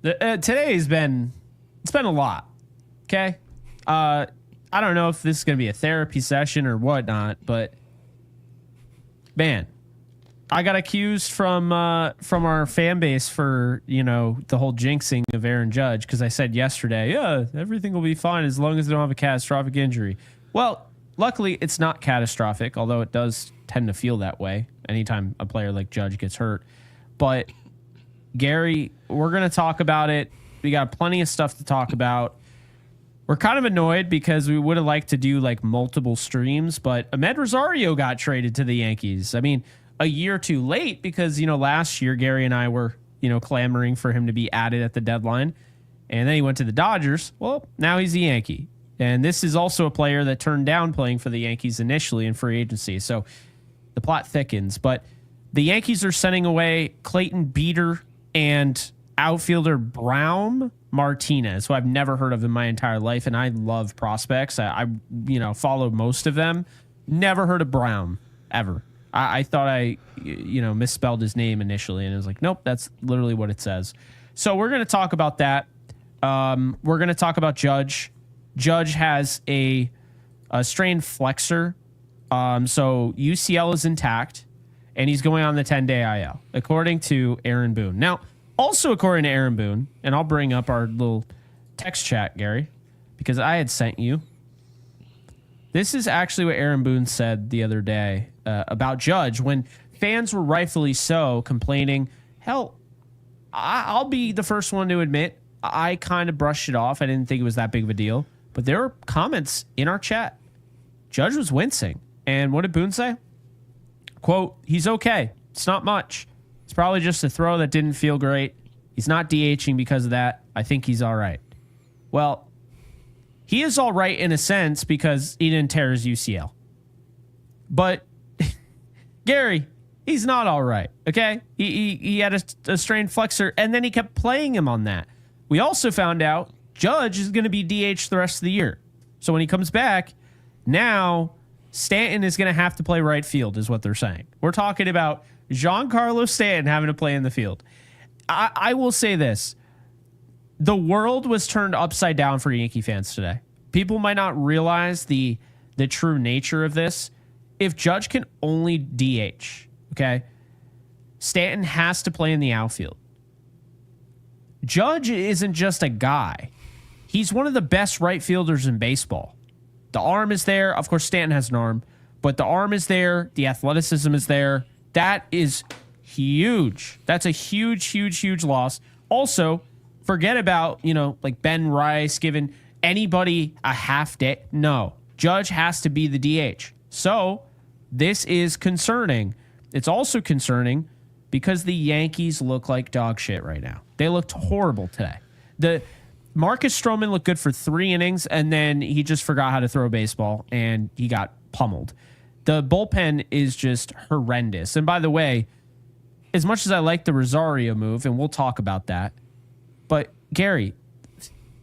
Today's been a lot. Okay. I don't know if this is going to be a therapy session or whatnot, but man, I got accused from our fan base for, the whole jinxing of Aaron Judge because I said yesterday, yeah, everything will be fine as long as they don't have a catastrophic injury. Well, luckily it's not catastrophic, although it does tend to feel that way anytime a player like Judge gets hurt. But Gary, we're going to talk about it. We got plenty of stuff to talk about. We're kind of annoyed because we would have liked to do like multiple streams, but Ahmed Rosario got traded to the Yankees. I mean, a year too late because, last year Gary and I were, clamoring for him to be added at the deadline. And then he went to the Dodgers. Well, now he's a Yankee. And this is also a player that turned down playing for the Yankees initially in free agency. So the plot thickens. But the Yankees are sending away Clayton Beeter and outfielder Braum Martinez, who I've never heard of in my entire life. And I love prospects. I follow most of them. Never heard of Braum ever. I thought I misspelled his name initially, and it was like, nope, that's literally what it says. So we're going to talk about that. We're going to talk about Judge. Judge has a strained flexor. So UCL is intact, and he's going on the 10-day IL, according to Aaron Boone. Now, also according to Aaron Boone, and I'll bring up our little text chat, Gary, because I had sent you. This is actually what Aaron Boone said the other day about Judge when fans were rightfully so complaining. Hell, I'll be the first one to admit I kind of brushed it off. I didn't think it was that big of a deal. But there were comments in our chat. Judge was wincing. And what did Boone say? Quote, he's okay. It's not much. It's probably just a throw that didn't feel great. He's not DHing because of that. I think he's all right. Well, he is all right in a sense because he didn't tear his UCL. But, Gary, he's not all right, okay? He had a strained flexor, and then he kept playing him on that. We also found out Judge is going to be DH the rest of the year. So when he comes back, now Stanton is going to have to play right field is what they're saying. We're talking about Giancarlo Stanton having to play in the field. I will say this. The world was turned upside down for Yankee fans today. People might not realize the true nature of this. If Judge can only DH, okay, Stanton has to play in the outfield. Judge isn't just a guy. He's one of the best right fielders in baseball. The arm is there. Of course, Stanton has an arm, but the arm is there. The athleticism is there. That is huge. That's a huge, huge, huge loss. Also, forget about, like Ben Rice giving anybody a half day. No, Judge has to be the DH. So this is concerning. It's also concerning because the Yankees look like dog shit right now. They looked horrible today. The Marcus Stroman looked good for 3 innings, and then he just forgot how to throw a baseball, and he got pummeled. The bullpen is just horrendous. And by the way, as much as I like the Rosario move, and we'll talk about that, but Gary,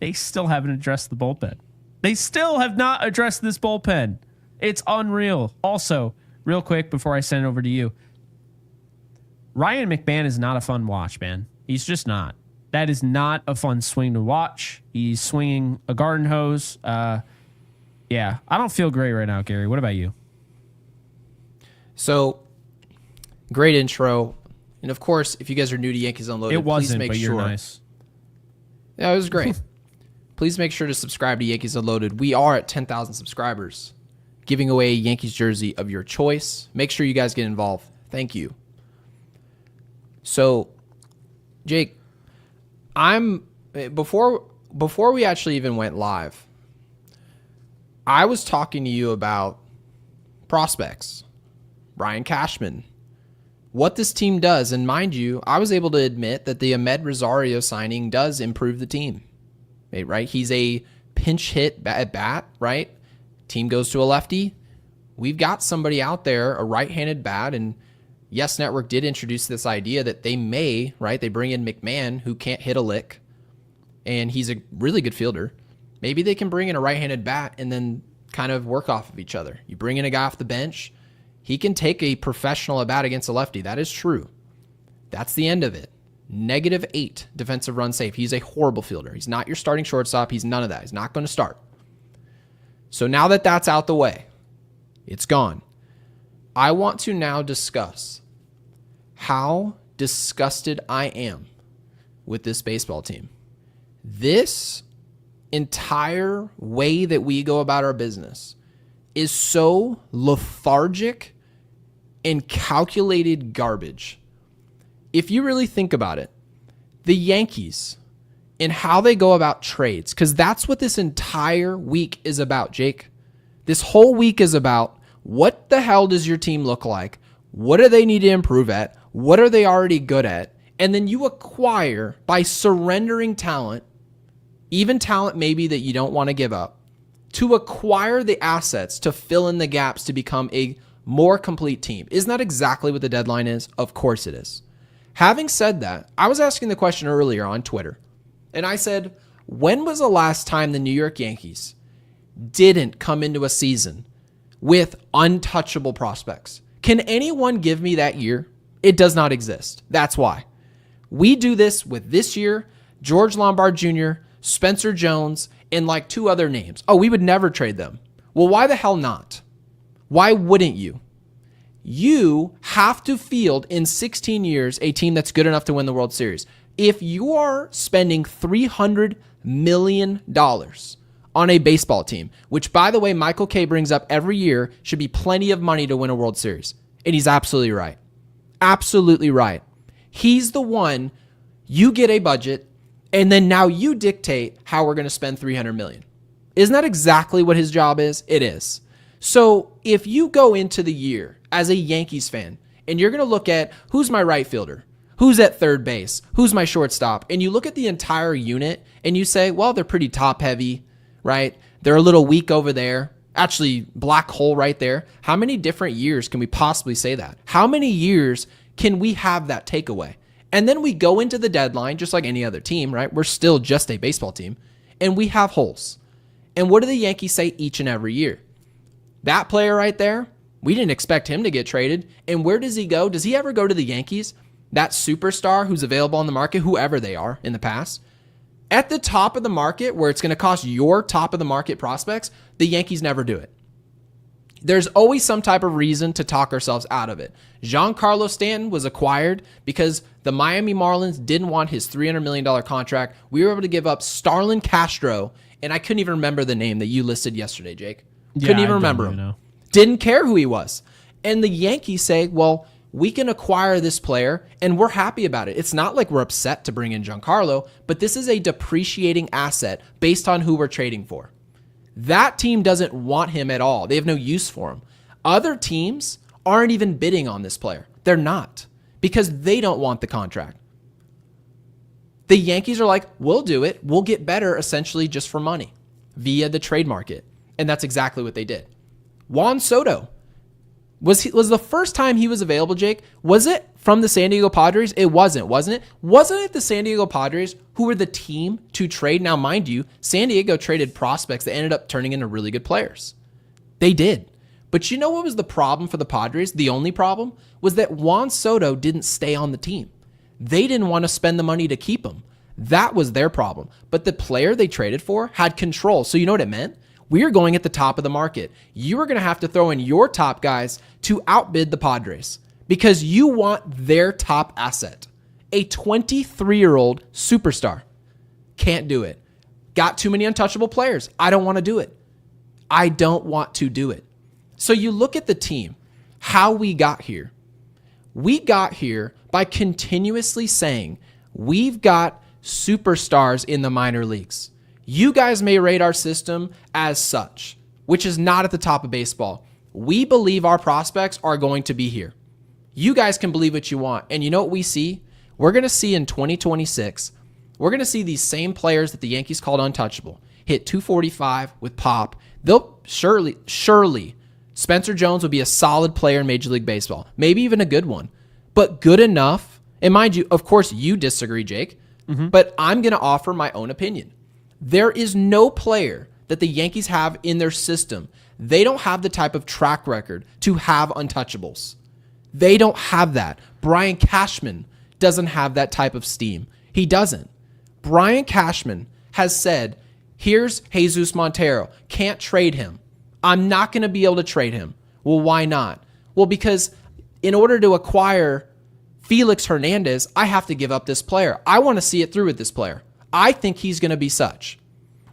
they still haven't addressed the bullpen. They still have not addressed this bullpen. It's unreal. Also, real quick before I send it over to you, Ryan McMahon is not a fun watch, man. He's just not. That is not a fun swing to watch. He's swinging a garden hose. Yeah, I don't feel great right now, Gary. What about you? So, great intro. And of course, if you guys are new to Yankees Unloaded, it wasn't, please make but sure. You're nice. Yeah, it was great. Please make sure to subscribe to Yankees Unloaded. We are at 10,000 subscribers, giving away a Yankees jersey of your choice. Make sure you guys get involved. Thank you. So, Jake, before we actually even went live, I was talking to you about prospects, Brian Cashman, what this team does. And mind you, I was able to admit that the Ahmed Rosario signing does improve the team, right? He's a pinch hit at bat, right? Team goes to a lefty. We've got somebody out there, a right-handed bat, and Yes Network did introduce this idea that they may, right? They bring in McMahon, who can't hit a lick, and he's a really good fielder. Maybe they can bring in a right-handed bat and then kind of work off of each other. You bring in a guy off the bench, he can take a professional at bat against a lefty. That is true. That's the end of it. -8 defensive run save. He's a horrible fielder. He's not your starting shortstop. He's none of that. He's not going to start. So now that that's out the way, it's gone. I want to now discuss how disgusted I am with this baseball team. This entire way that we go about our business is so lethargic and calculated garbage. If you really think about it, the Yankees and how they go about trades, because that's what this entire week is about, Jake. This whole week is about what the hell does your team look like? What do they need to improve at? What are they already good at? And then you acquire by surrendering talent, even talent maybe that you don't want to give up, to acquire the assets to fill in the gaps to become a more complete team. Isn't that exactly what the deadline is? Of course it is. Having said that, I was asking the question earlier on Twitter, and I said, when was the last time the New York Yankees didn't come into a season with untouchable prospects? Can anyone give me that year? It does not exist. That's why. We do this with this year, George Lombard Jr., Spencer Jones, and like 2 other names. Oh, we would never trade them. Well, why the hell not? Why wouldn't you? You have to field in 16 years a team that's good enough to win the World Series. If you are spending $300 million on a baseball team, which, by the way, Michael Kay brings up every year, should be plenty of money to win a World Series. And he's absolutely right. Absolutely right. He's the one, you get a budget, and then now you dictate how we're going to spend $300 million. Isn't that exactly what his job is? It is. So if you go into the year as a Yankees fan and you're going to look at who's my right fielder, who's at third base, who's my shortstop, and you look at the entire unit and you say, well, they're pretty top heavy, right? They're a little weak over there. Actually, black hole right there. How many different years can we possibly say that? How many years can we have that takeaway? And then we go into the deadline just like any other team, right? We're still just a baseball team, and we have holes. And what do the Yankees say each and every year? That player right there, we didn't expect him to get traded. And where does he go? Does he ever go to the Yankees? That superstar who's available on the market, whoever they are in the past, at the top of the market where it's going to cost your top of the market prospects, the Yankees never do it. There's always some type of reason to talk ourselves out of it. Giancarlo Stanton was acquired because the Miami Marlins didn't want his $300 million contract. We were able to give up Starlin Castro, and I couldn't even remember the name that you listed yesterday, Jake. Couldn't even remember him. Didn't care who he was. And the Yankees say, well, we can acquire this player, and we're happy about it. It's not like we're upset to bring in Giancarlo, but this is a depreciating asset based on who we're trading for. That team doesn't want him at all. They have no use for him. Other teams aren't even bidding on this player. They're not, because they don't want the contract. The Yankees are like, we'll do it. We'll get better essentially just for money via the trade market. And that's exactly what they did. Juan Soto, was the first time he was available, Jake, was it from the San Diego Padres? It wasn't it? Wasn't it the San Diego Padres who were the team to trade? Now, mind you, San Diego traded prospects that ended up turning into really good players. They did. But you know what was the problem for the Padres? The only problem was that Juan Soto didn't stay on the team. They didn't want to spend the money to keep him. That was their problem. But the player they traded for had control. So you know what it meant? We are going at the top of the market. You are going to have to throw in your top guys to outbid the Padres because you want their top asset. A 23-year-old superstar. Can't do it. Got too many untouchable players. I don't want to do it. I don't want to do it. So you look at the team, how we got here. We got here by continuously saying we've got superstars in the minor leagues. You guys may rate our system as such, which is not at the top of baseball. We believe our prospects are going to be here. You guys can believe what you want. And you know what we see? We're going to see in 2026, we're going to see these same players that the Yankees called untouchable hit 245 with pop. They'll surely, Spencer Jones will be a solid player in Major League Baseball, maybe even a good one, but good enough. And mind you, of course, you disagree, Jake, but I'm going to offer my own opinion. There is no player that the Yankees have in their system. They don't have the type of track record to have untouchables. They don't have that. Brian Cashman doesn't have that type of steam. He doesn't. Brian Cashman has said, here's Jesus Montero. Can't trade him. I'm not going to be able to trade him. Well, why not? Well, because in order to acquire Felix Hernandez, I have to give up this player. I want to see it through with this player. I think he's going to be such.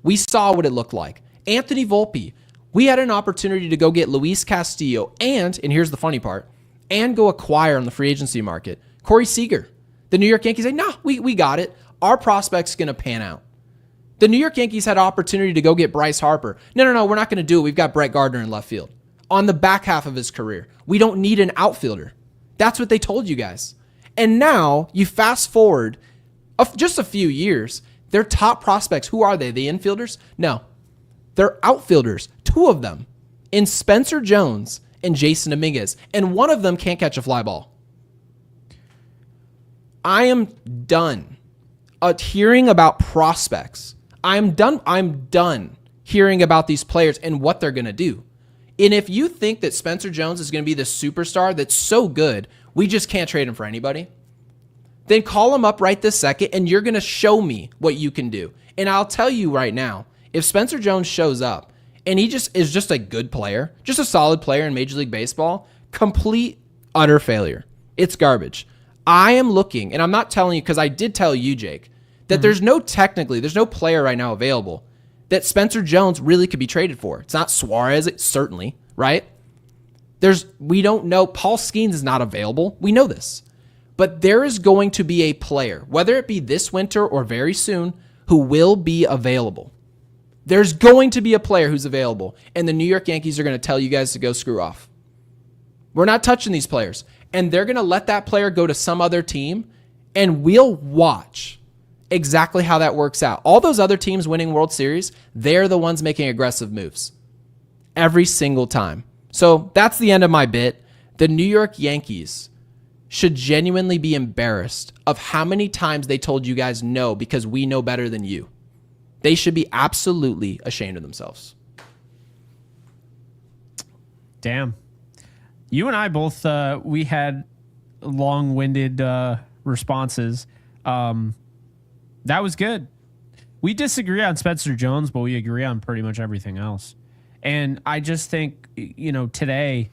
We saw what it looked like. Anthony Volpe, we had an opportunity to go get Luis Castillo and here's the funny part, and go acquire on the free agency market Corey Seager. The New York Yankees say, no, we got it. Our prospect's going to pan out. The New York Yankees had an opportunity to go get Bryce Harper. No, we're not going to do it. We've got Brett Gardner in left field on the back half of his career. We don't need an outfielder. That's what they told you guys. And now you fast forward just a few years, their top prospects, who are they? The infielders? No, they're outfielders, two of them, in Spencer Jones and Jason Dominguez, and one of them can't catch a fly ball. I am done hearing about prospects. I'm done hearing about these players and what they're going to do. And if you think that Spencer Jones is going to be the superstar that's so good, we just can't trade him for anybody, then call him up right this second and you're going to show me what you can do. And I'll tell you right now, if Spencer Jones shows up and he just is just a good player, just a solid player in Major League Baseball, complete, utter failure. It's garbage. I am looking, and I'm not telling you because I did tell you, Jake, that there's no player right now available that Spencer Jones really could be traded for. It's not Suarez, certainly, right? We don't know. Paul Skeens is not available. We know this. But there is going to be a player, whether it be this winter or very soon, who will be available. There's going to be a player who's available, and the New York Yankees are going to tell you guys to go screw off. We're not touching these players. And they're going to let that player go to some other team, and we'll watch exactly how that works out. All those other teams winning World Series, they're the ones making aggressive moves every single time. So that's the end of my bit. The New York Yankees should genuinely be embarrassed of how many times they told you guys no because we know better than you. They should be absolutely ashamed of themselves. Damn. You and I both, we had long-winded responses. That was good. We disagree on Spencer Jones, but we agree on pretty much everything else. And I just think, today,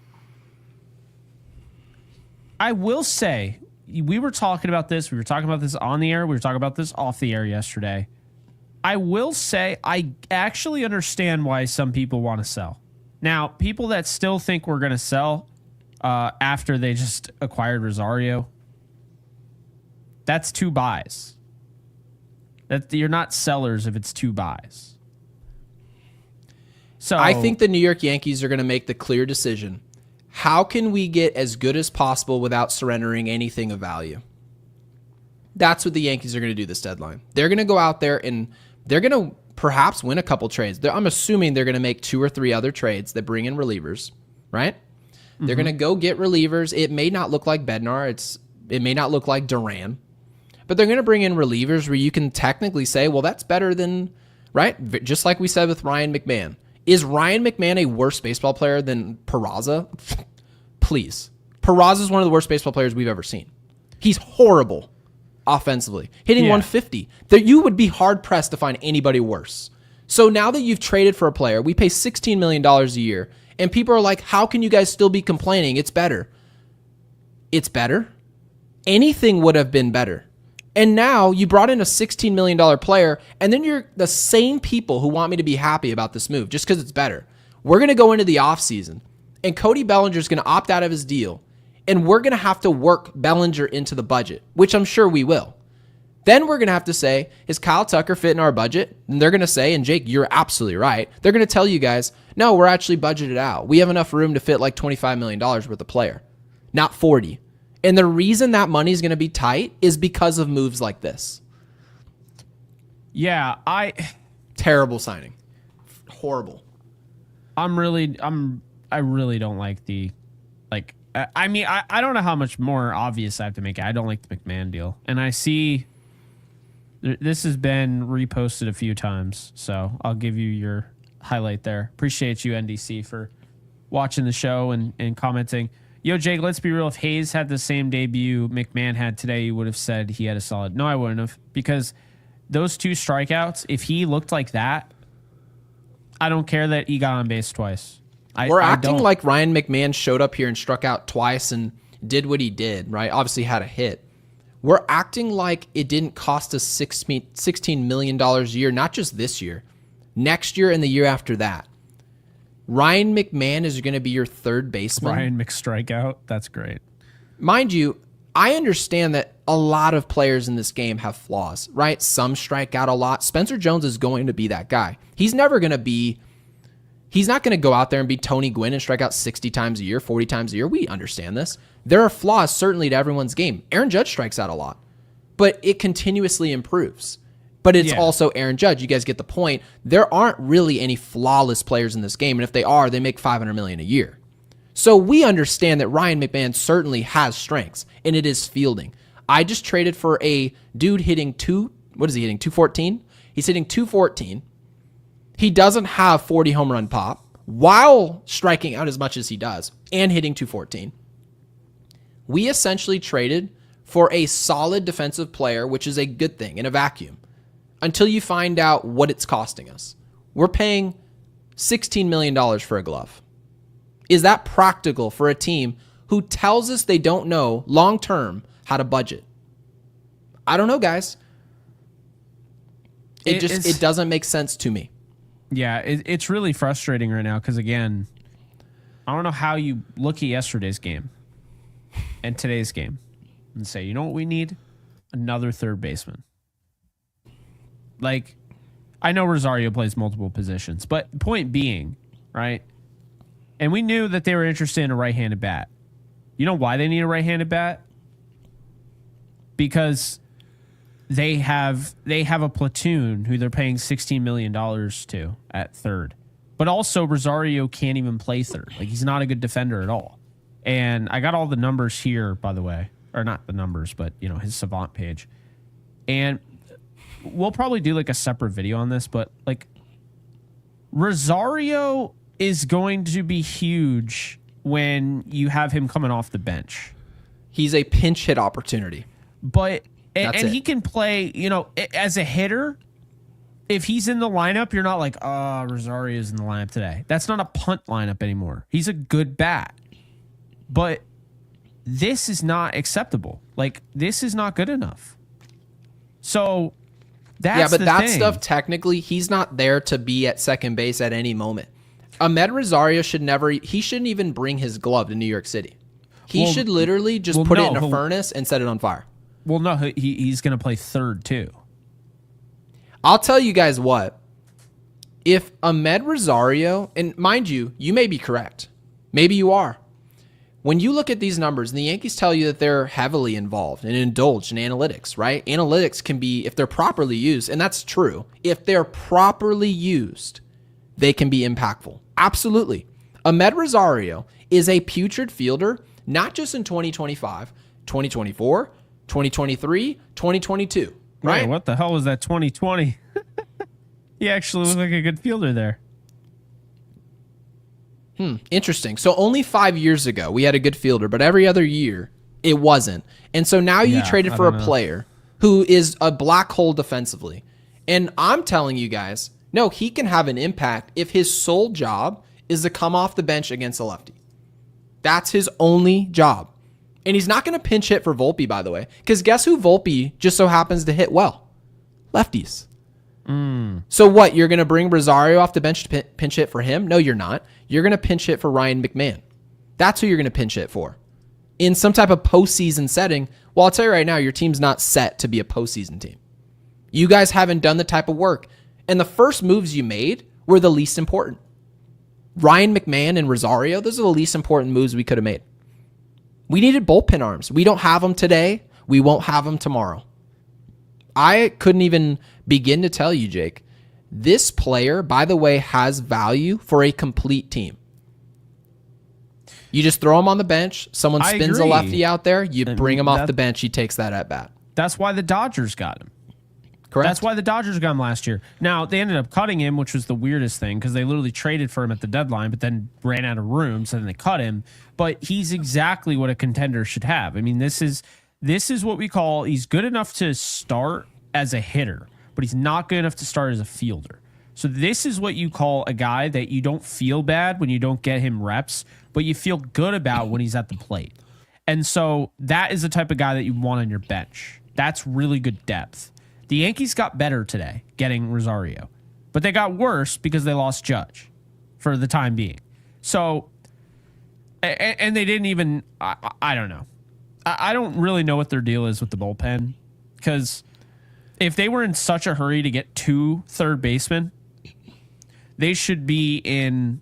I will say, we were talking about this. We were talking about this on the air. We were talking about this off the air yesterday. I will say I actually understand why some people want to sell. Now, people that still think we're going to sell after they just acquired Rosario, that's two buys. That you're not sellers if it's two buys. So I think the New York Yankees are going to make the clear decision. How can we get as good as possible without surrendering anything of value? That's what the Yankees are going to do this deadline. They're going to go out there and they're going to perhaps win a couple trades. I'm assuming they're going to make 2 or 3 other trades that bring in relievers, right? Mm-hmm. They're going to go get relievers. It may not look like Bednar. It may not look like Duran. But they're going to bring in relievers where you can technically say, well, that's better than, right? Just like we said with Ryan McMahon. Is Ryan McMahon a worse baseball player than Peraza? Please. Peraza is one of the worst baseball players we've ever seen. He's horrible offensively. Hitting 150. You would be hard-pressed to find anybody worse. So now that you've traded for a player, we pay $16 million a year, and people are like, how can you guys still be complaining? It's better. It's better? Anything would have been better. And now you brought in a $16 million player, and then you're the same people who want me to be happy about this move just because it's better. We're going to go into the offseason, and Cody Bellinger's going to opt out of his deal, and we're going to have to work Bellinger into the budget, which I'm sure we will. Then we're going to have to say, is Kyle Tucker fit in our budget? And they're going to say, and Jake, you're absolutely right. They're going to tell you guys, no, we're actually budgeted out. We have enough room to fit like $25 million worth of player, not 40. And the reason that money is going to be tight is because of moves like this. Yeah, terrible signing. Horrible. I really don't like the, I don't know how much more obvious I have to make it. I don't like the McMahon deal. And I see this has been reposted a few times, so I'll give you your highlight there. Appreciate you, NDC, for watching the show and commenting. Yo, Jake, let's be real. If Hayes had the same debut McMahon had today, you would have said he had a solid. No, I wouldn't have, because those 2 strikeouts, if he looked like that, I don't care that he got on base twice. We're acting like Ryan McMahon showed up here and struck out twice and did what he did, right? Obviously had a hit. We're acting like it didn't cost us $16 million a year, not just this year, next year and the year after that. Ryan McMahon is going to be your third baseman. Ryan McStrikeout. That's great. Mind you, I understand that a lot of players in this game have flaws, right? Some strike out a lot. Spencer Jones is going to be that guy. He's not going to go out there and be Tony Gwynn and strike out 60 times a year, 40 times a year. We understand this. There are flaws certainly to everyone's game. Aaron Judge strikes out a lot, but it continuously improves. But it's also Aaron Judge. You guys get the point. There aren't really any flawless players in this game, and if they are, they make $500 million a year. So we understand that Ryan McMahon certainly has strengths, and it is fielding. I just traded for a dude hitting 214? He's hitting 214. He doesn't have 40 home run pop while striking out as much as he does and hitting 214. We essentially traded for a solid defensive player, which is a good thing in a vacuum, until you find out what it's costing us. We're paying $16 million for a glove. Is that practical for a team who tells us they don't know long-term how to budget? I don't know, guys. It doesn't make sense to me. Yeah, it's really frustrating right now because, again, I don't know how you look at yesterday's game and today's game and say, you know what we need? Another third baseman. Like, I know Rosario plays multiple positions, but point being, right? And we knew that they were interested in a right-handed bat. You know why they need a right-handed bat? Because they have a platoon who they're paying $16 million to at third. But also Rosario can't even play third. Like, he's not a good defender at all. And I got all the numbers here, by the way. Or not the numbers, but, you know, his Savant page. And we'll probably do like a separate video on this, but like Rosario is going to be huge when you have him coming off the bench. He's a pinch hit opportunity. But and he can play, you know, as a hitter. If he's in the lineup, you're not like, oh, Rosario's in the lineup today. That's not a punt lineup anymore. He's a good bat. But this is not acceptable. Like, this is not good enough. So that's that stuff, technically, he's not there to be at second base at any moment. Ahmed Rosario shouldn't even bring his glove to New York City. He should literally just put it in a furnace and set it on fire. Well, no, he's going to play third too. I'll tell you guys what. If Ahmed Rosario, and mind you, you may be correct. Maybe you are. When you look at these numbers, and the Yankees tell you that they're heavily involved and indulged in analytics, right? Analytics can be, if they're properly used, and that's true, if they're properly used, they can be impactful. Absolutely. Ahmed Rosario is a putrid fielder, not just in 2025, 2024, 2023, 2022, right? Hey, what the hell was that 2020? He actually looked like a good fielder there. Interesting. So only 5 years ago, we had a good fielder, but every other year, it wasn't. And so now you traded for a player who is a black hole defensively. And I'm telling you guys, no, he can have an impact if his sole job is to come off the bench against a lefty. That's his only job. And he's not going to pinch hit for Volpe, by the way, because guess who Volpe just so happens to hit well? Lefties. So what, you're going to bring Rosario off the bench to pinch hit for him? No, you're not. You're going to pinch hit for Ryan McMahon. That's who you're going to pinch hit for. In some type of postseason setting, well, I'll tell you right now, your team's not set to be a postseason team. You guys haven't done the type of work. And the first moves you made were the least important. Ryan McMahon and Rosario, those are the least important moves we could have made. We needed bullpen arms. We don't have them today. We won't have them tomorrow. I couldn't even begin to tell you, Jake. This player, by the way, has value for a complete team. You just throw him on the bench. Someone spins a lefty out there. You bring him off the bench. He takes that at bat. That's why the Dodgers got him. Correct. That's why the Dodgers got him last year. Now, they ended up cutting him, which was the weirdest thing because they literally traded for him at the deadline, but then ran out of room, so then they cut him. But he's exactly what a contender should have. I mean, this is what we call he's good enough to start as a hitter, but he's not good enough to start as a fielder. So this is what you call a guy that you don't feel bad when you don't get him reps, but you feel good about when he's at the plate. And so that is the type of guy that you want on your bench. That's really good depth. The Yankees got better today getting Rosario, but they got worse because they lost Judge for the time being. So, and they didn't even, I don't know. I don't really know what their deal is with the bullpen because if they were in such a hurry to get 2 third basemen, they should be in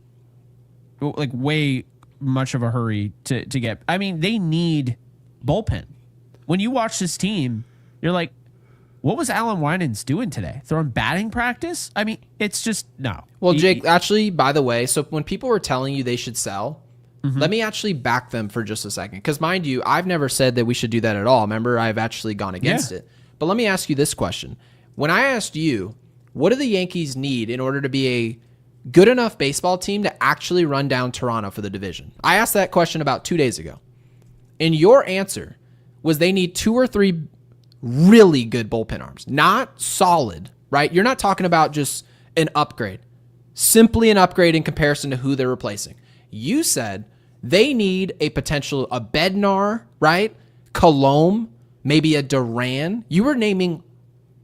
like way much of a hurry to get. I mean, they need bullpen. When you watch this team, you're like, what was Alan Winans doing today? Throwing batting practice? I mean, it's just no. Well, Jake, actually, by the way, so when people were telling you they should sell, let me actually back them for just a second. Because mind you, I've never said that we should do that at all. Remember, I've actually gone against it. But let me ask you this question. When I asked you, what do the Yankees need in order to be a good enough baseball team to actually run down Toronto for the division? I asked that question about 2 days ago. And your answer was they need 2 or 3 really good bullpen arms. Not solid, right? You're not talking about just an upgrade. Simply an upgrade in comparison to who they're replacing. You said they need a Bednar, right? Colomb, maybe a Duran. You were naming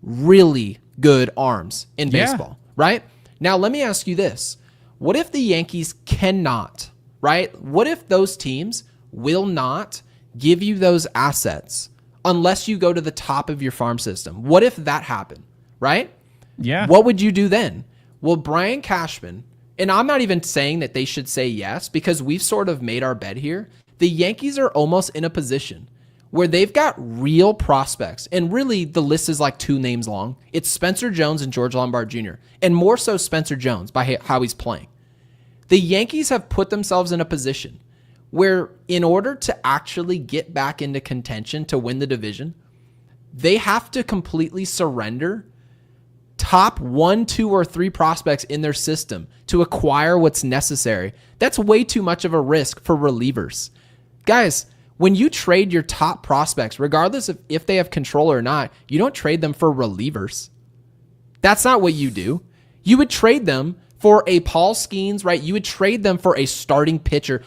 really good arms in baseball, right? Now, let me ask you this. What if the Yankees cannot, right? What if those teams will not give you those assets unless you go to the top of your farm system? What if that happened, right? Yeah. What would you do then? Well, Brian Cashman, and I'm not even saying that they should say yes because we've sort of made our bed here. The Yankees are almost in a position where they've got real prospects. And really, the list is like 2 names long. It's Spencer Jones and George Lombard Jr., and more so Spencer Jones by how he's playing. The Yankees have put themselves in a position where in order to actually get back into contention to win the division, they have to completely surrender top 1, 2, or 3 prospects in their system to acquire what's necessary. That's way too much of a risk for relievers. Guys, when you trade your top prospects, regardless of if they have control or not, you don't trade them for relievers. That's not what you do. You would trade them for a Paul Skeens, right? You would trade them for a starting pitcher.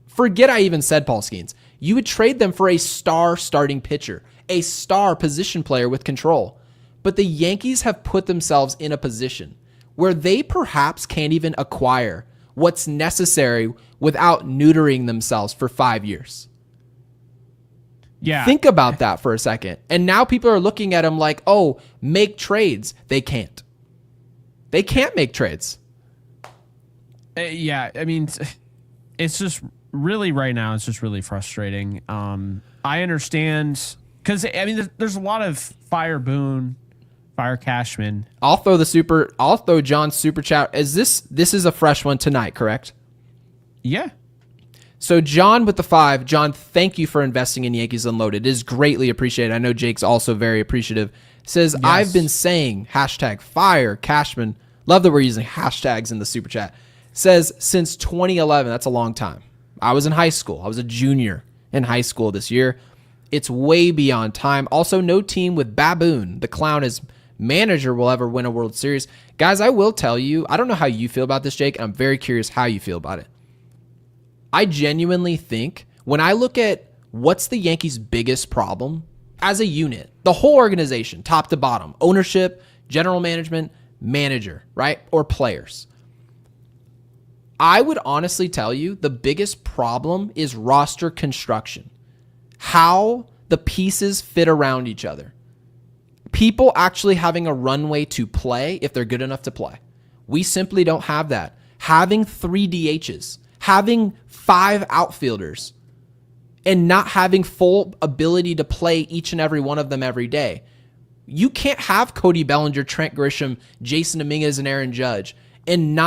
Forget I even said Paul Skeens. You would trade them for a star starting pitcher, a star position player with control. But the Yankees have put themselves in a position where they perhaps can't even acquire what's necessary without neutering themselves for 5 years. Yeah. Think about that for a second. And now people are looking at them like, oh, make trades. They can't. They can't make trades. Yeah. I mean, it's just really right now, it's just really frustrating. I understand because, I mean, there's a lot of fire Boone, fire Cashman. I'll throw John's super chat. This is a fresh one tonight, correct? Yeah. So John with the 5, John, thank you for investing in Yankees Unloaded. It is greatly appreciated. I know Jake's also very appreciative. Says, yes. I've been saying #fire Cashman. Love that we're using hashtags in the super chat. Says, since 2011, that's a long time. I was in high school. I was a junior in high school this year. It's way beyond time. Also, no team with Baboon, the clown, as manager will ever win a World Series. Guys, I will tell you, I don't know how you feel about this, Jake, and I'm very curious how you feel about it. I genuinely think when I look at what's the Yankees' biggest problem as a unit, the whole organization, top to bottom, ownership, general management, manager, right? Or players. I would honestly tell you the biggest problem is roster construction. How the pieces fit around each other. People actually having a runway to play if they're good enough to play. We simply don't have that. Having 3 DHs, having 5 outfielders, and not having full ability to play each and every one of them every day. You can't have Cody Bellinger, Trent Grisham, Jason Dominguez, and Aaron Judge, and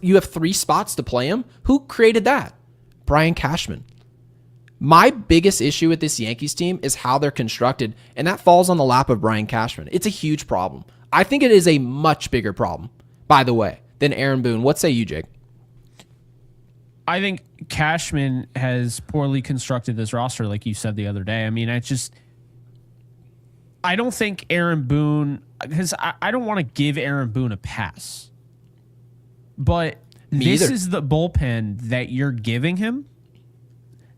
you have 3 spots to play them. Who created that? Brian Cashman. My biggest issue with this Yankees team is how they're constructed, and that falls on the lap of Brian Cashman. It's a huge problem. I think it is a much bigger problem, by the way, than Aaron Boone. What say you, Jake? I think Cashman has poorly constructed this roster, like you said the other day. I mean, I don't think Aaron Boone, because I don't want to give Aaron Boone a pass, but this is the bullpen that you're giving him.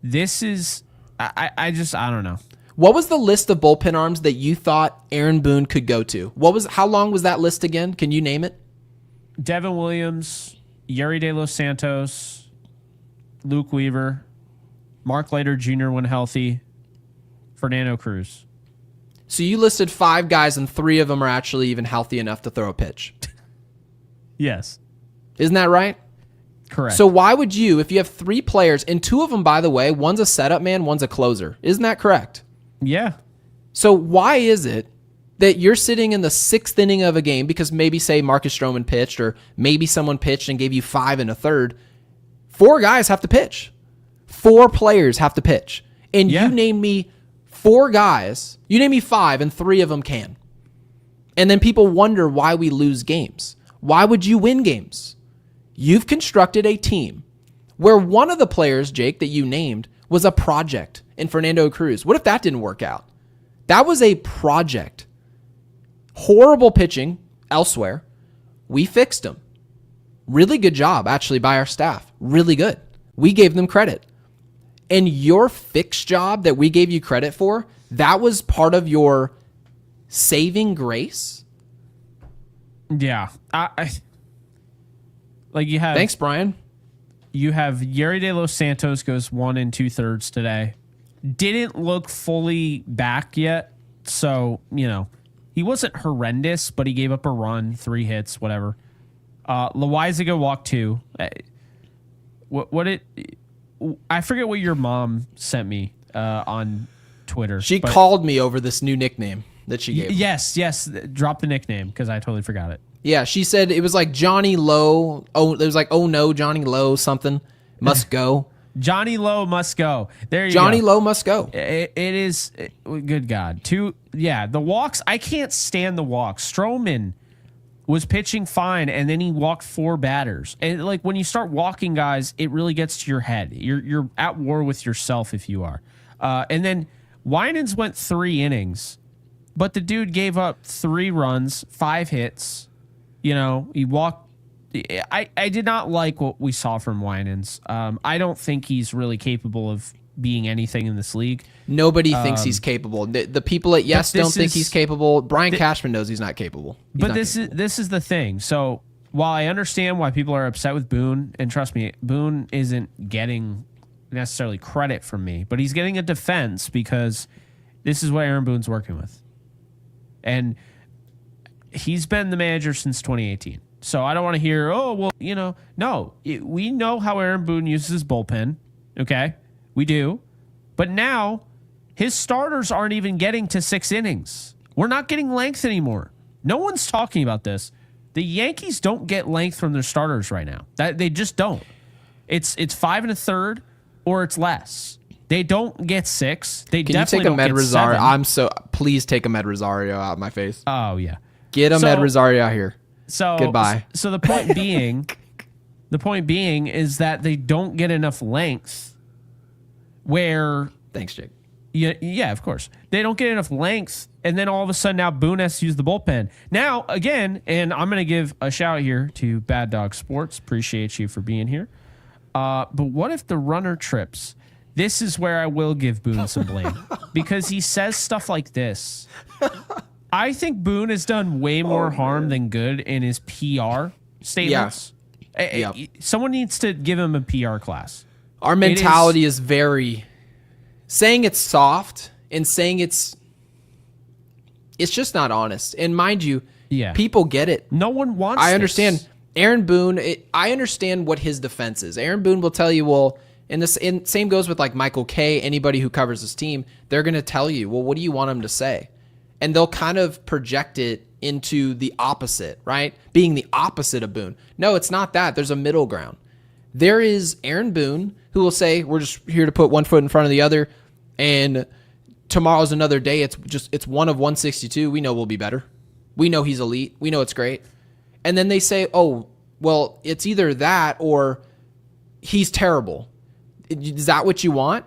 This is, I don't know. What was the list of bullpen arms that you thought Aaron Boone could go to? How long was that list again? Can you name it? Devin Williams, Yeri De Los Santos, Luke Weaver, Mark Leiter Jr. when healthy, Fernando Cruz. So you listed 5 guys and 3 of them are actually even healthy enough to throw a pitch. Yes. Isn't that right? Correct. So why would you, if you have 3 players, and 2 of them, by the way, one's a setup man, one's a closer. Isn't that correct? Yeah. So why is it that you're sitting in the 6th inning of a game because maybe, say, Marcus Stroman pitched or maybe someone pitched and gave you 5 and a third, 4 guys have to pitch. 4 players have to pitch. And you name me 4 guys, you name me 5 and 3 of them can. And then people wonder why we lose games. Why would you win games? You've constructed a team where one of the players, Jake, that you named was a project in Fernando Cruz. What if that didn't work out? That was a project. Horrible pitching elsewhere. We fixed him. Really good job, actually, by our staff. Really good. We gave them credit. And your fixed job that we gave you credit for, that was part of your saving grace? Yeah. Like you have. Thanks, Brian. You have Yeri De Los Santos goes 1 2/3 today. Didn't look fully back yet. So, he wasn't horrendous, but he gave up a run, 3 hits, whatever. Loizaga walked 2. I forget what your mom sent me on Twitter. She called me over this new nickname that she gave. Yes. Drop the nickname because I totally forgot it. Yeah, she said it was like Johnny Lowe. Oh, it was like, oh no, Johnny Lowe something must go. Johnny Lowe must go. There you Johnny go. Lowe must go. It is good God. The walks. I can't stand the walks. Stroman was pitching fine, and then he walked 4 batters. And like when you start walking guys, it really gets to your head. You're at war with yourself if you are. And then Winans went 3 innings, but the dude gave up 3 runs, 5 hits. He walked. I did not like what we saw from Winans. I don't think he's really capable of being anything in this league. Nobody thinks he's capable. The people at Yes don't think he's capable. Brian Cashman knows he's not capable. This is the thing. So while I understand why people are upset with Boone, and trust me, Boone isn't getting necessarily credit from me, but he's getting a defense because this is what Aaron Boone's working with. And he's been the manager since 2018. So I don't want to hear, no. We know how Aaron Boone uses his bullpen, okay? We do. But now his starters aren't even getting to 6 innings. We're not getting length anymore. No one's talking about this. The Yankees don't get length from their starters right now. They just don't. It's 5 1/3 or it's less. They don't get 6. They Can definitely you take don't Ahmed get Rosario? 7. Please take Ahmed Rosario out of my face. Oh yeah. Get Ahmed Rosario out here. So goodbye. So the point being is that they don't get enough length where Thanks, Jake. Yeah, of course. They don't get enough length, and then all of a sudden now Boone has to use the bullpen. Now, again, and I'm going to give a shout here to Bad Dog Sports. Appreciate you for being here. But what if the runner trips? This is where I will give Boone some blame because he says stuff like this. I think Boone has done way more harm than good in his PR statements. Yeah. Someone needs to give him a PR class. Our mentality is very... Saying it's soft and saying it's just not honest. And mind you, people get it. No one wants I understand. This. Aaron Boone, I understand what his defense is. Aaron Boone will tell you, well, and same goes with like Michael Kay, anybody who covers his team, they're going to tell you, well, what do you want him to say? And they'll kind of project it into the opposite, right? Being the opposite of Boone. No, it's not that. There's a middle ground. There is Aaron Boone who will say, we're just here to put one foot in front of the other, and tomorrow's another day. It's one of 162. We know we'll be better. We know he's elite. We know it's great. And then they say, oh, well, it's either that or he's terrible. Is that what you want?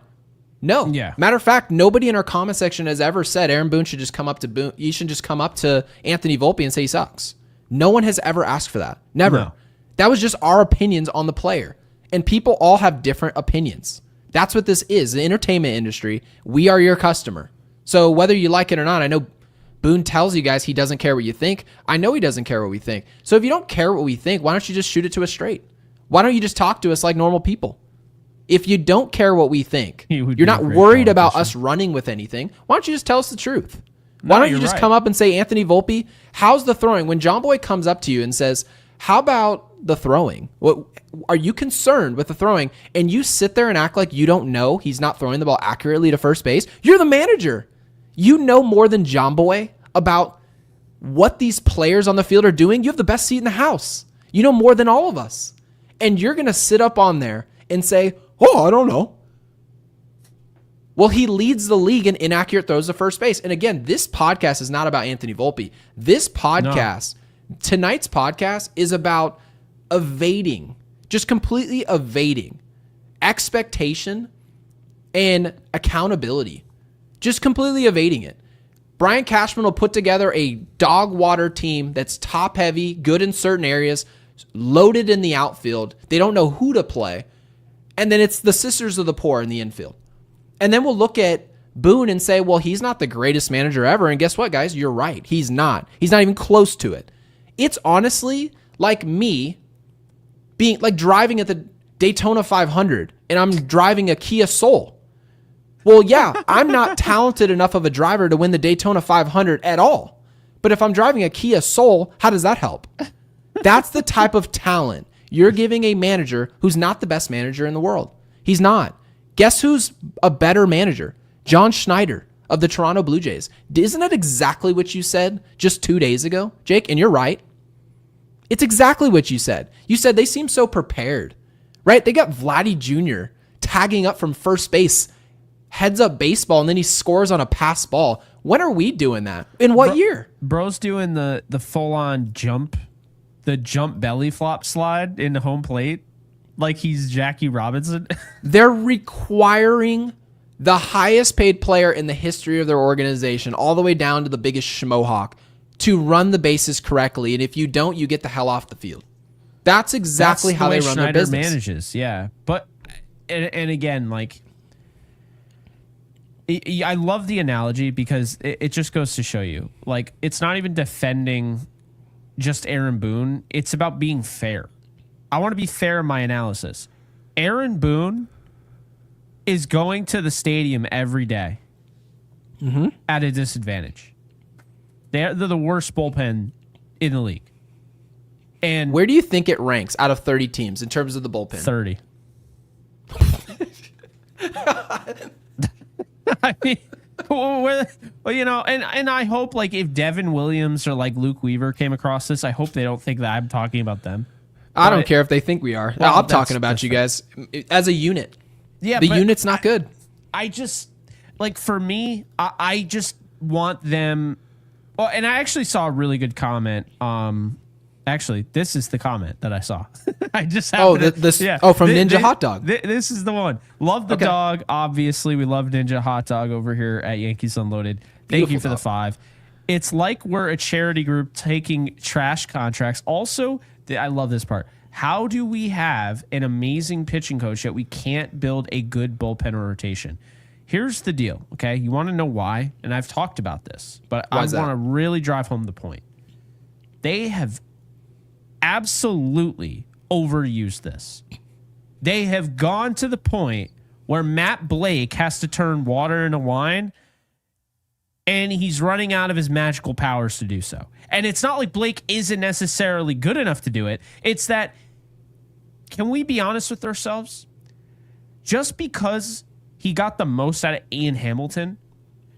No. Yeah. Matter of fact, nobody in our comment section has ever said Aaron Boone should just come up to Boone. You should just come up to Anthony Volpe and say he sucks. No one has ever asked for that. Never. No. That was just our opinions on the player. And people all have different opinions. That's what this is. The entertainment industry. We are your customer. So whether you like it or not, I know Boone tells you guys he doesn't care what you think. I know he doesn't care what we think. So if you don't care what we think, why don't you just shoot it to us straight? Why don't you just talk to us like normal people? If you don't care what we think, you're not worried about us running with anything, why don't you just tell us the truth? Why don't you just come up and say, Anthony Volpe, how's the throwing? When John Boy comes up to you and says, how about the throwing? What are you concerned with the throwing? And you sit there and act like you don't know he's not throwing the ball accurately to first base. You're the manager. You know more than John Boy about what these players on the field are doing. You have the best seat in the house. You know more than all of us. And you're going to sit up on there and say, oh, I don't know. Well, he leads the league in inaccurate throws to first base. And again, this podcast is not about Anthony Volpe. This podcast, tonight's podcast, is about evading, just completely evading expectation and accountability. Just completely evading it. Brian Cashman will put together a dog water team that's top heavy, good in certain areas, loaded in the outfield. They don't know who to play. And then it's the sisters of the poor in the infield. And then we'll look at Boone and say, well, he's not the greatest manager ever. And guess what, guys? You're right. He's not. He's not even close to it. It's honestly like me being like driving at the Daytona 500 and I'm driving a Kia Soul. Well, yeah, I'm not talented enough of a driver to win the Daytona 500 at all. But if I'm driving a Kia Soul, how does that help? That's the type of talent you're giving a manager who's not the best manager in the world. He's not. Guess who's a better manager? John Schneider of the Toronto Blue Jays. Isn't that exactly what you said just 2 days ago, Jake? And you're right. It's exactly what you said. You said they seem so prepared, right? They got Vladdy Jr. tagging up from first base, heads up baseball, and then he scores on a pass ball. When are we doing that? In what year? Bro's doing the full-on jump, the jump belly flop slide into home plate like he's Jackie Robinson. They're requiring the highest paid player in the history of their organization, all the way down to the biggest schmohawk, to run the bases correctly. And if you don't, you get the hell off the field. That's exactly how they run their business. Manages, yeah. But, and again, like, I love the analogy because it just goes to show you, like, it's not even defending just Aaron Boone. It's about being fair. I want to be fair in my analysis. Aaron Boone is going to the stadium every day at a disadvantage. They're the worst bullpen in the league. And where do you think it ranks out of 30 teams in terms of the bullpen? 30. I mean, well, you know, and I hope, like, if Devin Williams or like Luke Weaver came across this, I hope they don't think that I'm talking about them. I don't care if they think we are. Well, I'm talking about you guys as a unit. Yeah, the unit's not good. I just, like, for me, I just want them. Well, and I actually saw a really good comment. Actually, this is the comment that I saw. I just from Ninja Hot Dog. This is the one. Love the dog. Obviously, we love Ninja Hot Dog over here at Yankees Unloaded. Thank you for the 5. It's like we're a charity group taking trash contracts. Also, I love this part. How do we have an amazing pitching coach yet we can't build a good bullpen rotation? Here's the deal, okay? You want to know why? And I've talked about this, but I want to really drive home the point. They have absolutely overused this. They have gone to the point where Matt Blake has to turn water into wine, and he's running out of his magical powers to do so. And it's not like Blake isn't necessarily good enough to do it. It's that, can we be honest with ourselves? Just because he got the most out of Ian Hamilton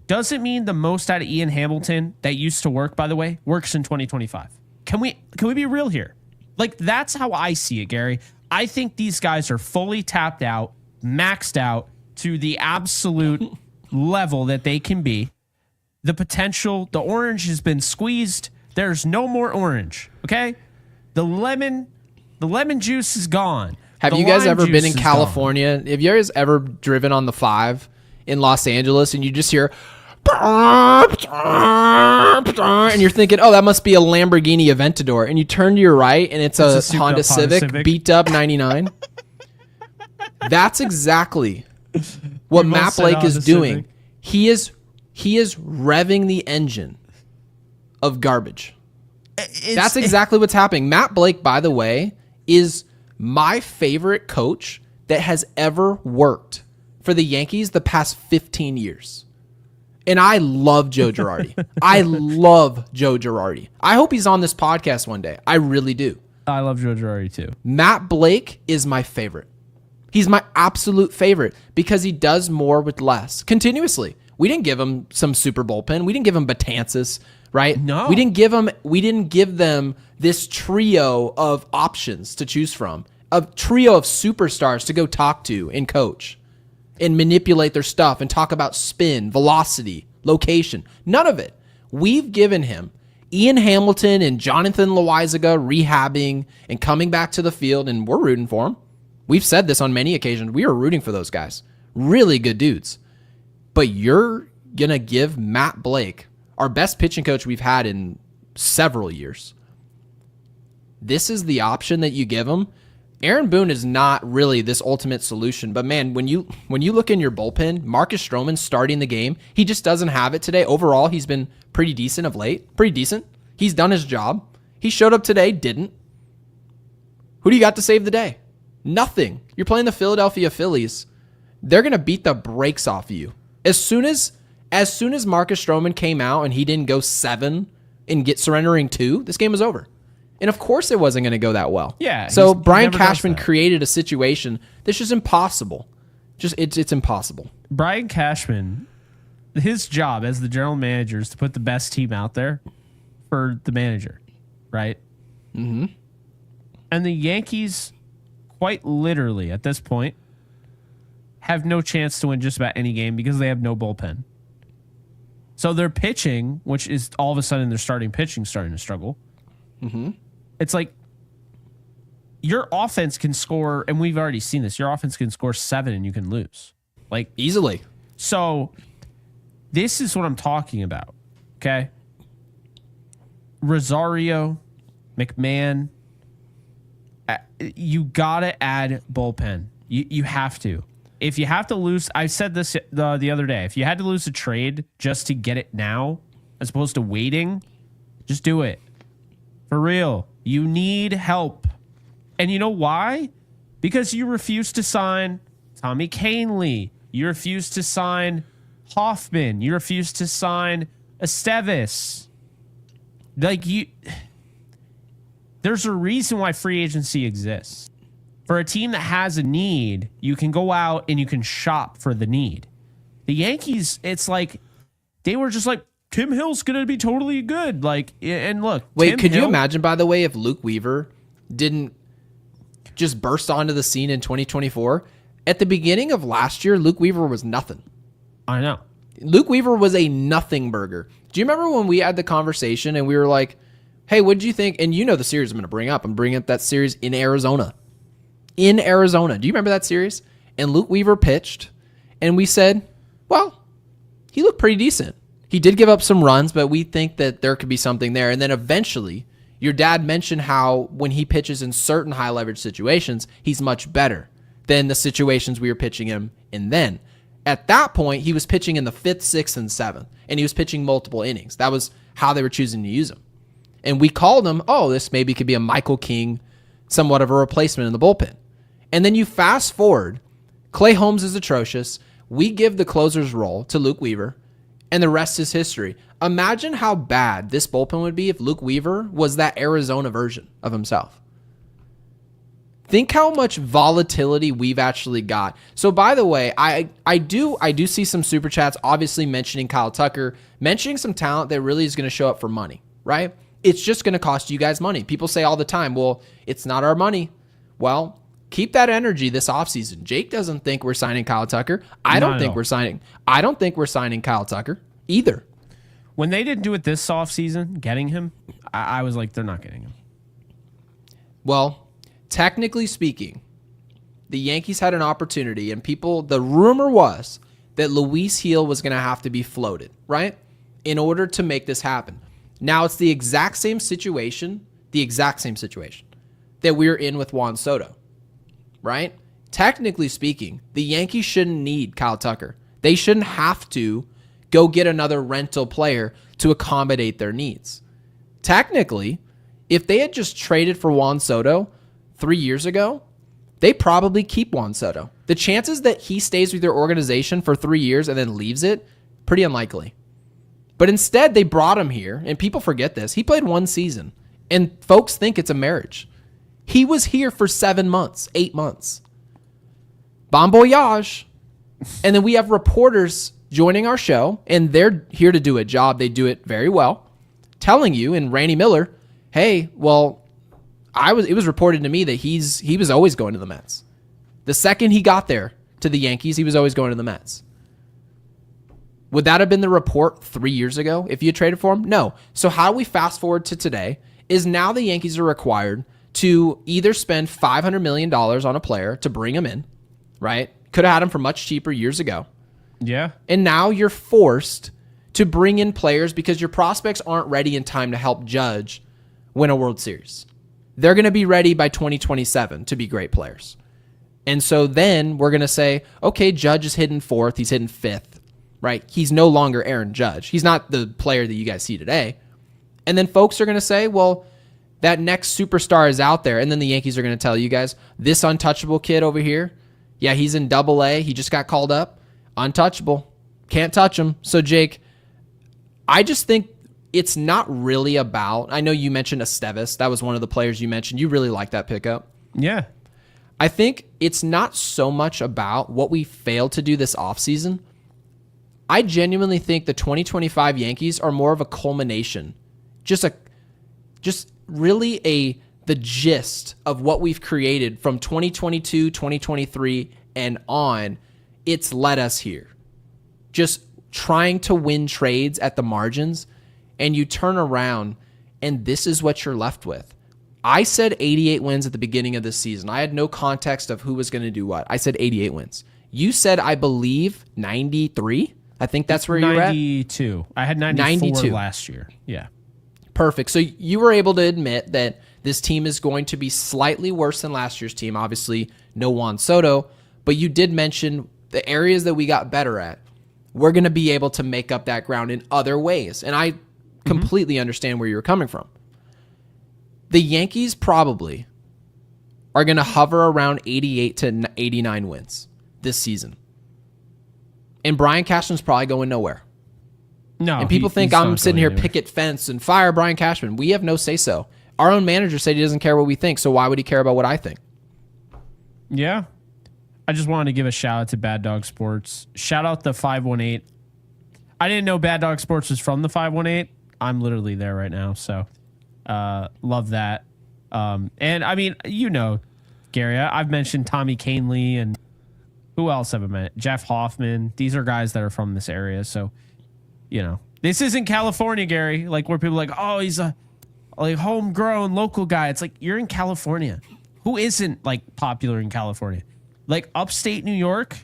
doesn't mean the most out of Ian Hamilton that used to work, by the way, works in 2025. Can we be real here? Like, that's how I see it, Gary. I think these guys are fully tapped out, maxed out to the absolute level that they can be. The potential, the orange has been squeezed. There's no more orange. Okay, the lemon juice is gone. Have you guys ever been in California? Have you guys ever driven on the 5 in Los Angeles and you just hear and you're thinking, oh, that must be a Lamborghini Aventador, and you turn to your right and it's a Honda Civic beat up 99? That's exactly what Matt Blake is doing. He is revving the engine of garbage. That's exactly what's happening. Matt Blake, by the way, is my favorite coach that has ever worked for the Yankees the past 15 years. And I love Joe Girardi. I love Joe Girardi. I hope he's on this podcast one day. I really do. I love Joe Girardi too. Matt Blake is my favorite. He's my absolute favorite because he does more with less continuously. We didn't give him some super bullpen. We didn't give him Betances, right? No. We didn't give them this trio of options to choose from, a trio of superstars to go talk to and coach and manipulate their stuff and talk about spin, velocity, location. None of it. We've given him Ian Hamilton and Jonathan Loaizaga rehabbing and coming back to the field, and we're rooting for him. We've said this on many occasions. We are rooting for those guys. Really good dudes. But you're going to give Matt Blake, our best pitching coach we've had in several years, this is the option that you give him. Aaron Boone is not really this ultimate solution, but man, when you look in your bullpen, Marcus Stroman starting the game, he just doesn't have it today. Overall, he's been pretty decent of late. Pretty decent. He's done his job. He showed up today, didn't. Who do you got to save the day? Nothing. You're playing the Philadelphia Phillies. They're going to beat the brakes off of you. As soon as Marcus Stroman came out and he didn't go 7 and get surrendering 2, this game was over. And of course it wasn't going to go that well. Yeah. So Brian Cashman created a situation that's just impossible. It's impossible. Brian Cashman, his job as the general manager is to put the best team out there for the manager, right? Mm-hmm. And the Yankees, quite literally at this point, have no chance to win just about any game because they have no bullpen. So their pitching, which is all of a sudden their starting pitching starting to struggle. Mm-hmm. It's like your offense can score, and we've already seen this. Your offense can score 7 and you can lose, like easily. So this is what I'm talking about. Okay, Rosario, McMahon, you gotta add bullpen. You have to. If you have to lose, I said this the other day. If you had to lose a trade just to get it now, as opposed to waiting, just do it. For real. You need help. And you know why? Because you refuse to sign Tommy Kahnle. You refuse to sign Hoffman. You refuse to sign Esteves. There's a reason why free agency exists. For a team that has a need, you can go out and you can shop for the need. The Yankees, it's like they were just like, Tim Hill's going to be totally good. And look. Wait, could you imagine, by the way, if Luke Weaver didn't just burst onto the scene in 2024? At the beginning of last year, Luke Weaver was nothing. I know. Luke Weaver was a nothing burger. Do you remember when we had the conversation and we were like, hey, what did you think? And you know the series I'm going to bring up. I'm bringing up that series in Arizona. In Arizona. Do you remember that series? And Luke Weaver pitched, and we said, well, he looked pretty decent. He did give up some runs, but we think that there could be something there. And then eventually, your dad mentioned how when he pitches in certain high leverage situations, he's much better than the situations we were pitching him in then. At that point, he was pitching in the 5th, 6th, and 7th, and he was pitching multiple innings. That was how they were choosing to use him. And we called him, oh, this maybe could be a Michael King, somewhat of a replacement in the bullpen. And then you fast forward, Clay Holmes is atrocious. We give the closer's role to Luke Weaver, and the rest is history. Imagine how bad this bullpen would be if Luke Weaver was that Arizona version of himself. Think how much volatility we've actually got. So, by the way, I do see some super chats, obviously mentioning Kyle Tucker, mentioning some talent that really is going to show up for money, right? It's just going to cost you guys money. People say all the time, well, it's not our money. Well, Keep that energy this offseason. Jake doesn't think we're signing Kyle Tucker. I don't think we're signing Kyle Tucker either. When they didn't do it this offseason, getting him, I was like, they're not getting him. Well, technically speaking, the Yankees had an opportunity, and the rumor was that Luis Gil was going to have to be floated, right? In order to make this happen. Now it's the exact same situation that we're in with Juan Soto, right? Technically speaking, the Yankees shouldn't need Kyle Tucker. They shouldn't have to go get another rental player to accommodate their needs. Technically, if they had just traded for Juan Soto 3 years ago, they probably keep Juan Soto. The chances that he stays with their organization for 3 years and then leaves it, pretty unlikely. But instead, they brought him here, and people forget this. He played 1 season, and folks think it's a marriage. He was here for 7 months, 8 months. Bon voyage. And then we have reporters joining our show, and they're here to do a job. They do it very well, telling you, and Randy Miller, hey, well, it was reported to me that he was always going to the Mets. The second he got there to the Yankees, he was always going to the Mets. Would that have been the report 3 years ago if you had traded for him? No. So how do we fast forward to today is now the Yankees are required to either spend $500 million on a player to bring him in, right? Could have had him for much cheaper years ago. Yeah. And now you're forced to bring in players because your prospects aren't ready in time to help Judge win a World Series. They're going to be ready by 2027 to be great players. And so then we're going to say, okay, Judge is hitting 4th. He's hitting 5th, right? He's no longer Aaron Judge. He's not the player that you guys see today. And then folks are going to say, well, that next superstar is out there. And then the Yankees are going to tell you guys, this untouchable kid over here, yeah, he's in Double-A. He just got called up. Untouchable. Can't touch him. So, Jake, I just think it's not really about, I know you mentioned Esteves. That was one of the players you mentioned. You really like that pickup. Yeah. I think it's not so much about what we failed to do this offseason. I genuinely think the 2025 Yankees are more of a culmination. The gist of what we've created from 2022, 2023, and on. It's led us here. Just trying to win trades at the margins, and you turn around, and this is what you're left with. I said 88 wins at the beginning of this season. I had no context of who was going to do what. I said 88 wins. You said, I believe, 93? I think that's where you're at. 92. I had 94 last year. Yeah. Perfect. So you were able to admit that this team is going to be slightly worse than last year's team. Obviously, no Juan Soto, but you did mention the areas that we got better at. We're going to be able to make up that ground in other ways. And I completely understand where you're coming from. The Yankees probably are going to hover around 88 to 89 wins this season. And Brian Cashman's probably going nowhere. No. And people think I'm sitting here picket fence and fire Brian Cashman. We have no say-so. Our own manager said he doesn't care what we think, so why would he care about what I think? Yeah. I just wanted to give a shout out to Bad Dog Sports. Shout out the 518. I didn't know Bad Dog Sports was from the 518. I'm literally there right now, so love that. And I mean, you know, Gary, I've mentioned Tommy Canley, and who else have I met? Jeff Hoffman. These are guys that are from this area, so you know, this isn't California, Gary. Like where people are like, oh, he's a like homegrown local guy. It's like you're in California. Who isn't like popular in California? Like upstate New York?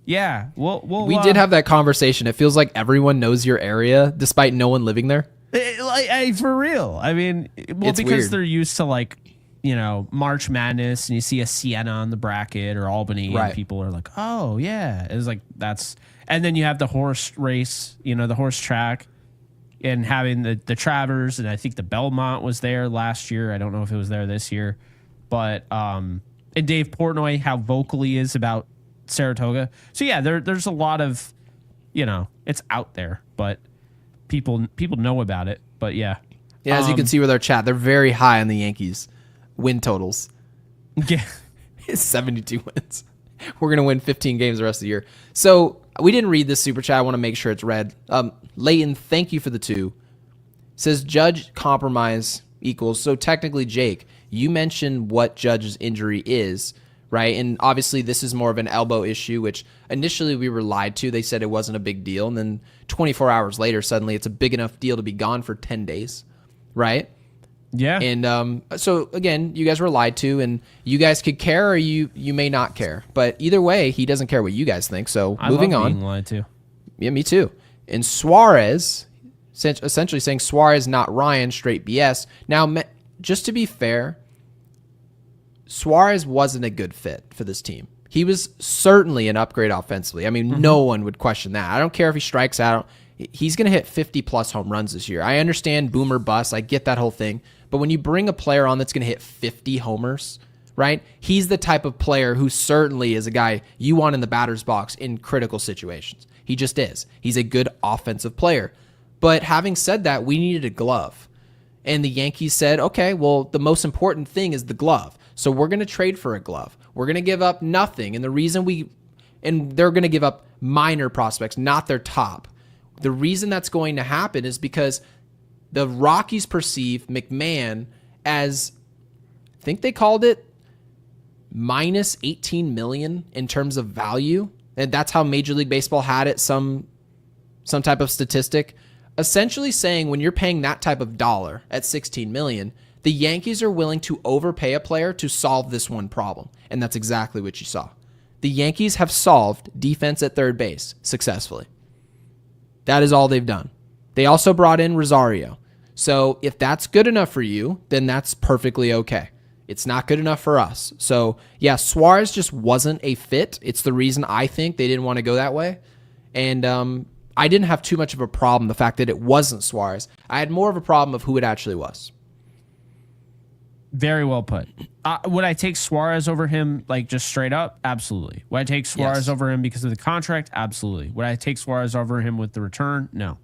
Yeah. We did have that conversation. It feels like everyone knows your area despite no one living there. For real. I mean, well, it's because weird. They're used to like, you know, March Madness and you see a Siena on the bracket or Albany right. And people are like, oh yeah. It's like and then you have the horse race, you know, the horse track and having the Travers, and I think the Belmont was there last year. I don't know if it was there this year. But and Dave Portnoy, how vocal he is about Saratoga. So yeah, there's a lot of, you know, it's out there, but people know about it. But yeah. Yeah, as you can see with our chat, they're very high on the Yankees win totals. Yeah. It's 72 wins. We're going to win 15 games the rest of the year. So we didn't read this super chat. I want to make sure it's read. Leighton, thank you for the 2. Says Judge compromise equals. So technically, Jake, you mentioned what Judge's injury is, right? And obviously this is more of an elbow issue, which initially we were lied to. They said it wasn't a big deal. And then 24 hours later, suddenly it's a big enough deal to be gone for 10 days, right? Yeah. And so, again, you guys were lied to, and you guys could care or you may not care. But either way, he doesn't care what you guys think. So moving love on. being lied to. Yeah, me too. And Suarez, essentially saying Suarez, not Ryan, straight BS. Now, just to be fair, Suarez wasn't a good fit for this team. He was certainly an upgrade offensively. I mean, no one would question that. I don't care if he strikes out. He's going to hit 50-plus home runs this year. I understand boom or bust. I get that whole thing. But when you bring a player on that's going to hit 50 homers, right, he's the type of player who certainly is a guy you want in the batter's box in critical situations. He just is. He's a good offensive player. But having said that, we needed a glove. And the Yankees said, okay, well, the most important thing is the glove. So we're going to trade for a glove. We're going to give up nothing. And they're going to give up minor prospects, not their top. The reason that's going to happen is because the Rockies perceive McMahon as, I think they called it minus 18 million in terms of value. And that's how Major League Baseball had it, some type of statistic. Essentially saying when you're paying that type of dollar at 16 million, the Yankees are willing to overpay a player to solve this one problem. And that's exactly what you saw. The Yankees have solved defense at third base successfully. That is all they've done. They also brought in Rosario. So if that's good enough for you, then that's perfectly okay. It's not good enough for us. So yeah, Suarez just wasn't a fit. It's the reason I think they didn't want to go that way. And I didn't have too much of a problem, the fact that it wasn't Suarez. I had more of a problem of who it actually was. Very well put. Would I take Suarez over him, like just straight up? Absolutely. Would I take Suarez over him because of the contract? Absolutely. Would I take Suarez over him with the return? No.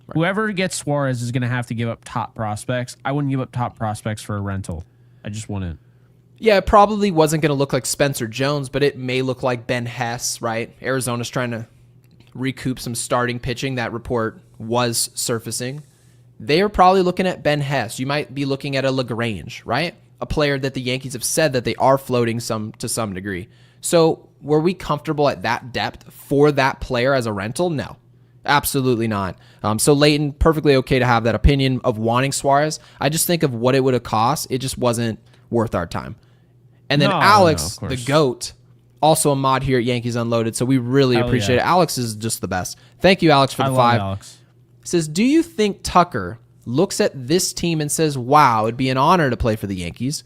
Right. Whoever gets Suarez is going to have to give up top prospects. I wouldn't give up top prospects for a rental. I just wouldn't. Yeah, it probably wasn't going to look like Spencer Jones, but it may look like Ben Hess, right? Arizona's trying to recoup some starting pitching. That report was surfacing. They are probably looking at Ben Hess. You might be looking at a LaGrange, right? A player that the Yankees have said that they are floating to some degree. So were we comfortable at that depth for that player as a rental? No, absolutely not. So Leighton, perfectly okay to have that opinion of wanting Suarez. I just think of what it would have cost. It just wasn't worth our time. And then Alex, the GOAT, also a mod here at Yankees Unloaded. So we really appreciate it. Alex is just the best. Thank you, Alex, for the 5. Alex. Says, do you think Tucker looks at this team and says, wow, it'd be an honor to play for the Yankees,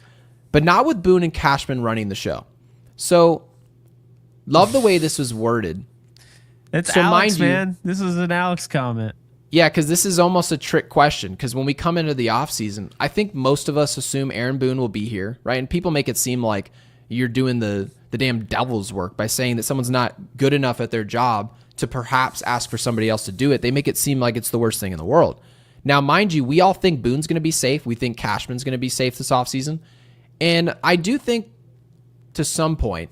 but not with Boone and Cashman running the show? So, love the way this was worded. It's so Alex, man. This is an Alex comment. Yeah, because this is almost a trick question, because when we come into the offseason, I think most of us assume Aaron Boone will be here, right? And people make it seem like you're doing the damn devil's work by saying that someone's not good enough at their job to perhaps ask for somebody else to do it. They make it seem like it's the worst thing in the world. Now, mind you, we all think Boone's going to be safe. We think Cashman's going to be safe this offseason. And I do think, to some point,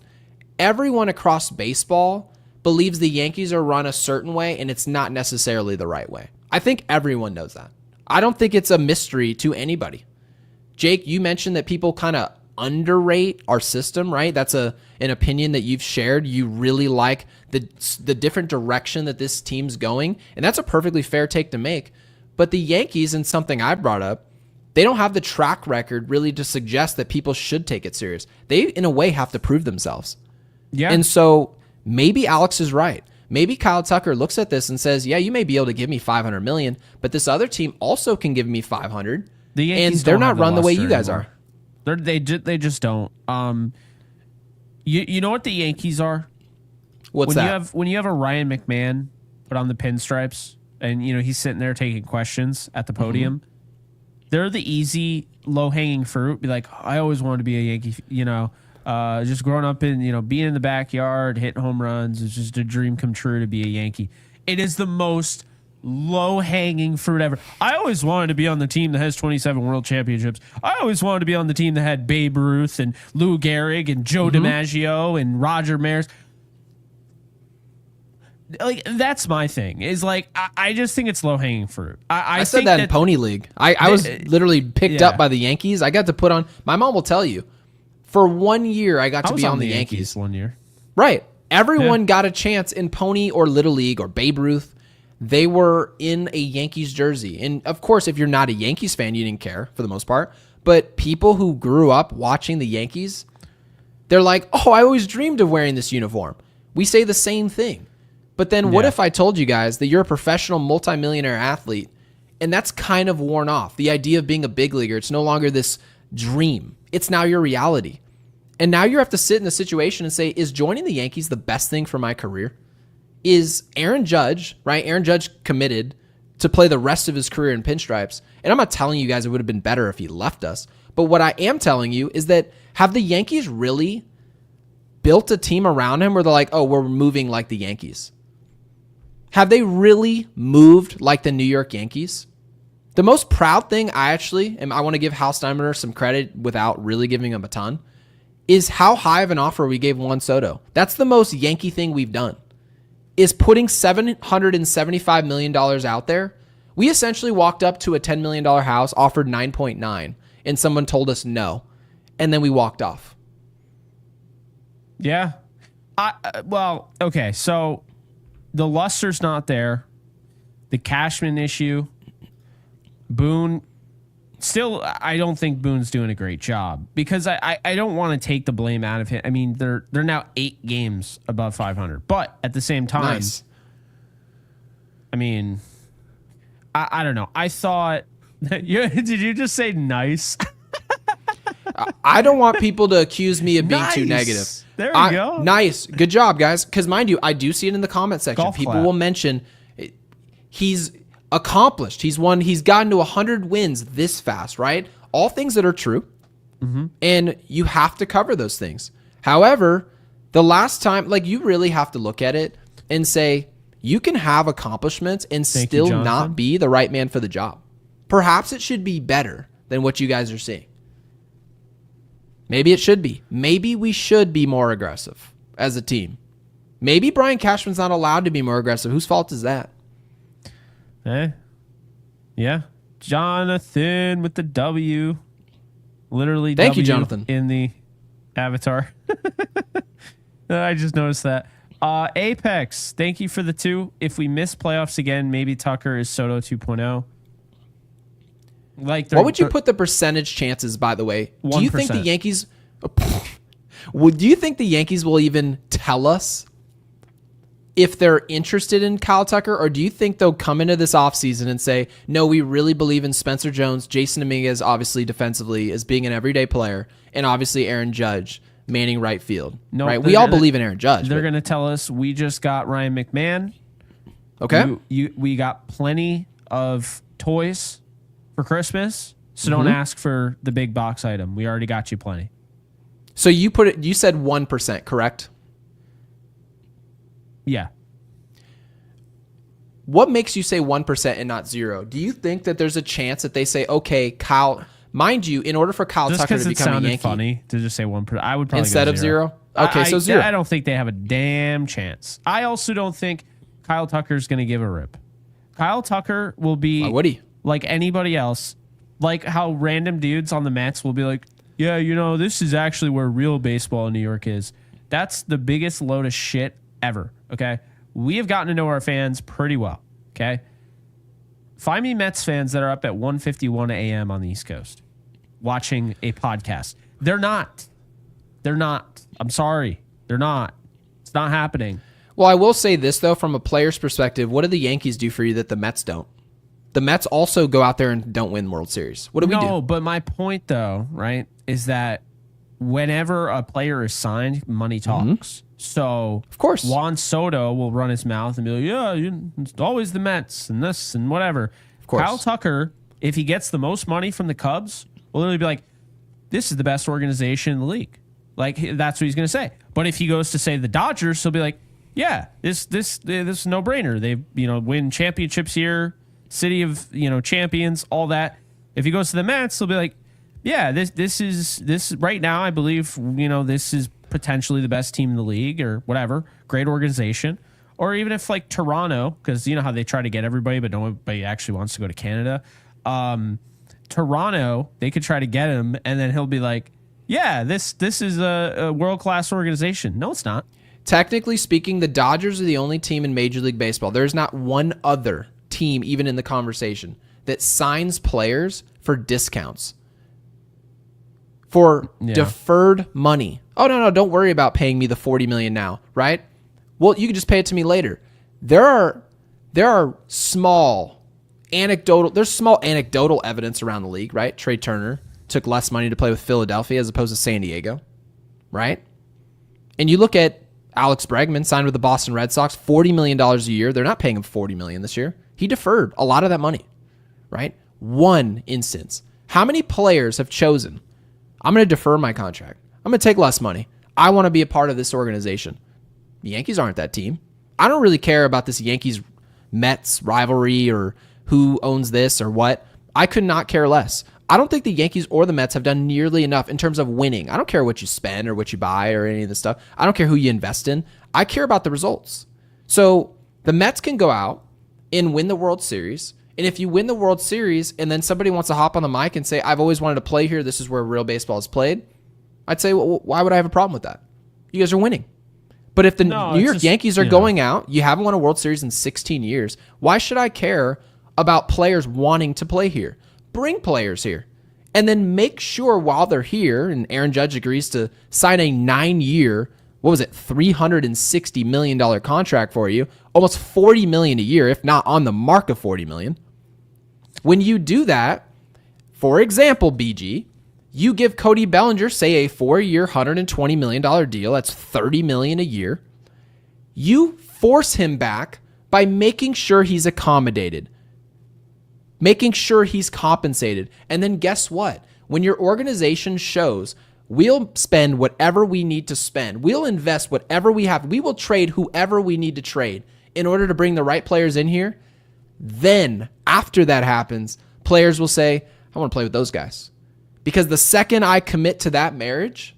everyone across baseball believes the Yankees are run a certain way, and it's not necessarily the right way. I think everyone knows that. I don't think it's a mystery to anybody. Jake, you mentioned that people kind of underrate our system, right? That's an opinion that you've shared. You really like the different direction that this team's going, and that's a perfectly fair take to make. But the Yankees, and something I brought up, they don't have the track record really to suggest that people should take it serious. They, in a way, have to prove themselves. Yeah. And so maybe Alex is right. Maybe Kyle Tucker looks at this and says, yeah, you may be able to give me $500 million, but this other team also can give me $500. The Yankees and they're not run the way you guys are. They just don't. You know what the Yankees are? What's that? When you have a Ryan McMahon put on the pinstripes and he's sitting there taking questions at the podium, they're the easy low hanging fruit. Be like, I always wanted to be a Yankee. Just growing up in being in the backyard, hitting home runs. It's just a dream come true to be a Yankee. It is the most low-hanging fruit ever. I always wanted to be on the team that has 27 world championships. I always wanted to be on the team that had Babe Ruth and Lou Gehrig and Joe DiMaggio and Roger Maris. Like, that's my thing. Is like, I just think it's low-hanging fruit. I said think that in Pony League. I was literally picked up by the Yankees. I got to put on, my mom will tell you, For 1 year, I got I to was be on the Yankees. 1 year. Right. Everyone got a chance in Pony or Little League or Babe Ruth. They were in a Yankees jersey. And of course, if you're not a Yankees fan, you didn't care for the most part. But people who grew up watching the Yankees, they're like, oh, I always dreamed of wearing this uniform. We say the same thing. But then what if I told you guys that you're a professional multimillionaire athlete and that's kind of worn off? The idea of being a big leaguer, it's no longer this dream. It's now your reality. And now you have to sit in the situation and say, is joining the Yankees the best thing for my career? Is Aaron Judge, right? Aaron Judge committed to play the rest of his career in pinstripes. And I'm not telling you guys it would have been better if he left us. But what I am telling you is that have the Yankees really built a team around him where they're like, oh, we're moving like the Yankees? Have they really moved like the New York Yankees? The most proud thing and I want to give Hal Steinbrenner some credit without really giving him a ton, is how high of an offer we gave Juan Soto. That's the most Yankee thing we've done, is putting $775 million out there. We essentially walked up to a $10 million house, offered 9.9, and someone told us no, and then we walked off. Yeah. Well, okay, so the luster's not there. The Cashman issue. Boone, still, I don't think Boone's doing a great job because I don't want to take the blame out of him. I mean, they're now 8 games above 500, but at the same time, Nice. I mean, I don't know. I thought, did you just say nice? I don't want people to accuse me of being too Nice. negative. There we go. Nice. Good job, guys. Because mind you, I do see it in the comment section. Golf People clap. will mention he's accomplished. He's gotten to 100 wins this fast, right? All things that are true. Mm-hmm. And you have to cover those things. However, the last time, like, you really have to look at it and say, you can have accomplishments and Thank you, still Jonathan. not be the right man for the job. Perhaps it should be better than what you guys are seeing. Maybe it should be. Maybe we should be more aggressive as a team. Maybe Brian Cashman's not allowed to be more aggressive. Whose fault is that? Yeah. Jonathan with the W. Literally Thank you, W Jonathan. in the avatar. I just noticed that. Apex, thank you for the 2. If we miss playoffs again, maybe Tucker is Soto 2.0. What would you put the percentage chances, by the way? Do you think the 1%. Yankees will even tell us if they're interested in Kyle Tucker, or do you think they'll come into this offseason and say, no, we really believe in Spencer Jones, Jason Dominguez, obviously defensively, as being an everyday player, and obviously Aaron Judge manning right field? No, right? We all believe in Aaron Judge. They're going to tell us we just got Ryan McMahon. Okay. We got plenty of toys for Christmas, so don't ask for the big box item. We already got you plenty. So you said 1%, correct? Yeah. What makes you say 1% and not 0? Do you think that there's a chance that they say, okay, Kyle, mind you, in order for Kyle Just Tucker because to it become a sounded Yankee, funny to just say 1%, I would probably instead go of 0? Okay, so I 0. I don't think they have a damn chance. I also don't think Kyle Tucker's going to give a rip. Kyle Tucker will be Why would he? like anybody else, like how random dudes on the Mets will be like, yeah, this is actually where real baseball in New York is. That's the biggest load of shit ever, okay? We have gotten to know our fans pretty well, okay? Find me Mets fans that are up at 1:51 a.m. on the East Coast watching a podcast. They're not. I'm sorry. They're not. It's not happening. Well, I will say this, though, from a player's perspective, what do the Yankees do for you that the Mets don't? The Mets also go out there and don't win World Series. What do we do? No, but my point, though, right, is that whenever a player is signed, money talks. So, Of course. Juan Soto will run his mouth and be like, yeah, it's always the Mets and this and whatever. Of course. Kyle Tucker, if he gets the most money from the Cubs, will literally be like, this is the best organization in the league. Like, that's what he's going to say. But if he goes to, say, the Dodgers, he'll be like, yeah, this is no brainer. They, win championships here, city of, champions, all that. If he goes to the Mets, he'll be like, yeah, this right now, I believe, this is potentially the best team in the league or whatever, great organization. Or even if like Toronto, because you know how they try to get everybody, but nobody actually wants to go to Canada. Toronto, they could try to get him, and then he'll be like, Yeah, this is a world-class organization. No, it's not. Technically speaking, the Dodgers are the only team in Major League Baseball. There's not one other team, even in the conversation, that signs players for discounts, for deferred money. Oh, no, don't worry about paying me the $40 million now, right? Well, you can just pay it to me later. There are small anecdotal evidence around the league, right? Trey Turner took less money to play with Philadelphia as opposed to San Diego, right? And you look at Alex Bregman signed with the Boston Red Sox, $40 million a year. They're not paying him $40 million this year. He deferred a lot of that money, right? One instance. How many players have chosen, I'm going to defer my contract. I'm going to take less money. I want to be a part of this organization. The Yankees aren't that team. I don't really care about this Yankees-Mets rivalry or who owns this or what. I could not care less. I don't think the Yankees or the Mets have done nearly enough in terms of winning. I don't care what you spend or what you buy or any of this stuff. I don't care who you invest in. I care about the results. So the Mets can go out and win the World Series. And if you win the World Series and then somebody wants to hop on the mic and say, I've always wanted to play here, this is where real baseball is played, I'd say, well, why would I have a problem with that? You guys are winning. But if the New York Yankees are going out, you haven't won a World Series in 16 years, why should I care about players wanting to play here? Bring players here. And then make sure while they're here, and Aaron Judge agrees to sign a 9-year, $360 million contract for you, almost $40 million a year, if not on the mark of $40 million. When you do that, for example, BG, you give Cody Bellinger, say, a 4-year, $120 million deal. That's $30 million a year. You force him back by making sure he's accommodated, making sure he's compensated. And then guess what? When your organization shows we'll spend whatever we need to spend, we'll invest whatever we have, we will trade whoever we need to trade in order to bring the right players in here, then after that happens, players will say, I want to play with those guys. Because the second I commit to that marriage,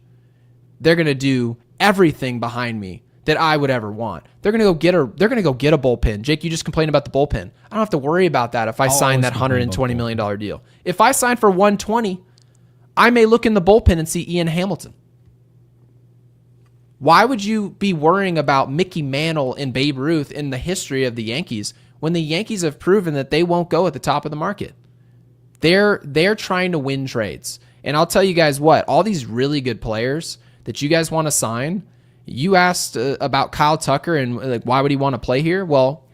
they're going to do everything behind me that I would ever want. They're going to go get a bullpen. Jake, you just complained about the bullpen. I don't have to worry about that if I sign that $120 million deal. If I sign for $120, I may look in the bullpen and see Ian Hamilton. Why would you be worrying about Mickey Mantle and Babe Ruth in the history of the Yankees when the Yankees have proven that they won't go at the top of the market? They're trying to win trades. And I'll tell you guys what, all these really good players that you guys want to sign, you asked about Kyle Tucker and like why would he want to play here? Well,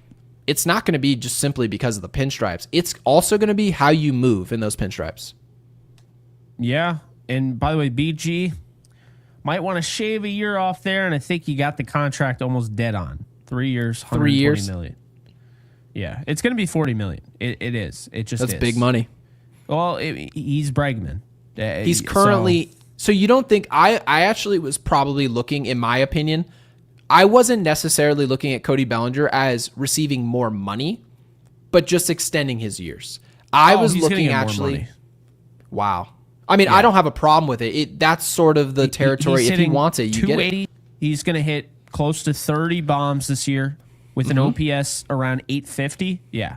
it's not going to be just simply because of the pinstripes. It's also going to be how you move in those pinstripes. Yeah. And by the way, BG might want to shave a year off there, and I think you got the contract almost dead on. 3 years, $120 million. Yeah, it's going to be $40 million. It is. It just That's is. big money. Well, he's Bregman. He's currently... So you don't think... I actually was probably looking, in my opinion, I wasn't necessarily looking at Cody Bellinger as receiving more money, but just extending his years. I was looking actually... Wow. I mean, yeah. I don't have a problem with it. That's sort of the territory. If he wants it, you get it. He's going to hit close to 30 bombs this year with an OPS around 850. Yeah.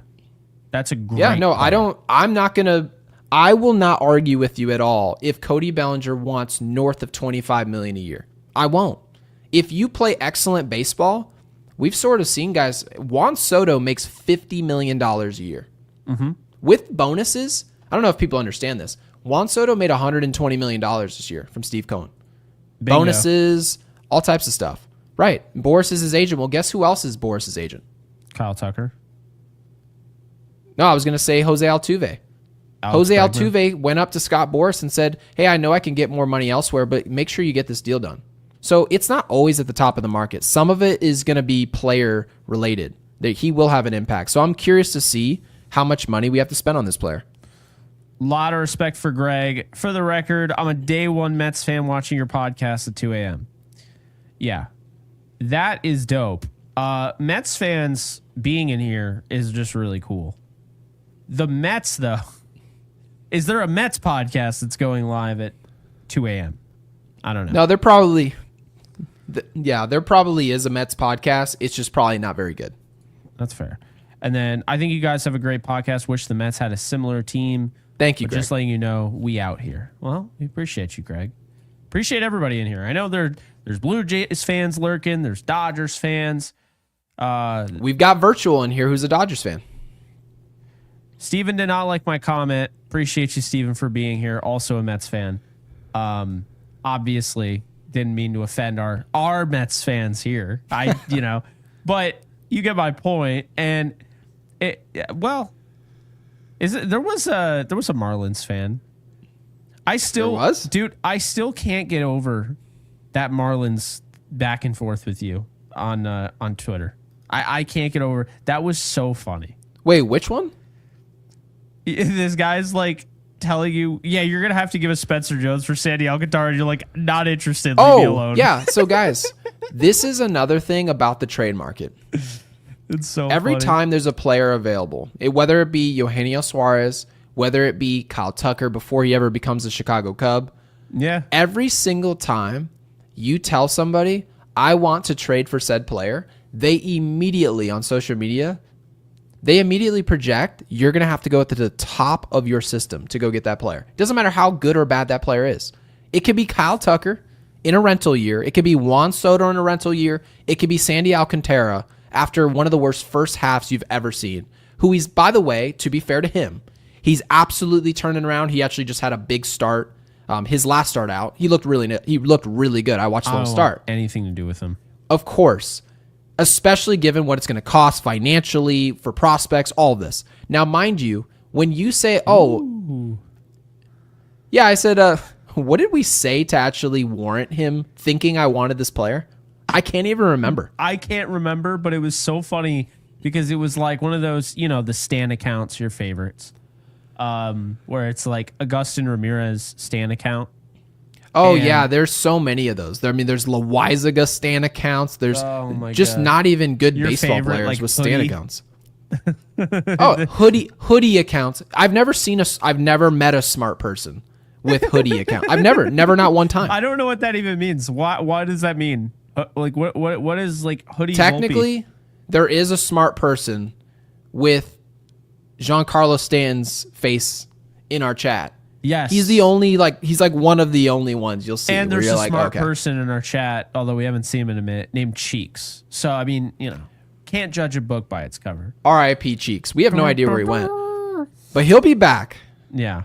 That's a great player. I will not argue with you at all if Cody Bellinger wants north of $25 million a year. I won't. If you play excellent baseball, we've sort of seen guys. Juan Soto makes $50 million a year. With bonuses. I don't know if people understand this. Juan Soto made $120 million this year from Steve Cohen. Bingo. Bonuses, all types of stuff. Right. Boris is his agent. Well, guess who else is Boris's agent? Kyle Tucker. No, I was going to say Jose Altuve. Jose Altuve went up to Scott Boras and said, hey, I know I can get more money elsewhere, but make sure you get this deal done. So it's not always at the top of the market. Some of it is going to be player related. He will have an impact. So I'm curious to see how much money we have to spend on this player. Lot of respect for Greg. For the record, I'm a day one Mets fan watching your podcast at 2 a.m. Yeah, that is dope. Mets fans being in here is just really cool. The Mets, though. Is there a Mets podcast that's going live at 2 a.m.? I don't know. No, there probably is a Mets podcast. It's just probably not very good. That's fair. And then I think you guys have a great podcast. Wish the Mets had a similar team. Thank you, Greg. Just letting you know, we out here. Well, we appreciate you, Greg. Appreciate everybody in here. I know there's Blue Jays fans lurking. There's Dodgers fans. We've got Virtual in here who's a Dodgers fan. Steven did not like my comment. Appreciate you, Steven, for being here. Also a Mets fan. Obviously didn't mean to offend our Mets fans here. But you get my point. And there was a Marlins fan. I still can't get over that Marlins back and forth with you on Twitter. I can't get over. That was so funny. Wait, which one? This guy's like telling you, yeah, you're gonna have to give us Spencer Jones for Sandy Alcantara, and you're like, not interested. Leave me alone. Yeah. So guys, this is another thing about the trade market. It's so every funny. time there's a player available, whether it be Eugenio Suarez, whether it be Kyle Tucker before he ever becomes a Chicago Cub, yeah, every single time you tell somebody I want to trade for said player, they immediately on social media. They immediately project you're going to have to go to the top of your system to go get that player. It doesn't matter how good or bad that player is. It could be Kyle Tucker in a rental year. It could be Juan Soto in a rental year. It could be Sandy Alcantara after one of the worst first halves you've ever seen, who he's, by the way, to be fair to him, he's absolutely turning around. He actually just had a big start. His last start out, he looked really good. I watched him start. Anything to do with him. Of course. Especially given what it's going to cost financially for prospects, all of this. Now, mind you, when you say, yeah, I said, what did we say to actually warrant him thinking I wanted this player? I can't even remember. I can't remember, but it was so funny because it was like one of those, the Stan accounts, your favorites, where it's like Agustin Ramirez Stan account. Oh, yeah, there's so many of those. There's Loizaga Stan accounts. There's just not even good your baseball favorite, players like, with Stan hoodie. accounts. Hoodie accounts. I've never met a smart person with hoodie account. I've never not one time. I don't know what that even means. Why does that mean? Like what is like hoodie? Technically, there is a smart person with Giancarlo Stanton's face in our chat. Yes. He's he's like one of the only ones you'll see. And there's a like, smart person in our chat, although we haven't seen him in a minute, named Cheeks. So, I mean, can't judge a book by its cover. R.I.P. Cheeks. We have no idea where he went. But he'll be back. Yeah.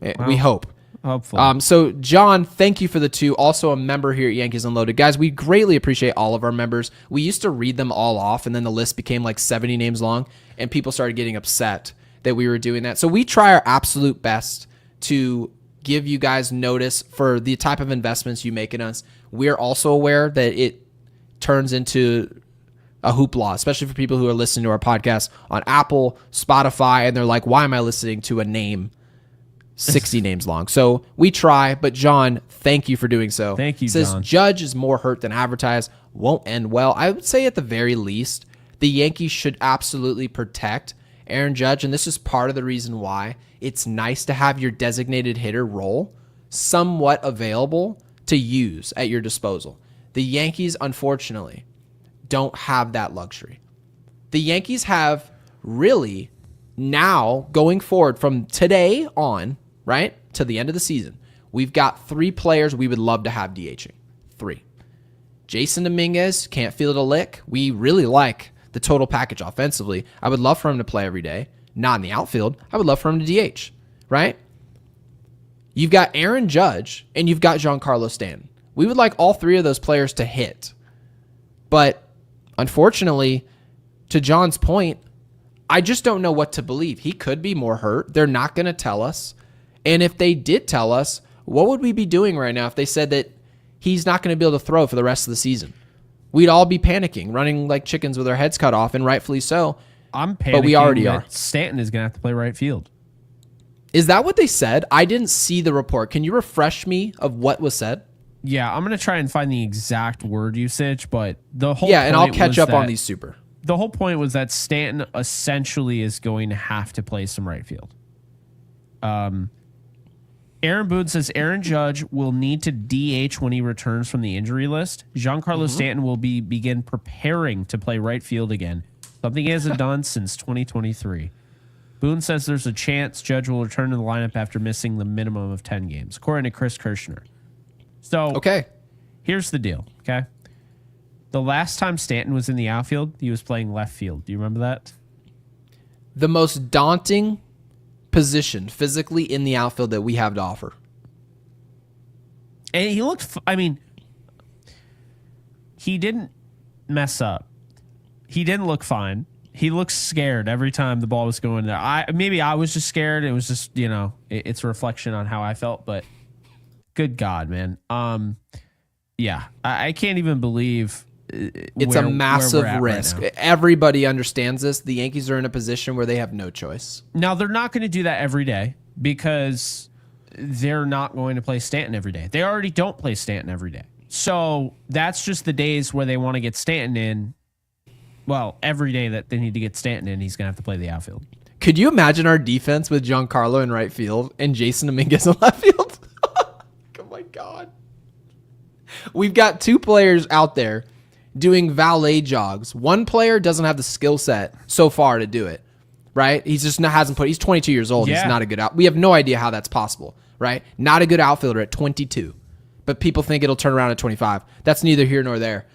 We hope. Hopefully. So, John, thank you for the 2. Also a member here at Yankees Unloaded. Guys, we greatly appreciate all of our members. We used to read them all off, and then the list became like 70 names long, and people started getting upset that we were doing that. So we try our absolute best to give you guys notice for the type of investments you make in us. We're also aware that it turns into a hoopla, especially for people who are listening to our podcast on Apple, Spotify, and they're like, why am I listening to a name 60 names long? So we try, but John, thank you for doing so. Thank you, Says John. Judge is more hurt than advertised. Won't end well. I would say at the very least, the Yankees should absolutely protect Aaron Judge, and this is part of the reason why it's nice to have your designated hitter role somewhat available to use at your disposal. The Yankees, unfortunately, don't have that luxury. The Yankees have really now going forward from today on, right, to the end of the season, we've got 3 players we would love to have DHing. 3. Jason Dominguez can't field a lick. We really like the total package offensively. I would love for him to play every day. Not in the outfield. I would love for him to DH, right? You've got Aaron Judge and you've got Giancarlo Stanton. We would like all 3 of those players to hit. But unfortunately, to John's point, I just don't know what to believe. He could be more hurt. They're not going to tell us. And if they did tell us, what would we be doing right now if they said that he's not going to be able to throw for the rest of the season? We'd all be panicking, running like chickens with our heads cut off, and rightfully so. I'm panicking, but we already are. Stanton is going to have to play right field. Is that what they said? I didn't see the report. Can you refresh me of what was said? Yeah, I'm going to try and find the exact word usage, but the whole and I'll point catch was up on that- these super. The whole point was that Stanton essentially is going to have to play some right field. Aaron Boone says Aaron Judge will need to DH when he returns from the injury list. Giancarlo Stanton will begin preparing to play right field again, something he hasn't done since 2023. Boone says there's a chance Judge will return to the lineup after missing the minimum of 10 games, according to Chris Kirshner. So Okay. here's the deal, okay? The last time Stanton was in the outfield, he was playing left field. Do you remember that? The most daunting position physically in the outfield that we have to offer. And he looked, he didn't mess up. He didn't look fine. He looked scared every time the ball was going there. Maybe I was just scared. It was just, it's a reflection on how I felt, but good God, man. Yeah, I can't even believe it's a massive risk. Right, everybody understands this. The Yankees are in a position where they have no choice. Now, they're not going to do that every day because they're not going to play Stanton every day. They already don't play Stanton every day. So that's just the days where they want to get Stanton in. Well, every day that they need to get Stanton in, he's going to have to play the outfield. Could you imagine our defense with Giancarlo in right field and Jason Dominguez in left field? Oh, my God. We've got two players out there doing valet jogs. One player doesn't have the skill set so far to do it, right? He's just he's 22 years old. Yeah. He's not a good we have no idea how that's possible, right? Not a good outfielder at 22, but people think it'll turn around at 25. That's neither here nor there.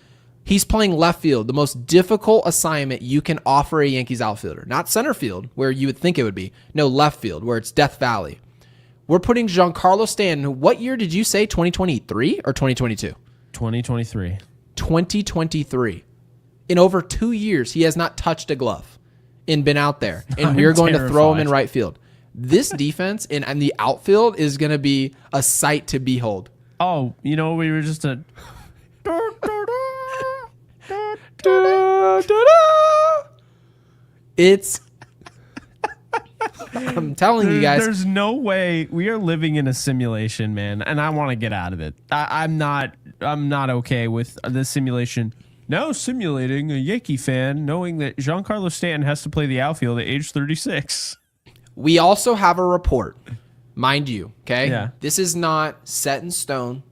He's playing left field, the most difficult assignment you can offer a Yankees outfielder. Not center field, where you would think it would be. No, left field, where it's Death Valley. We're putting Giancarlo Stanton. What year did you say? 2023 or 2022? 2023. 2023. In over 2 years, he has not touched a glove and been out there. And we're going to throw him in right field. This defense and the outfield is going to be a sight to behold. Oh, we were just a... It's... I'm telling you guys. There's no way we are living in a simulation, man, and I want to get out of it. I'm not okay with the simulation. Now simulating a Yankee fan knowing that Giancarlo Stanton has to play the outfield at age 36. We also have a report, mind you, okay? Yeah. This is not set in stone,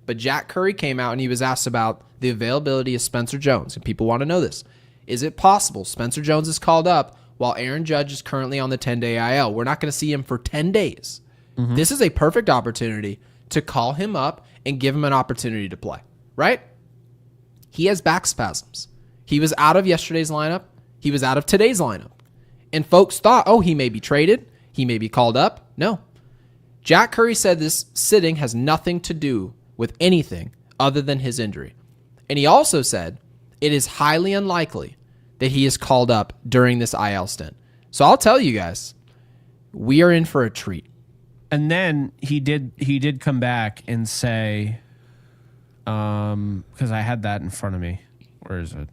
but Jack Curry came out and he was asked about the availability of Spencer Jones, and people want to know this. Is it possible Spencer Jones is called up while Aaron Judge is currently on the 10-day IL? We're not going to see him for 10 days. This is a perfect opportunity to call him up and give him an opportunity to play, right? He has back spasms. He was out of yesterday's lineup. He was out of today's lineup. And folks thought, he may be traded. He may be called up. No. Jack Curry said this sitting has nothing to do with anything other than his injury. And he also said it is highly unlikely that he is called up during this IL stint. So I'll tell you guys, we are in for a treat. And then he did come back and say, because I had that in front of me. Where is it?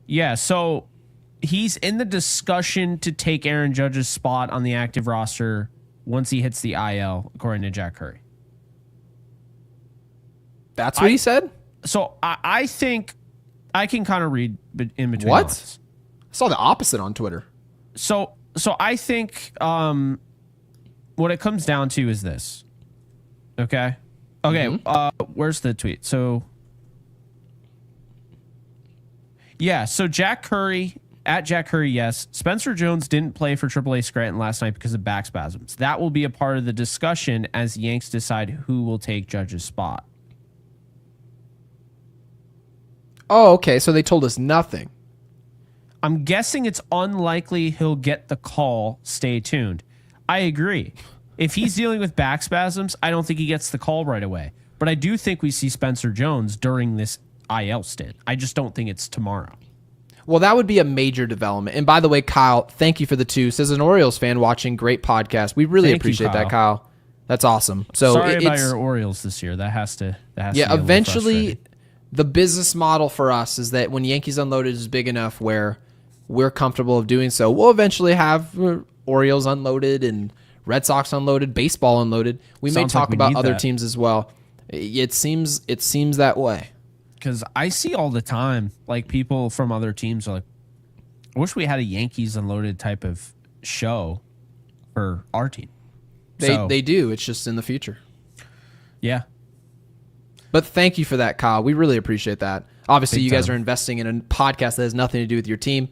Yeah, so he's in the discussion to take Aaron Judge's spot on the active roster once he hits the IL, according to Jack Curry. That's what he said? So I think I can kind of read in between. What? Lines. I saw the opposite on Twitter. So I think what it comes down to is this. Okay. Where's the tweet? So yeah, so Jack Curry, at Jack Curry, yes, Spencer Jones didn't play for AAA Scranton last night because of back spasms. That will be a part of the discussion as the Yanks decide who will take Judge's spot. Oh, okay. So they told us nothing. I'm guessing it's unlikely he'll get the call. Stay tuned. I agree. If he's dealing with back spasms, I don't think he gets the call right away. But I do think we see Spencer Jones during this IL stint. I just don't think it's tomorrow. Well, that would be a major development. And by the way, Kyle, thank you for the 2. Says an Orioles fan watching. Great podcast. We really appreciate that, Kyle. That's awesome. So sorry about your Orioles this year. That has to be eventually the business model for us is that when Yankees Unloaded is big enough where we're comfortable of doing so, we'll eventually have Orioles Unloaded and Red Sox Unloaded, baseball Unloaded. We may talk about other teams as well. It seems that way. Because I see all the time, like people from other teams are like, I wish we had a Yankees Unloaded type of show for our team. They do. It's just in the future. Yeah. But thank you for that, Kyle. We really appreciate that. Obviously, you guys are investing in a podcast that has nothing to do with your team.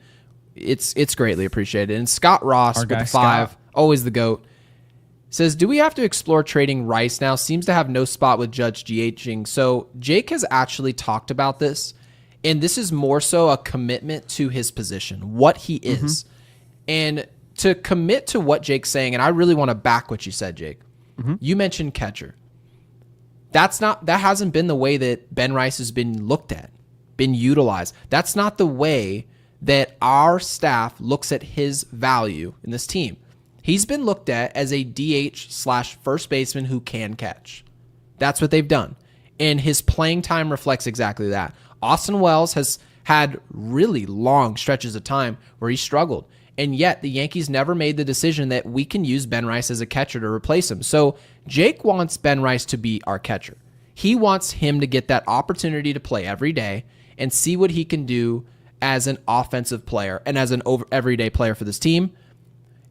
It's greatly appreciated. And Scott Ross with the 5, always the GOAT. Says, do we have to explore trading Rice now? Seems to have no spot with Judge DHing. So Jake has actually talked about this, and this is more so a commitment to his position, what he is. And to commit to what Jake's saying, and I really want to back what you said, Jake. You mentioned catcher. That hasn't been the way that Ben Rice has been looked at, been utilized. That's not the way that our staff looks at his value in this team. He's been looked at as a DH/first baseman who can catch. That's what they've done. And his playing time reflects exactly that. Austin Wells has had really long stretches of time where he struggled. And yet the Yankees never made the decision that we can use Ben Rice as a catcher to replace him. So Jake wants Ben Rice to be our catcher. He wants him to get that opportunity to play every day and see what he can do as an offensive player and as an everyday player for this team.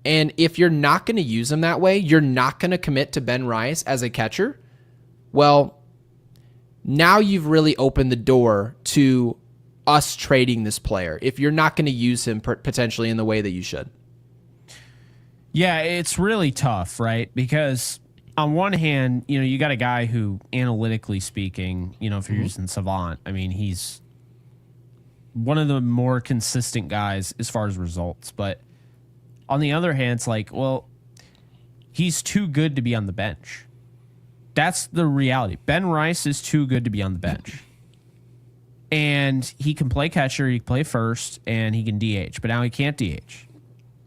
And if you're not going to use him that way, you're not going to commit to Ben Rice as a catcher, well, now you've really opened the door to us trading this player if you're not going to use him potentially in the way that you should. Yeah, it's really tough, right? Because on one hand, you got a guy who, analytically speaking, if you're using Savant, I mean, he's one of the more consistent guys as far as results. But on the other hand, it's like, well, he's too good to be on the bench. That's the reality. Ben Rice is too good to be on the bench. And he can play catcher, he can play first, and he can DH. But now he can't DH.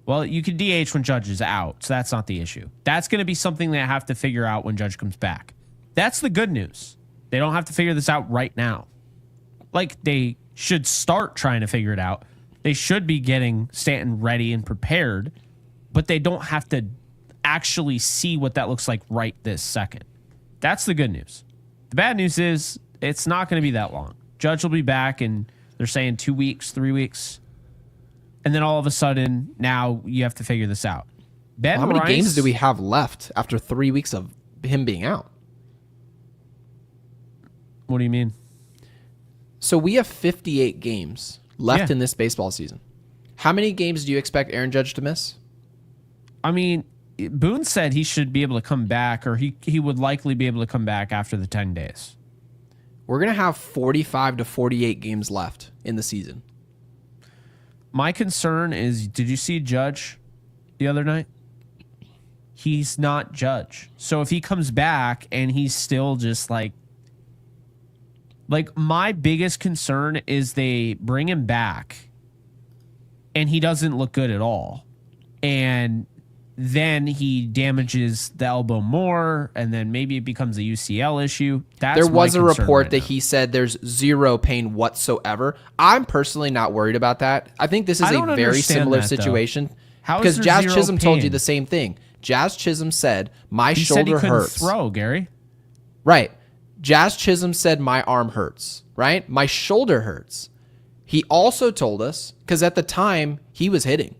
Well, you can DH when Judge is out, so that's not the issue. That's going to be something they have to figure out when Judge comes back. That's the good news. They don't have to figure this out right now. Like, they should start trying to figure it out. They should be getting Stanton ready and prepared, but they don't have to actually see what that looks like right this second. That's the good news. The bad news is it's not going to be that long. Judge will be back, and they're saying 2 weeks, 3 weeks. And then all of a sudden, now you have to figure this out. How many games do we have left after 3 weeks of him being out? What do you mean? So we have 58 games left in this baseball season. How many games do you expect Aaron Judge to miss? I mean, Boone said he should be able to come back, or he would likely be able to come back after the 10 days. We're going to have 45 to 48 games left in the season. My concern is, did you see Judge the other night? He's not Judge. So if he comes back and he's still just like my biggest concern is they bring him back and he doesn't look good at all. And then he damages the elbow more, and then maybe it becomes a UCL issue. There was a report that he said there's zero pain whatsoever. I'm personally not worried about that. I think this is a very similar situation. Because Jazz Chisholm told you the same thing. Jazz Chisholm said, my shoulder hurts. Throw, Gary. Right. Jazz Chisholm said, my arm hurts. Right? My shoulder hurts. He also told us, because at the time, he was hitting.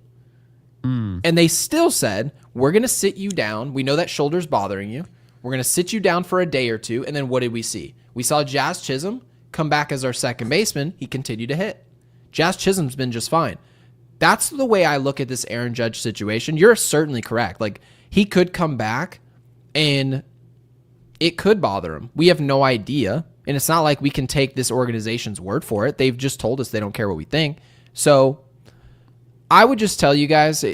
And they still said, we're going to sit you down. We know that shoulder's bothering you. We're going to sit you down for a day or two. And then what did we see? We saw Jazz Chisholm come back as our second baseman. He continued to hit. Jazz Chisholm's been just fine. That's the way I look at this Aaron Judge situation. You're certainly correct. Like, he could come back and it could bother him. We have no idea. And it's not like we can take this organization's word for it. They've just told us they don't care what we think. So I would just tell you guys,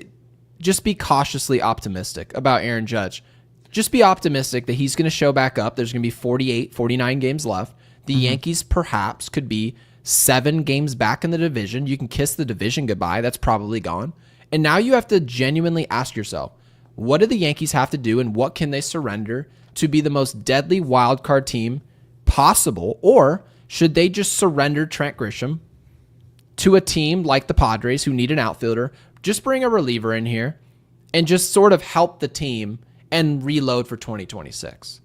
just be cautiously optimistic about Aaron Judge. Just be optimistic that he's going to show back up. There's going to be 48, 49 games left. The Yankees perhaps could be 7 games back in the division. You can kiss the division goodbye. That's probably gone. And now you have to genuinely ask yourself, what do the Yankees have to do and what can they surrender to be the most deadly wild card team possible? Or should they just surrender Trent Grisham to a team like the Padres who need an outfielder, just bring a reliever in here and just sort of help the team and reload for 2026?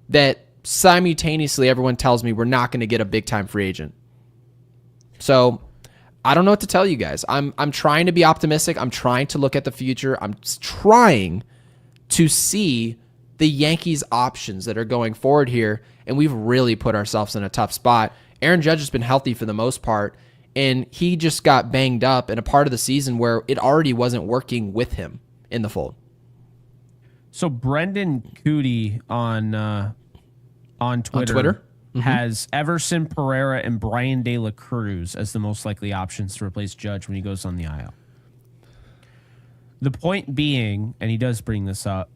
That simultaneously everyone tells me we're not going to get a big-time free agent. So I don't know what to tell you guys. I'm trying to be optimistic. I'm trying to look at the future. I'm trying to see the Yankees' options that are going forward here, and we've really put ourselves in a tough spot. Aaron Judge has been healthy for the most part, and he just got banged up in a part of the season where it already wasn't working with him in the fold. So Brendan Cootie on Twitter, has Everson Pereira and Brian De La Cruz as the most likely options to replace Judge when he goes on the IL. The point being, and he does bring this up,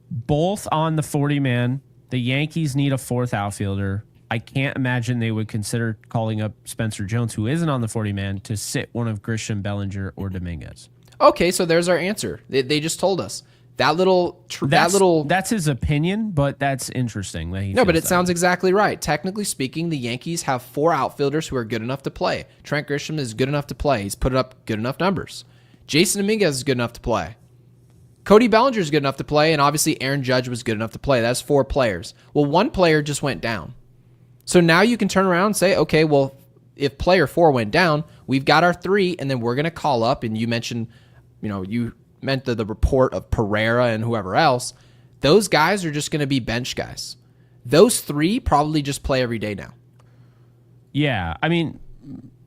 both on the 40-man, the Yankees need a fourth outfielder. I can't imagine they would consider calling up Spencer Jones, who isn't on the 40-man, to sit one of Grisham, Bellinger, or Dominguez. Okay, so there's our answer. They just told us. That's his opinion, but that's interesting. That he no, but it that sounds way. exactly right. Technically speaking, the Yankees have 4 outfielders who are good enough to play. Trent Grisham is good enough to play. He's put up good enough numbers. Jason Dominguez is good enough to play. Cody Bellinger is good enough to play, and obviously Aaron Judge was good enough to play. That's 4 players. Well, 1 player just went down. So now you can turn around and say, okay, well, if player 4 went down, we've got our 3, and then we're going to call up, and you mentioned, you meant the report of Pereira and whoever else. Those guys are just going to be bench guys. Those 3 probably just play every day now. Yeah, I mean,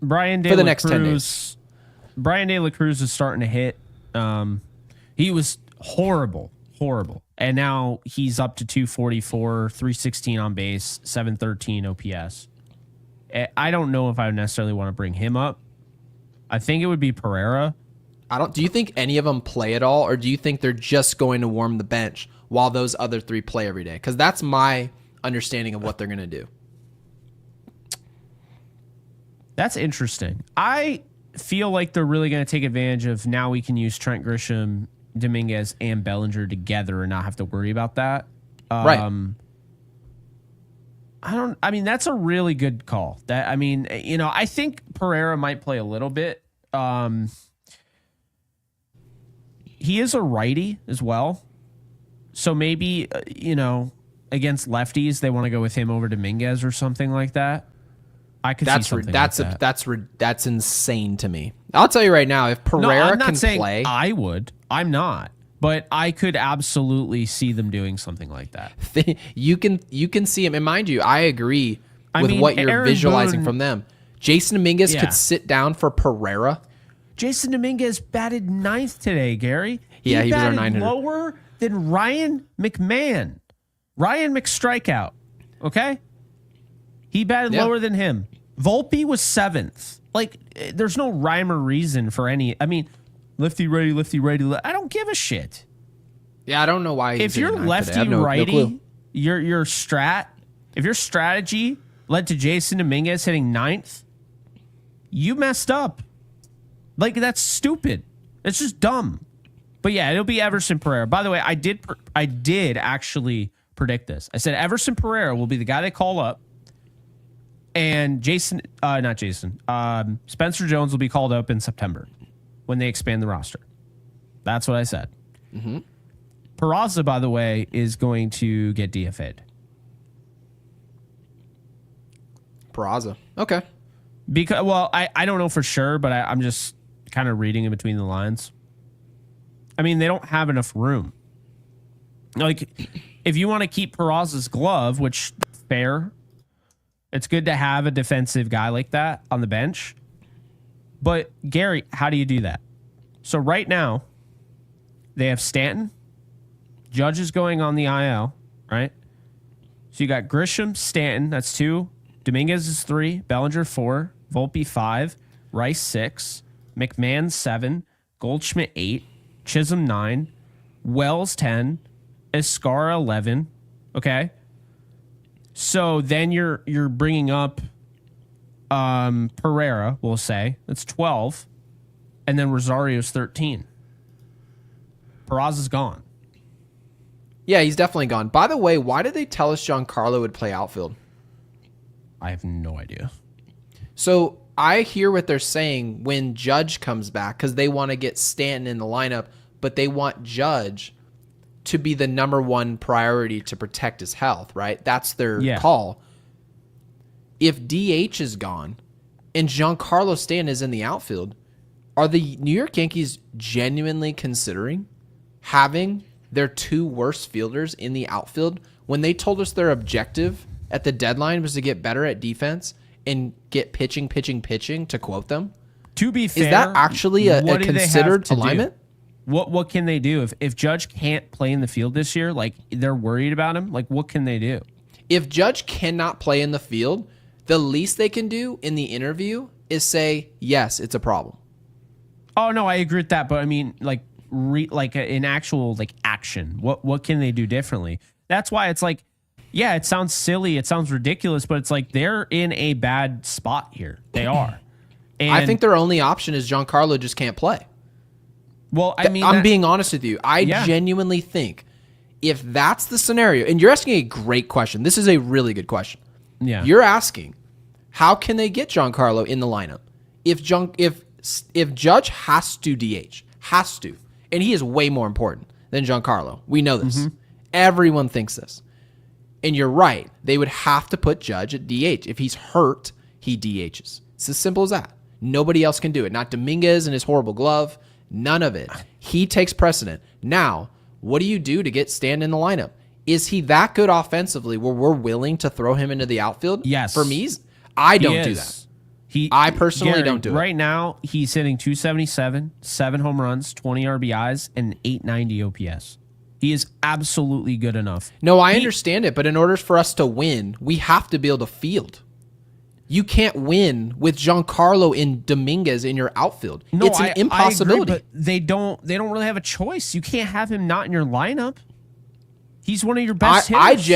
Brian De For the La next 10 days. Brian De La Cruz is starting to hit. He was horrible. And now he's up to 244, 316 on base, 713 OPS. I don't know if I would necessarily want to bring him up. I think it would be Pereira. Do you think any of them play at all, or do you think they're just going to warm the bench while those other 3 play every day? Because that's my understanding of what they're going to do. That's interesting. I feel like they're really going to take advantage of now we can use Trent Grisham, Dominguez, and Bellinger together and not have to worry about that. Right. That's a really good call. I think Pereira might play a little bit. He is a righty as well. So maybe, against lefties, they want to go with him over Dominguez or something like that. I could see something like that. That's insane to me. I'll tell you right now, if Pereira can play, I would. I'm not. But I could absolutely see them doing something like that. You can see him. And mind you, I agree with what you're Aaron visualizing Boone, from them. Jason Dominguez could sit down for Pereira. Jason Dominguez batted 9th today, Gary. He was our batted 900. lower than Ryan McMahon. Ryan McStrikeout. Okay? He batted lower than him. Volpe was 7th. Like, there's no rhyme or reason for any. I mean, lefty, righty, I don't give a shit. Yeah, I don't know why. If you're lefty, righty, your strategy led to Jason Dominguez hitting 9th, you messed up. Like, that's stupid. It's just dumb. But yeah, it'll be Everson Pereira. By the way, I did actually predict this. I said Everson Pereira will be the guy they call up, and Spencer Jones will be called up in September when they expand the roster. That's what I said. Mm-hmm. Peraza, by the way, is going to get DFA'd. Peraza. Okay. Because, well, I don't know for sure, but I'm just kind of reading in between the lines. I mean, they don't have enough room. Like, if you want to keep Peraza's glove, which fair, it's good to have a defensive guy like that on the bench. But, Gary, how do you do that? So right now, they have Stanton. Judge is going on the IL, right? So you got Grisham, Stanton, that's 2. Dominguez is 3. Bellinger 4. Volpe 5. Rice 6. McMahon 7. Goldschmidt 8. Chisholm 9. Wells 10. Escara 11. Okay. So then you're bringing up Pereira, we'll say. That's 12. And then Rosario's 13. Peraza's gone. Yeah, he's definitely gone. By the way, why did they tell us Giancarlo would play outfield? I have no idea. So I hear what they're saying when Judge comes back because they want to get Stanton in the lineup, but they want Judge to be the number 1 priority to protect his health, right? That's their call. If DH is gone and Giancarlo Stanton is in the outfield, are the New York Yankees genuinely considering having their 2 worst fielders in the outfield when they told us their objective at the deadline was to get better at defense and get pitching, to quote them? To be fair, is that actually a considered alignment? What can they do if Judge can't play in the field this year? Like they're worried about him. Like what can they do? If Judge cannot play in the field, the least they can do in the interview is say, yes, it's a problem. Oh no, I agree with that. But I mean, like in actual like action, what can they do differently? That's why it's like, yeah, it sounds silly, it sounds ridiculous, but it's like they're in a bad spot here. They are. And I think their only option is Giancarlo just can't play. Well, I mean, I'm being honest with you. I genuinely think if that's the scenario, and you're asking a great question. This is a really good question. Yeah. You're asking, how can they get Giancarlo in the lineup? If Judge has to DH, and he is way more important than Giancarlo. We know this. Everyone thinks this. And you're right. They would have to put Judge at DH. If he's hurt, he DHs. It's as simple as that. Nobody else can do it. Not Dominguez and his horrible glove. None of it. He takes precedent. Now, what do you do to get Stanton in the lineup? Is he that good offensively where we're willing to throw him into the outfield? Yes. For me, I don't do that. I personally don't do it. Right now, he's hitting 277, 7 home runs, 20 RBIs, and 890 OPS. He is absolutely good enough. No, I understand it, but in order for us to win, we have to be able to field. You can't win with Giancarlo and Dominguez in your outfield. No, it's an impossibility. I agree, but they don't really have a choice. You can't have him not in your lineup. He's one of your best hitters.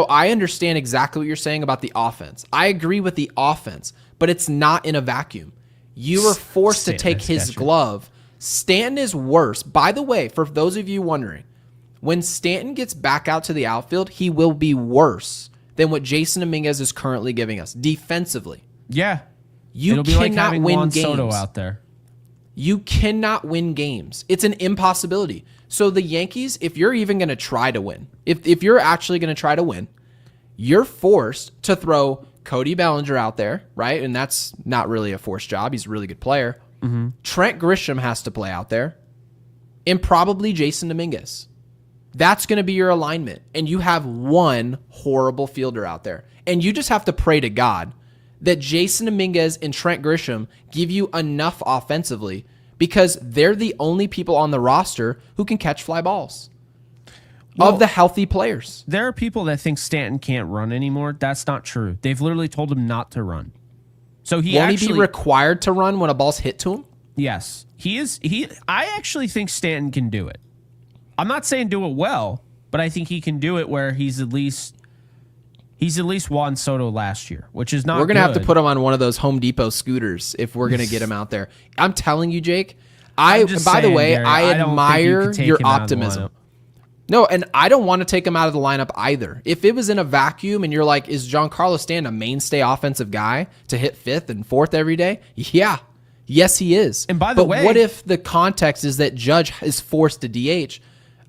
I understand exactly what you're saying about the offense. I agree with the offense, but it's not in a vacuum. You are forced to take his glove. Stanton is worse. By the way, for those of you wondering, when Stanton gets back out to the outfield, he will be worse than what Jason Dominguez is currently giving us defensively. Yeah. It'll be like having win Juan games. Soto out there. You cannot win games. It's an impossibility. So the Yankees, if you're even going to try to win, if you're actually going to try to win, you're forced to throw Cody Bellinger out there, right? And that's not really a forced job. He's a really good player. Trent Grisham has to play out there, and probably Jason Dominguez. That's going to be your alignment. And you have one horrible fielder out there. And you just have to pray to God that Jason Dominguez and Trent Grisham give you enough offensively, because they're the only people on the roster who can catch fly balls of the healthy players. There are people that think Stanton can't run anymore. That's not true. They've literally told him not to run. So he Won't he be required to run when a ball's hit to him? Yes. I actually think Stanton can do it. I'm not saying do it well, but I think he can do it where he's at least Juan Soto last year, which is not. We're gonna have to put him on one of those Home Depot scooters if we're gonna get him out there. I'm telling you, Jake. I admire your optimism. No, and I don't want to take him out of the lineup either. If it was in a vacuum and you're like, is Giancarlo Stanton a mainstay offensive guy to hit 5th and 4th every day? Yeah. Yes, he is. And by the way, what if the context is that Judge is forced to DH?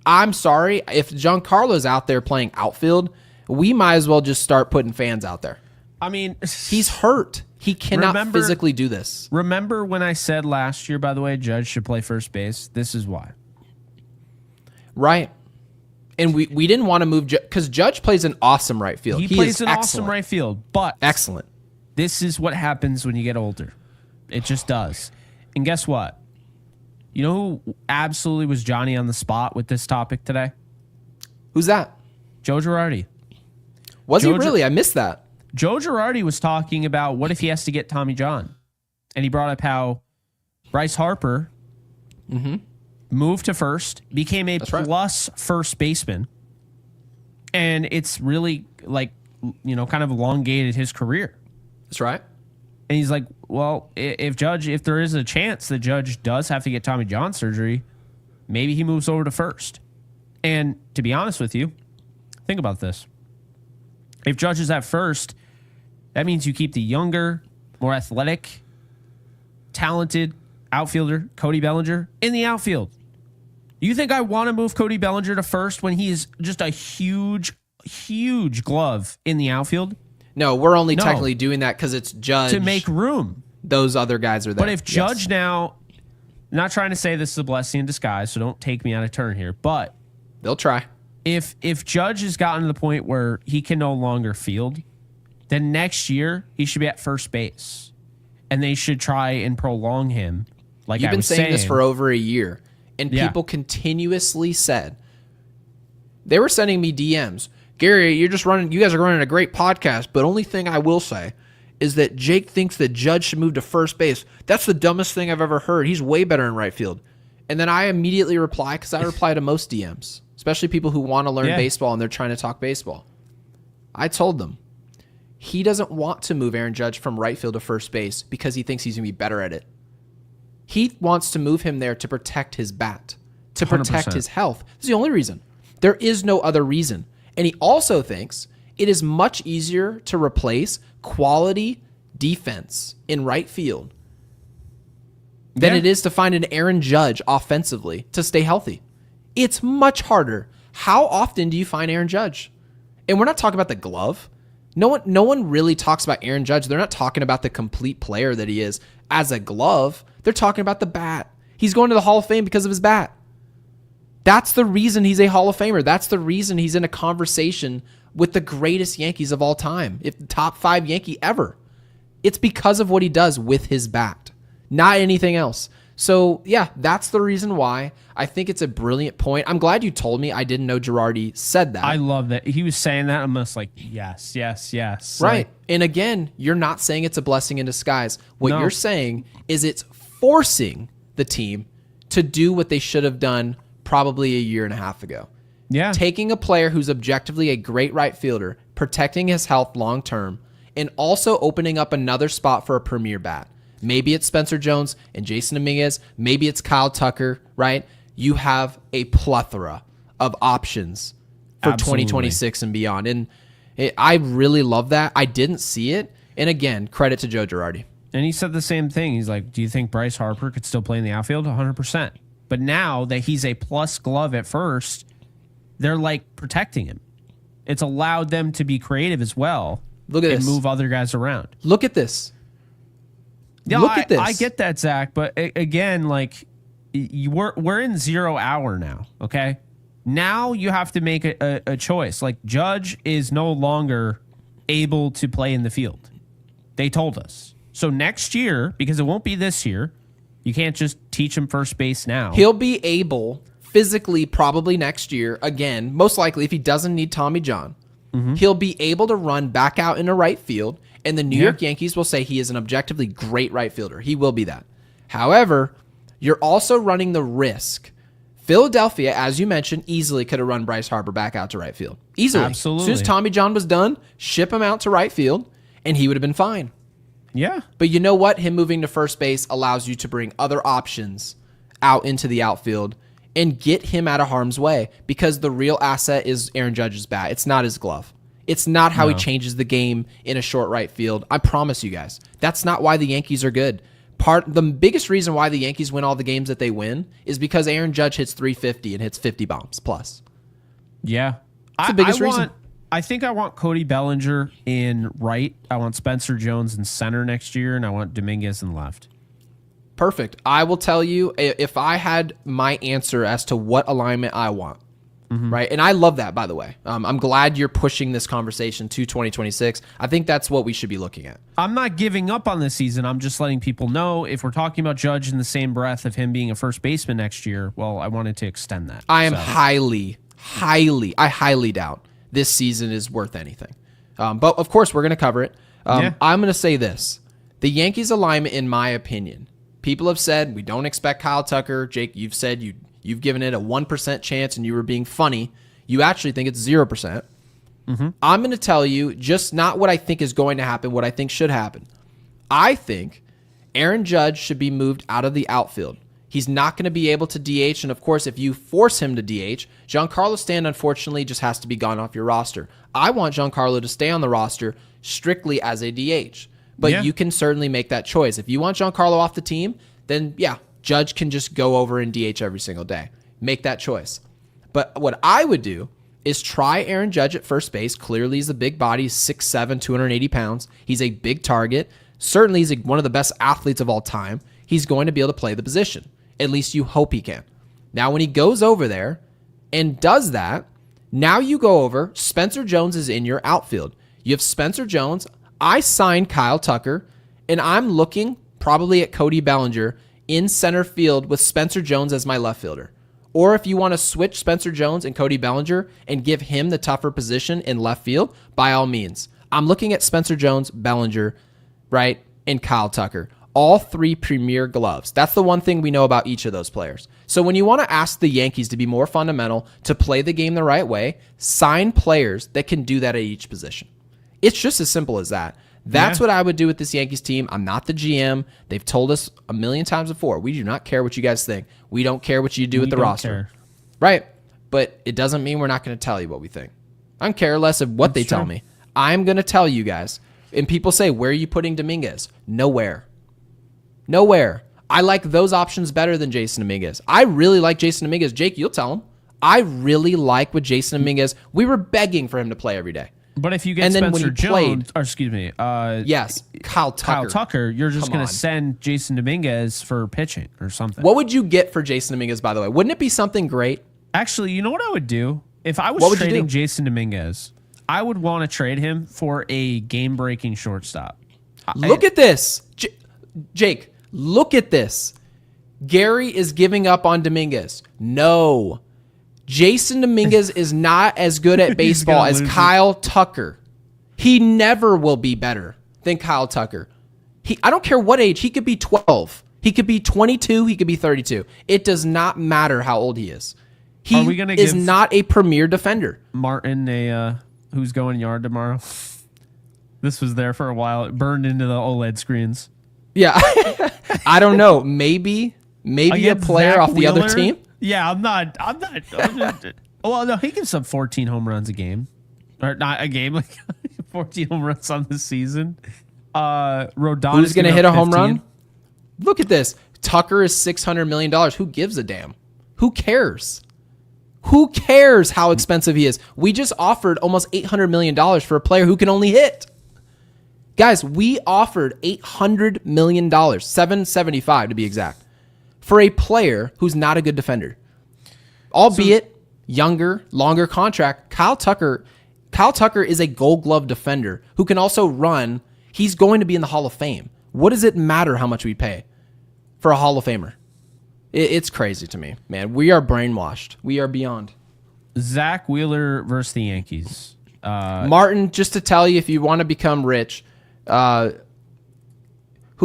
I'm sorry. If Giancarlo's out there playing outfield, we might as well just start putting fans out there. I mean, he's hurt. He cannot physically do this. Remember when I said last year, by the way, Judge should play first base? This is why. Right. And we didn't want to move because Judge plays an awesome right field. He plays an awesome right field, but excellent. This is what happens when you get older. It just does. And guess what? You know who absolutely was Johnny on the spot with this topic today? Who's that? Joe Girardi. Was he really? I missed that. Joe Girardi was talking about what if he has to get Tommy John. And he brought up how Bryce Harper moved to first, became a plus first baseman. And it's really like, kind of elongated his career. That's right. And he's like, well, if there is a chance that Judge does have to get Tommy John surgery, maybe he moves over to first. And to be honest with you, think about this. If Judge is at first, that means you keep the younger, more athletic, talented outfielder, Cody Bellinger, in the outfield. You think I want to move Cody Bellinger to first when he is just a huge, huge glove in the outfield? No, we're only technically doing that because it's Judge. To make room. Those other guys are there. But if Judge now, I'm not trying to say this is a blessing in disguise, so don't take me on a turn here, but they'll try. If Judge has gotten to the point where he can no longer field, then next year he should be at first base. And they should try and prolong him. Like You've been saying this for over a year. And people continuously said, they were sending me DMs. Gary, you guys are running a great podcast, but only thing I will say is that Jake thinks that Judge should move to first base. That's the dumbest thing I've ever heard. He's way better in right field. And then I immediately reply, because I reply to most DMs, especially people who want to learn baseball and they're trying to talk baseball. I told them, he doesn't want to move Aaron Judge from right field to first base because he thinks he's going to be better at it. He wants to move him there to protect his bat, to protect 100%. His health. That's the only reason. There is no other reason. And he also thinks it is much easier to replace quality defense in right field than it is to find an Aaron Judge offensively to stay healthy. It's much harder. How often do you find Aaron Judge? And we're not talking about the glove. No one really talks about Aaron Judge. They're not talking about the complete player that he is as a glove. They're talking about the bat. He's going to the Hall of Fame because of his bat. That's the reason he's a Hall of Famer. That's the reason he's in a conversation with the greatest Yankees of all time, if the top 5 Yankee ever. It's because of what he does with his bat, not anything else. So, yeah, that's the reason why. I think it's a brilliant point. I'm glad you told me. I didn't know Girardi said that. I love that. He was saying that. I'm just like, yes. Right. Like, and again, you're not saying it's a blessing in disguise. What you're saying is it's forcing the team to do what they should have done probably a year and a half ago. Yeah. Taking a player who's objectively a great right fielder, protecting his health long term, and also opening up another spot for a premier bat. Maybe it's Spencer Jones and Jason Dominguez. Maybe it's Kyle Tucker, right? You have a plethora of options for 2026 and beyond. And I really love that. I didn't see it. And again, credit to Joe Girardi. And he said the same thing. He's like, do you think Bryce Harper could still play in the outfield? 100%. But now that he's a plus glove at first, they're like protecting him. It's allowed them to be creative as well. Look at this. And move other guys around. Look at this. Yeah, Look at this. I get that, Zach. But again, like, we're in 0 hour now, okay? Now you have to make a choice. Like, Judge is no longer able to play in the field. They told us. So next year, because it won't be this year, you can't just teach him first base now. He'll be able physically probably next year, again, most likely if he doesn't need Tommy John, he'll be able to run back out into right field, and the New York Yankees will say he is an objectively great right fielder. He will be that. However, you're also running the risk. Philadelphia, as you mentioned, easily could have run Bryce Harper back out to right field. Easily. Absolutely. As soon as Tommy John was done, ship him out to right field, and he would have been fine. Yeah. But you know what? Him moving to first base allows you to bring other options out into the outfield and get him out of harm's way, because the real asset is Aaron Judge's bat. It's not his glove. It's not how he changes the game in a short right field. I promise you guys. That's not why the Yankees are good. The biggest reason why the Yankees win all the games that they win is because Aaron Judge hits 350 and hits 50 bombs plus. Yeah. That's the biggest reason. I think I want Cody Bellinger in right. I want Spencer Jones in center next year, and I want Dominguez in left. Perfect. I will tell you, if I had my answer as to what alignment I want, right? And I love that, by the way. I'm glad you're pushing this conversation to 2026. I think that's what we should be looking at. I'm not giving up on this season. I'm just letting people know, if we're talking about Judge in the same breath of him being a first baseman next year, well, I wanted to extend that. I am highly doubt this season is worth anything. But of course, we're going to cover it. I'm going to say this. The Yankees alignment, in my opinion, people have said we don't expect Kyle Tucker. Jake, you've said you've given it a 1% chance and you were being funny. You actually think it's 0%. I'm going to tell you just not what I think is going to happen, what I think should happen. I think Aaron Judge should be moved out of the outfield. He's not going to be able to DH, and of course, if you force him to DH, Giancarlo Stanton, unfortunately, just has to be gone off your roster. I want Giancarlo to stay on the roster strictly as a DH, but you can certainly make that choice. If you want Giancarlo off the team, then Judge can just go over and DH every single day. Make that choice. But what I would do is try Aaron Judge at first base. Clearly, he's a big body. He's 6'7", 280 pounds. He's a big target. Certainly, he's one of the best athletes of all time. He's going to be able to play the position. At least you hope he can. Now, when he goes over there and does that, now you go over, Spencer Jones is in your outfield. You have Spencer Jones. I signed Kyle Tucker, and I'm looking probably at Cody Bellinger in center field with Spencer Jones as my left fielder. Or if you want to switch Spencer Jones and Cody Bellinger and give him the tougher position in left field, by all means. I'm looking at Spencer Jones, Bellinger, right, and Kyle Tucker. All three premier gloves. That's the one thing we know about each of those players. So when you want to ask the Yankees to be more fundamental, to play the game the right way, sign players that can do that at each position. It's just as simple as that. That's what I would do with this Yankees team. I'm not the GM. They've told us a million times before, we do not care what you guys think. We don't care what you do with the roster. Care. Right. But it doesn't mean we're not going to tell you what we think. I don't care less of what they tell me. I'm going to tell you guys. And people say, where are you putting Dominguez? Nowhere. I like those options better than Jason Dominguez. I really like Jason Dominguez. Jake, you'll tell him. I really like what Jason Dominguez. We were begging for him to play every day. But if you get Spencer Jones, or excuse me, yes, Kyle Tucker, you're just going to send Jason Dominguez for pitching or something. What would you get for Jason Dominguez, by the way? Wouldn't it be something great? Actually, you know what I would do? If I was trading Jason Dominguez, I would want to trade him for a game-breaking shortstop. Look at this. Jake, look at this. Gary is giving up on Dominguez. No. Jason Dominguez is not as good at baseball as Kyle Tucker. He never will be better than Kyle Tucker. I don't care what age. He could be 12. He could be 22. He could be 32. It does not matter how old he is. He is not a premier defender. Martin, who's going yard tomorrow. This was there for a while. It burned into the OLED screens. Yeah. I don't know. Maybe a player Zach off the Wheeler? other team. Yeah, I'm not. Well, no, he gives up 14 home runs a game. Or not a game, like 14 home runs on the season. Rodon Who's going to hit a home run? Look at this. Tucker is $600 million. Who gives a damn? Who cares? Who cares how expensive he is? We just offered almost $800 million for a player who can only hit. Guys, we offered $800 million, $775 to be exact, for a player who's not a good defender. Albeit younger, longer contract. Kyle Tucker is a Gold Glove defender who can also run. He's going to be in the Hall of Fame. What does it matter how much we pay for a Hall of Famer? It's crazy to me, man. We are brainwashed. We are beyond. Zach Wheeler versus the Yankees. Martin, just to tell you, if you want to become rich, who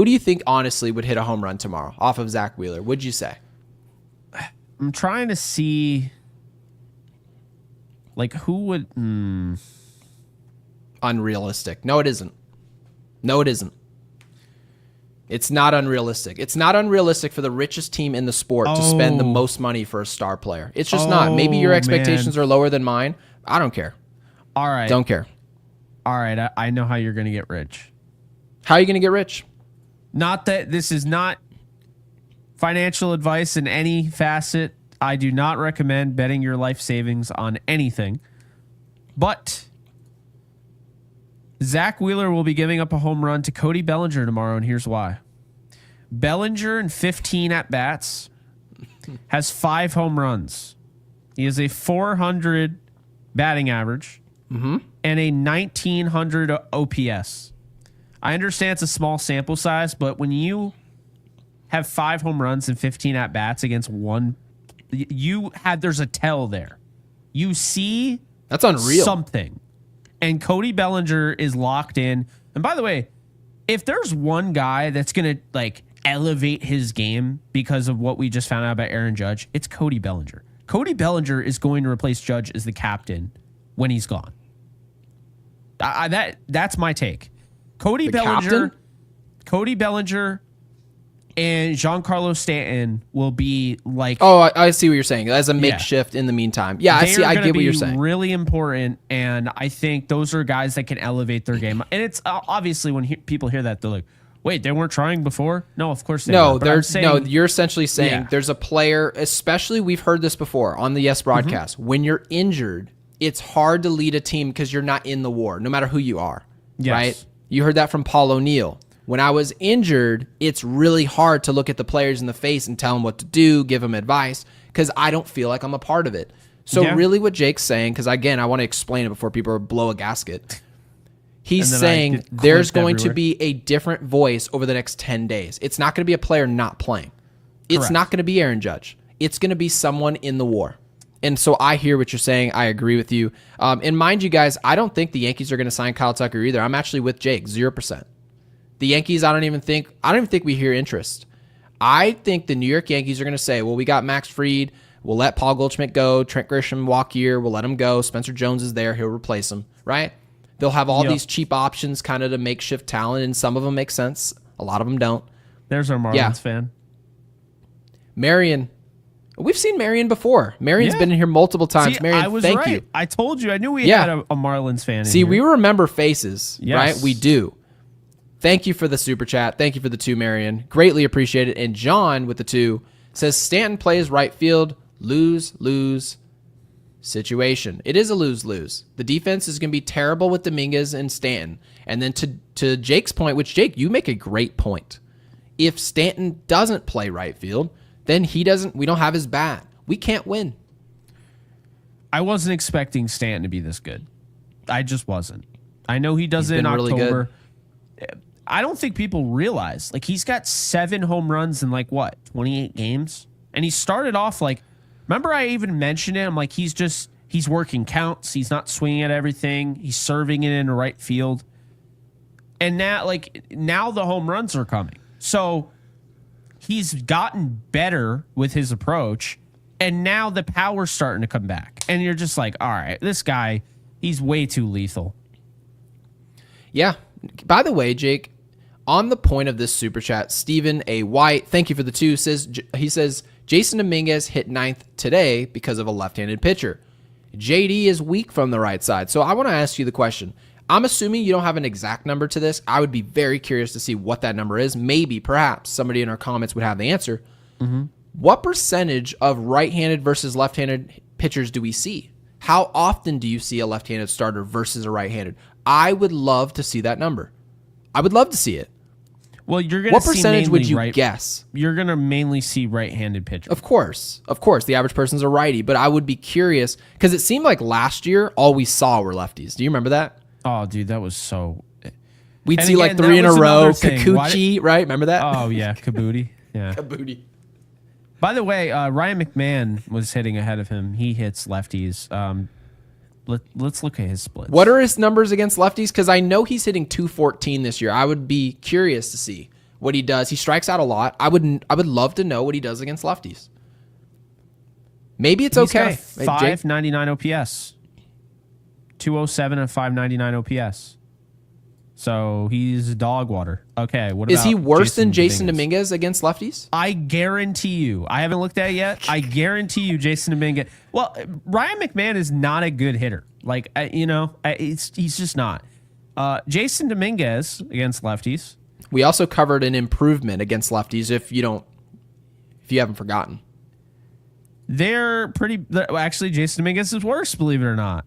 do you think honestly would hit a home run tomorrow off of Zach Wheeler? Would you say? I'm trying to see, like, who would... Unrealistic. No, it isn't. It's not unrealistic. It's not unrealistic for the richest team in the sport to spend the most money for a star player. It's just not. Maybe your expectations are lower than mine. I don't care. All right. Don't care. All right. I know how you're going to get rich. How are you going to get rich? Not that this is not financial advice in any facet. I do not recommend betting your life savings on anything. But Zach Wheeler will be giving up a home run to Cody Bellinger tomorrow, and here's why. Bellinger in 15 at-bats has 5 home runs. He has a 400 batting average and a 1900 OPS. I understand it's a small sample size, but when you have 5 home runs and 15 at-bats against one, there's a tell there. You see that's unreal. Something. And Cody Bellinger is locked in. And by the way, if there's one guy that's going to like elevate his game because of what we just found out about Aaron Judge, it's Cody Bellinger. Cody Bellinger is going to replace Judge as the captain when he's gone. That's my take. Cody Bellinger and Giancarlo Stanton will be like... Oh, I see what you're saying. As a makeshift in the meantime. Yeah, I get what you're saying. Really important, and I think those are guys that can elevate their game. And it's obviously when people hear that, they're like, wait, they weren't trying before? No, of course they weren't. You're essentially saying there's a player, especially we've heard this before on the Yes broadcast. When you're injured, it's hard to lead a team because you're not in the war, no matter who you are. Yes. Right? You heard that from Paul O'Neill. When I was injured, it's really hard to look at the players in the face and tell them what to do, give them advice, because I don't feel like I'm a part of it. So really what Jake's saying, because again, I want to explain it before people blow a gasket. He's saying there's going to be a different voice over the next 10 days. It's not going to be a player not playing. It's Correct. not going to be Aaron Judge. It's going to be someone in the WAR. And so I hear what you're saying. I agree with you. And mind you guys, I don't think the Yankees are going to sign Kyle Tucker either. I'm actually with Jake, 0%. The Yankees, I don't even think we hear interest. I think the New York Yankees are going to say, well, we got Max Fried. We'll let Paul Goldschmidt go. Trent Grisham walk year. We'll let him go. Spencer Jones is there. He'll replace him, right? They'll have all these cheap options kind of to makeshift talent, and some of them make sense. A lot of them don't. There's our Marlins fan. Marion. We've seen Marion before. Marion's been in here multiple times. See, Marion, I was thank right. you. I told you. I knew we had a Marlins fan in See, here. we remember faces, Yes. right? We do. Thank you for the super chat. Thank you for the 2, Marion. Greatly appreciate it. And John with the 2 says Stanton plays right field. Lose situation. It is a lose-lose. The defense is going to be terrible with Dominguez and Stanton. And then to Jake's point, which, Jake, you make a great point. If Stanton doesn't play right field, then we don't have his bat. We can't win. I wasn't expecting Stanton to be this good. I just wasn't. I know he does it in really October. I don't think people realize, like, he's got 7 home runs in, 28 games? And he started off, remember I even mentioned it? I'm like, he's working counts. He's not swinging at everything. He's serving it in the right field. And now the home runs are coming. So he's gotten better with his approach, and now the power's starting to come back. And you're just like, all right, this guy, he's way too lethal. Yeah. By the way, Jake, on the point of this super chat, Stephen A. White, thank you for the 2, he says, Jason Dominguez hit 9th today because of a left-handed pitcher. JD is weak from the right side. So I want to ask you the question. I'm assuming you don't have an exact number to this. I would be very curious to see what that number is. Maybe, perhaps, somebody in our comments would have the answer. Mm-hmm. What percentage of right-handed versus left-handed pitchers do we see? How often do you see a left-handed starter versus a right-handed? I would love to see that number. I would love to see it. Well, you're going to What see percentage would you mainly guess? You're going to mainly see right-handed pitchers. Of course. The average person's a righty, but I would be curious because it seemed like last year all we saw were lefties. Do you remember that? Oh, dude, that was so... We'd And see again, 3 in a that was row. another thing. Kikuchi, right? Remember that? Oh, yeah, Kabuti. Yeah. Kabuti. By the way, Ryan McMahon was hitting ahead of him. He hits lefties. Let's look at his splits. What are his numbers against lefties? Because I know he's hitting 214 this year. I would be curious to see what he does. He strikes out a lot. I would love to know what he does against lefties. Maybe it's He's okay. got 599 OPS. 207 and 599 OPS. So he's dog water. Okay, what about Is he worse than Jason Dominguez against lefties? I guarantee you. I haven't looked at it yet. I guarantee you Jason Dominguez. Well, Ryan McMahon is not a good hitter. He's just not. Jason Dominguez against lefties. We also covered an improvement against lefties if you haven't forgotten. They're pretty... Actually, Jason Dominguez is worse, believe it or not.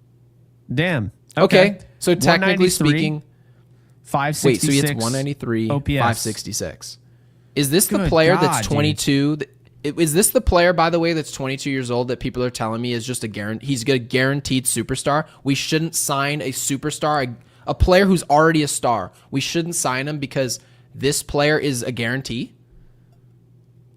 Damn. Okay. So technically speaking... 566. Wait, so he hits 193, OPS. 566. Is this the Good player God, that's 22? Is this the player, by the way, that's 22 years old that people are telling me is just he's a guaranteed superstar? We shouldn't sign a superstar, a player who's already a star. We shouldn't sign him because this player is a guarantee?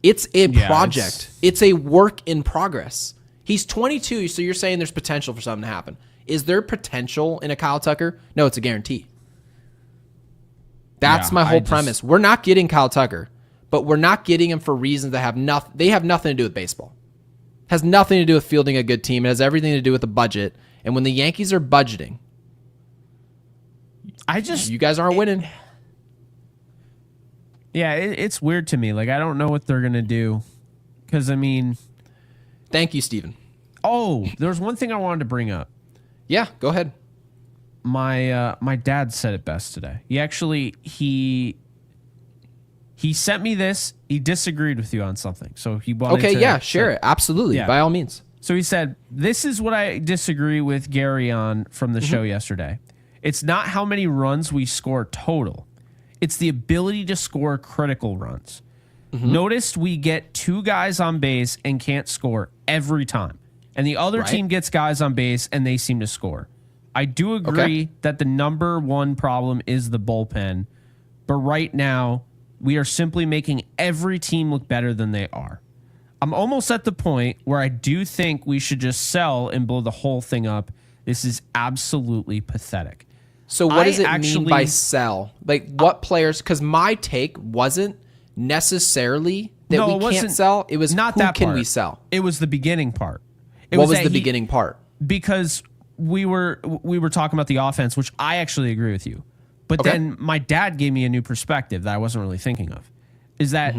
It's a project. It's a work in progress. He's 22, so you're saying there's potential for something to happen. Is there potential in a Kyle Tucker? No, it's a guarantee. That's my whole premise. We're not getting Kyle Tucker, but we're not getting him for reasons that have nothing. They have nothing to do with baseball. It has nothing to do with fielding a good team. It has everything to do with the budget. And when the Yankees are budgeting, you guys aren't winning. Yeah, it's weird to me. I don't know what they're gonna do, because Thank you, Steven. Oh, there's one thing I wanted to bring up. Yeah, go ahead. My dad said it best today. He sent me this. He disagreed with you on something, so he wanted to... Okay, yeah, share it. Absolutely, by all means. So he said, this is what I disagree with Gary on from the show yesterday. It's not how many runs we score total. It's the ability to score critical runs. Notice we get 2 guys on base and can't score every time. And the other team gets guys on base and they seem to score. I do agree that the number one problem is the bullpen. But right now, We are simply making every team look better than they are. I'm almost at the point where I do think we should just sell and blow the whole thing up. This is absolutely pathetic. So what does it mean by sell? Like what players? Because my take wasn't necessarily that we can't sell. It was not who that can part. We sell? It was the beginning part. What was the beginning part? Because we were talking about the offense, which I actually agree with you. But then my dad gave me a new perspective that I wasn't really thinking of. Is that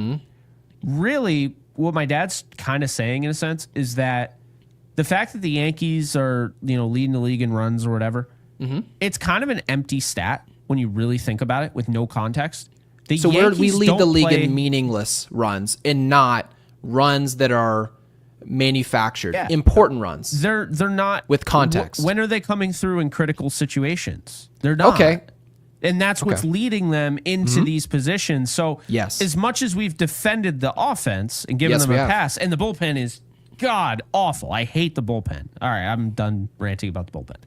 really what my dad's kind of saying in a sense is that the fact that the Yankees are, leading the league in runs or whatever, it's kind of an empty stat when you really think about it with no context. So we lead the league in meaningless runs and not runs that are manufactured, important runs. They're not with context. When are they coming through in critical situations? They're not. Okay. And that's what's leading them into these positions. So as much as we've defended the offense and given them a pass, and the bullpen is god awful. I hate the bullpen. All right, I'm done ranting about the bullpen.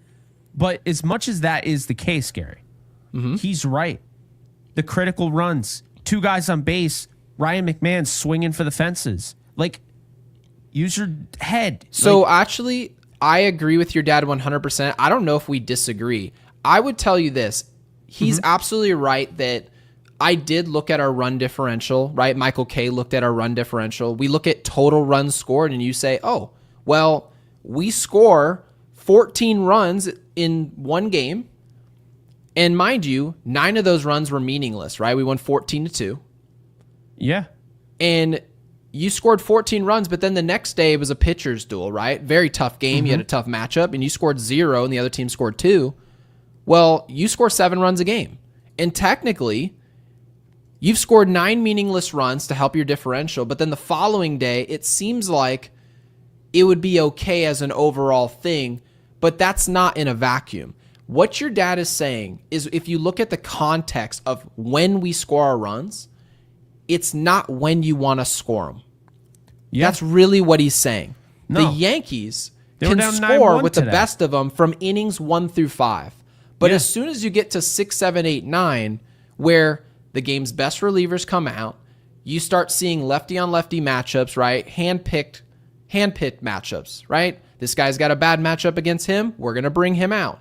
But as much as that is the case, Gary, he's right. The critical runs, 2 guys on base, Ryan McMahon swinging for the fences. Like, use your head. So actually, I agree with your dad 100%. I don't know if we disagree. I would tell you this. He's absolutely right that I did look at our run differential, right? Michael K looked at our run differential. We look at total runs scored, and you say, oh, well, we score 14 runs in one game. And mind you, 9 of those runs were meaningless, right? We won 14-2. Yeah. And you scored 14 runs, but then the next day it was a pitcher's duel, right? Very tough game. You had a tough matchup, and you scored 0, and the other team scored 2. Well, you score 7 runs a game. And technically, you've scored 9 meaningless runs to help your differential, but then the following day, it seems like it would be okay as an overall thing, but that's not in a vacuum. What your dad is saying is if you look at the context of when we score our runs, it's not when you want to score them. Yeah. That's really what he's saying. No. The Yankees can score with the best of them from innings 1 through 5. But as soon as you get to 6, 7, 8, 9, where the game's best relievers come out, you start seeing lefty on lefty matchups, right? Hand-picked matchups, right? This guy's got a bad matchup against him. We're going to bring him out.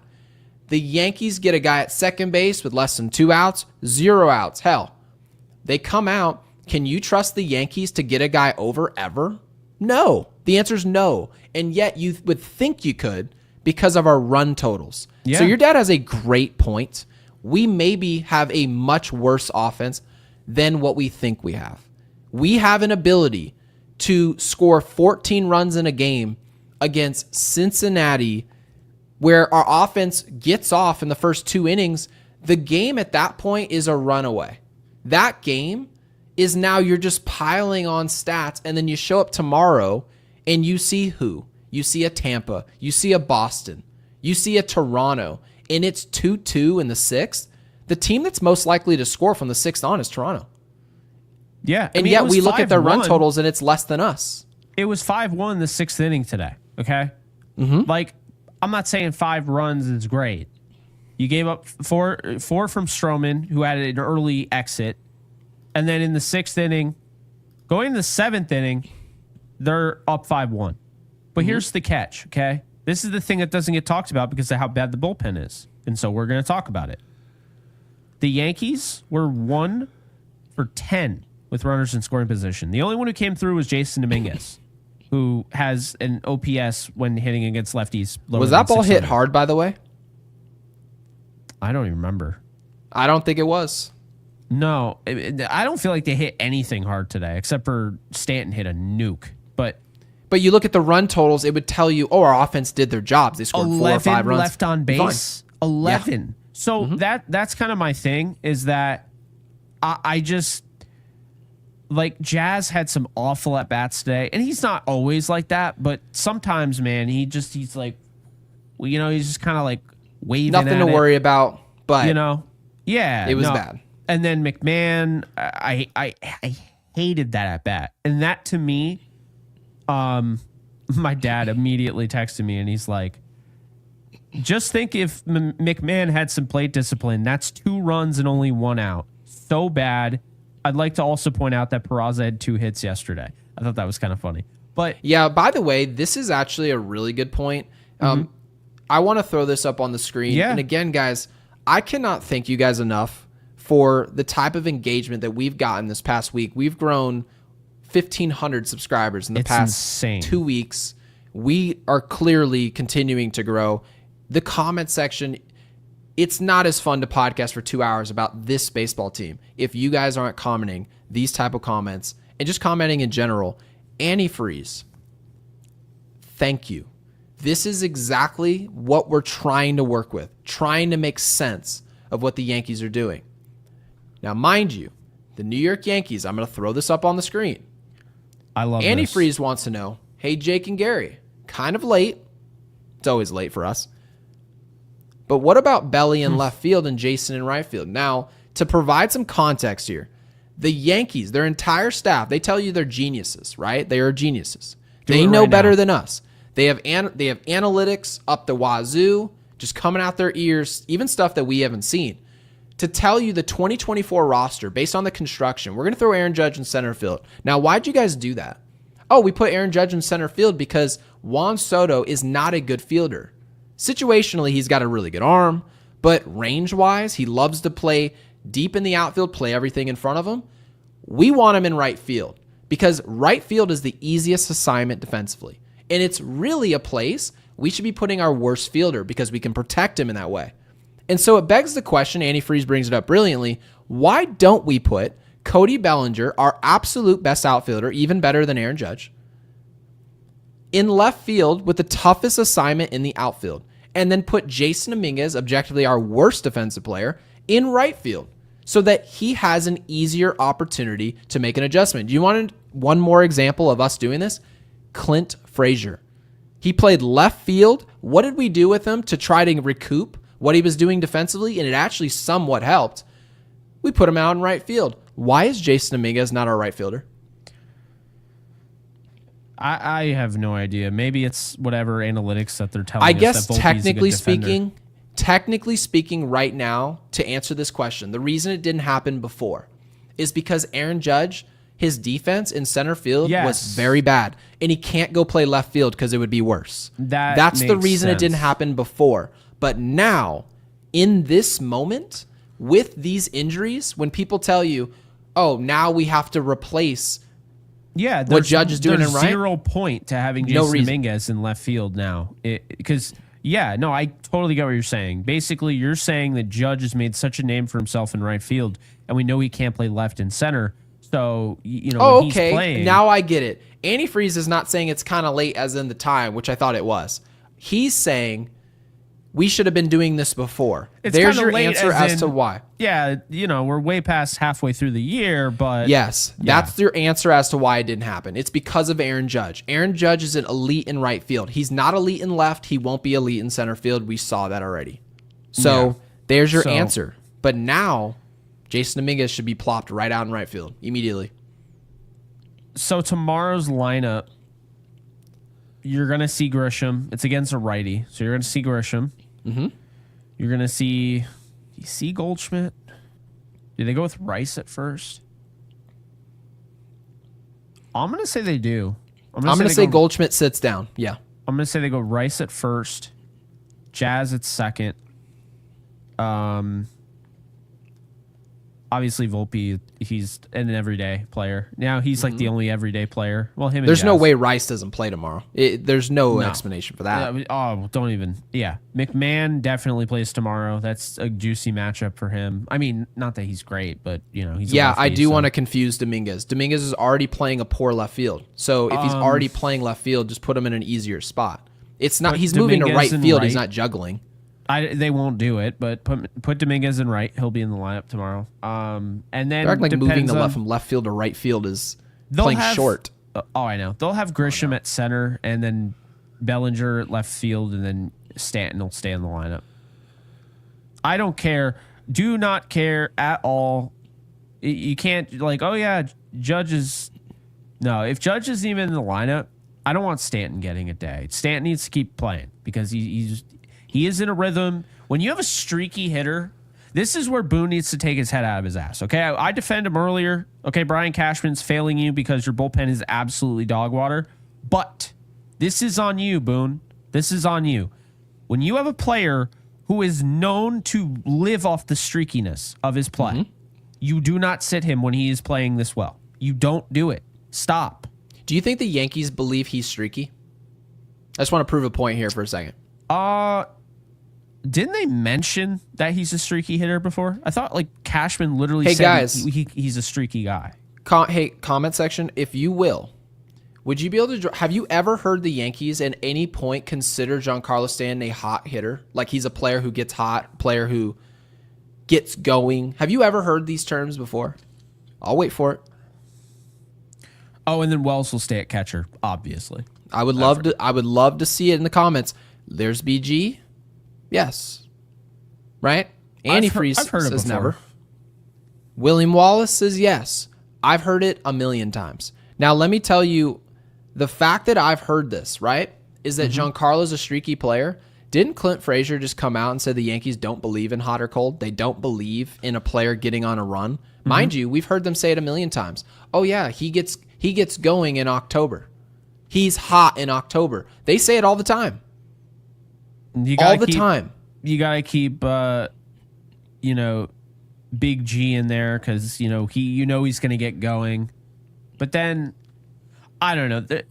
The Yankees get a guy at second base with less than 2 outs, 0 outs. Hell, they come out. Can you trust the Yankees to get a guy over ever? No. The answer is no. And yet you would think you could because of our run totals. Yeah. So your dad has a great point. We maybe have a much worse offense than what we think we have. We have an ability to score 14 runs in a game against Cincinnati where our offense gets off in the first 2 innings. The game at that point is a runaway. That game is now you're just piling on stats, and then you show up tomorrow and you see who? You see a Tampa. You see a Boston. You see a Toronto. And it's 2-2 in the 6th. The team that's most likely to score from the 6th on is Toronto. Yeah. And yet we look at their run totals and it's less than us. It was 5-1 the 6th inning today. Okay? Like, I'm not saying 5 runs is great. You gave up four from Stroman, who had an early exit. And then in the 6th inning, going in the 7th inning, they're up 5-1. But here's the catch, okay? This is the thing that doesn't get talked about because of how bad the bullpen is. And so we're going to talk about it. The Yankees were 1 for 10 with runners in scoring position. The only one who came through was Jason Dominguez, who has an OPS when hitting against lefties. Was that ball hit hard, by the way? I don't even remember. I don't think it was. No, I don't feel like they hit anything hard today, except for Stanton hit a nuke. But you look at the run totals, it would tell you, oh, our offense did their jobs. They scored 4 or 5 runs. Left on base. 11. Yeah. So that's kind of my thing, is that I just, like, Jazz had some awful at-bats today. And he's not always like that, but sometimes, man, he's like, well, he's just kind of like waving nothing to worry about, but, yeah. It was bad. And then McMahon, I hated that at-bat. And that, to me, my dad immediately texted me and he's like, just think if McMahon had some plate discipline, that's 2 runs and only 1 out. So bad. I'd like to also point out that Peraza had 2 hits yesterday. I thought that was kind of funny. But yeah, by the way, this is actually a really good point. I want to throw this up on the screen. Yeah. And again, guys, I cannot thank you guys enough for the type of engagement that we've gotten this past week. We've grown 1,500 subscribers in the past 2 weeks. We are clearly continuing to grow. The comment section, it's not as fun to podcast for 2 hours about this baseball team if you guys aren't commenting these type of comments and just commenting in general. Antifreeze, thank you. This is exactly what we're trying to work with, trying to make sense of what the Yankees are doing. Now, mind you, the New York Yankees, I'm going to throw this up on the screen. I love Antifreeze wants to know, hey, Jake and Gary, kind of late. It's always late for us. But what about Belly in left field and Jason in right field? Now, to provide some context here, the Yankees, their entire staff, they tell you they're geniuses, right? They are geniuses. They know better than us. They have analytics up the wazoo, just coming out their ears, even stuff that we haven't seen. To tell you the 2024 roster, based on the construction, we're going to throw Aaron Judge in center field. Now, why'd you guys do that? Oh, we put Aaron Judge in center field because Juan Soto is not a good fielder. Situationally, he's got a really good arm, but range-wise, he loves to play deep in the outfield, play everything in front of him. We want him in right field because right field is the easiest assignment defensively. And it's really a place we should be putting our worst fielder because we can protect him in that way. And so it begs the question, Antifreeze brings it up brilliantly, why don't we put Cody Bellinger, our absolute best outfielder, even better than Aaron Judge, in left field with the toughest assignment in the outfield, and then put Jason Dominguez, objectively our worst defensive player, in right field so that he has an easier opportunity to make an adjustment. Do you want one more example of us doing this? Clint Frazier. He played left field. What did we do with him to try to recoup what he was doing defensively? And it actually somewhat helped. We put him out in right field. Why is Jason Dominguez not our right fielder? I have no idea. Maybe it's whatever analytics that they're telling us. I guess that technically speaking right now, to answer this question, the reason it didn't happen before is because Aaron Judge, his defense in center field was very bad, and he can't go play left field because it would be worse. That's the reason it didn't happen before. But now, in this moment, with these injuries, when people tell you, oh, now we have to replace what Judge is doing in right, 0 point to having Jason Dominguez in left field now. Because, I totally get what you're saying. Basically, you're saying that Judge has made such a name for himself in right field, and we know he can't play left and center. So, when he's playing. Now I get it. Antifreeze is not saying it's kind of late as in the time, which I thought it was. He's saying we should have been doing this before. There's your answer as to why. Yeah, we're way past halfway through the year, but... Yes, that's your answer as to why it didn't happen. It's because of Aaron Judge. Aaron Judge is an elite in right field. He's not elite in left. He won't be elite in center field. We saw that already. So, there's your answer. But now, Jason Dominguez should be plopped right out in right field immediately. So, tomorrow's lineup, you're going to see Grisham. It's against a righty, so you're going to see Grisham. Mm-hmm. You're going to see... You see Goldschmidt? Did they go with Rice at first? I'm going to say they do. I'm going to say Goldschmidt sits down. Yeah. I'm going to say they go Rice at first, Jazz at second. Obviously, Volpe, he's an everyday player. Now he's like the only everyday player. Well, him and There's Jazz. no way Rice doesn't play tomorrow. There's no explanation for that. Don't even. Yeah. McMahon definitely plays tomorrow. That's a juicy matchup for him. I mean, not that he's great, but, he's a lefty, I do want to confuse Dominguez. Dominguez is already playing a poor left field. So if he's already playing left field, just put him in an easier spot. It's not. He's moving to right field. Right. He's not juggling. They won't do it, but put Dominguez in right. He'll be in the lineup tomorrow. And then moving from left field to right field is playing short. I know. They'll have Grisham at center, and then Bellinger at left field, and then Stanton will stay in the lineup. I don't care. Do not care at all. You can't Judge is... No, if Judge isn't even in the lineup, I don't want Stanton getting a day. Stanton needs to keep playing because he is in a rhythm. When you have a streaky hitter, This is where Boone needs to take his head out of his ass. Okay, I defended him earlier. Okay, Brian Cashman's failing you because your bullpen is absolutely dog water. But this is on you, Boone. This is on you. When you have a player who is known to live off the streakiness of his play, you do not sit him when he is playing this well. You don't do it. Stop. Do you think the Yankees believe he's streaky? I just want to prove a point here for a second. Didn't they mention that he's a streaky hitter before? I thought like Cashman literally said guys, he's a streaky guy. Comment section, if you will, would you be able to? Have you ever heard the Yankees at any point consider Giancarlo Stanton a hot hitter? Like he's a player who gets hot, player who gets going. Have you ever heard these terms before? I'll wait for it. Oh, and then Wells will stay at catcher, obviously. I would love to see it in the comments. There's BG. Yes. Right? Antifreeze says never. William Wallace says yes. I've heard it a million times. Now, let me tell you, the fact that I've heard this, right, is that Giancarlo's a streaky player. Didn't Clint Frazier just come out and say the Yankees don't believe in hot or cold? They don't believe in a player getting on a run. Mind you, we've heard them say it a million times. Oh, yeah, he gets going in October. He's hot in October. They say it all the time. All the time. You got to keep, Big G in there because, he's going to get going. But then, I don't know.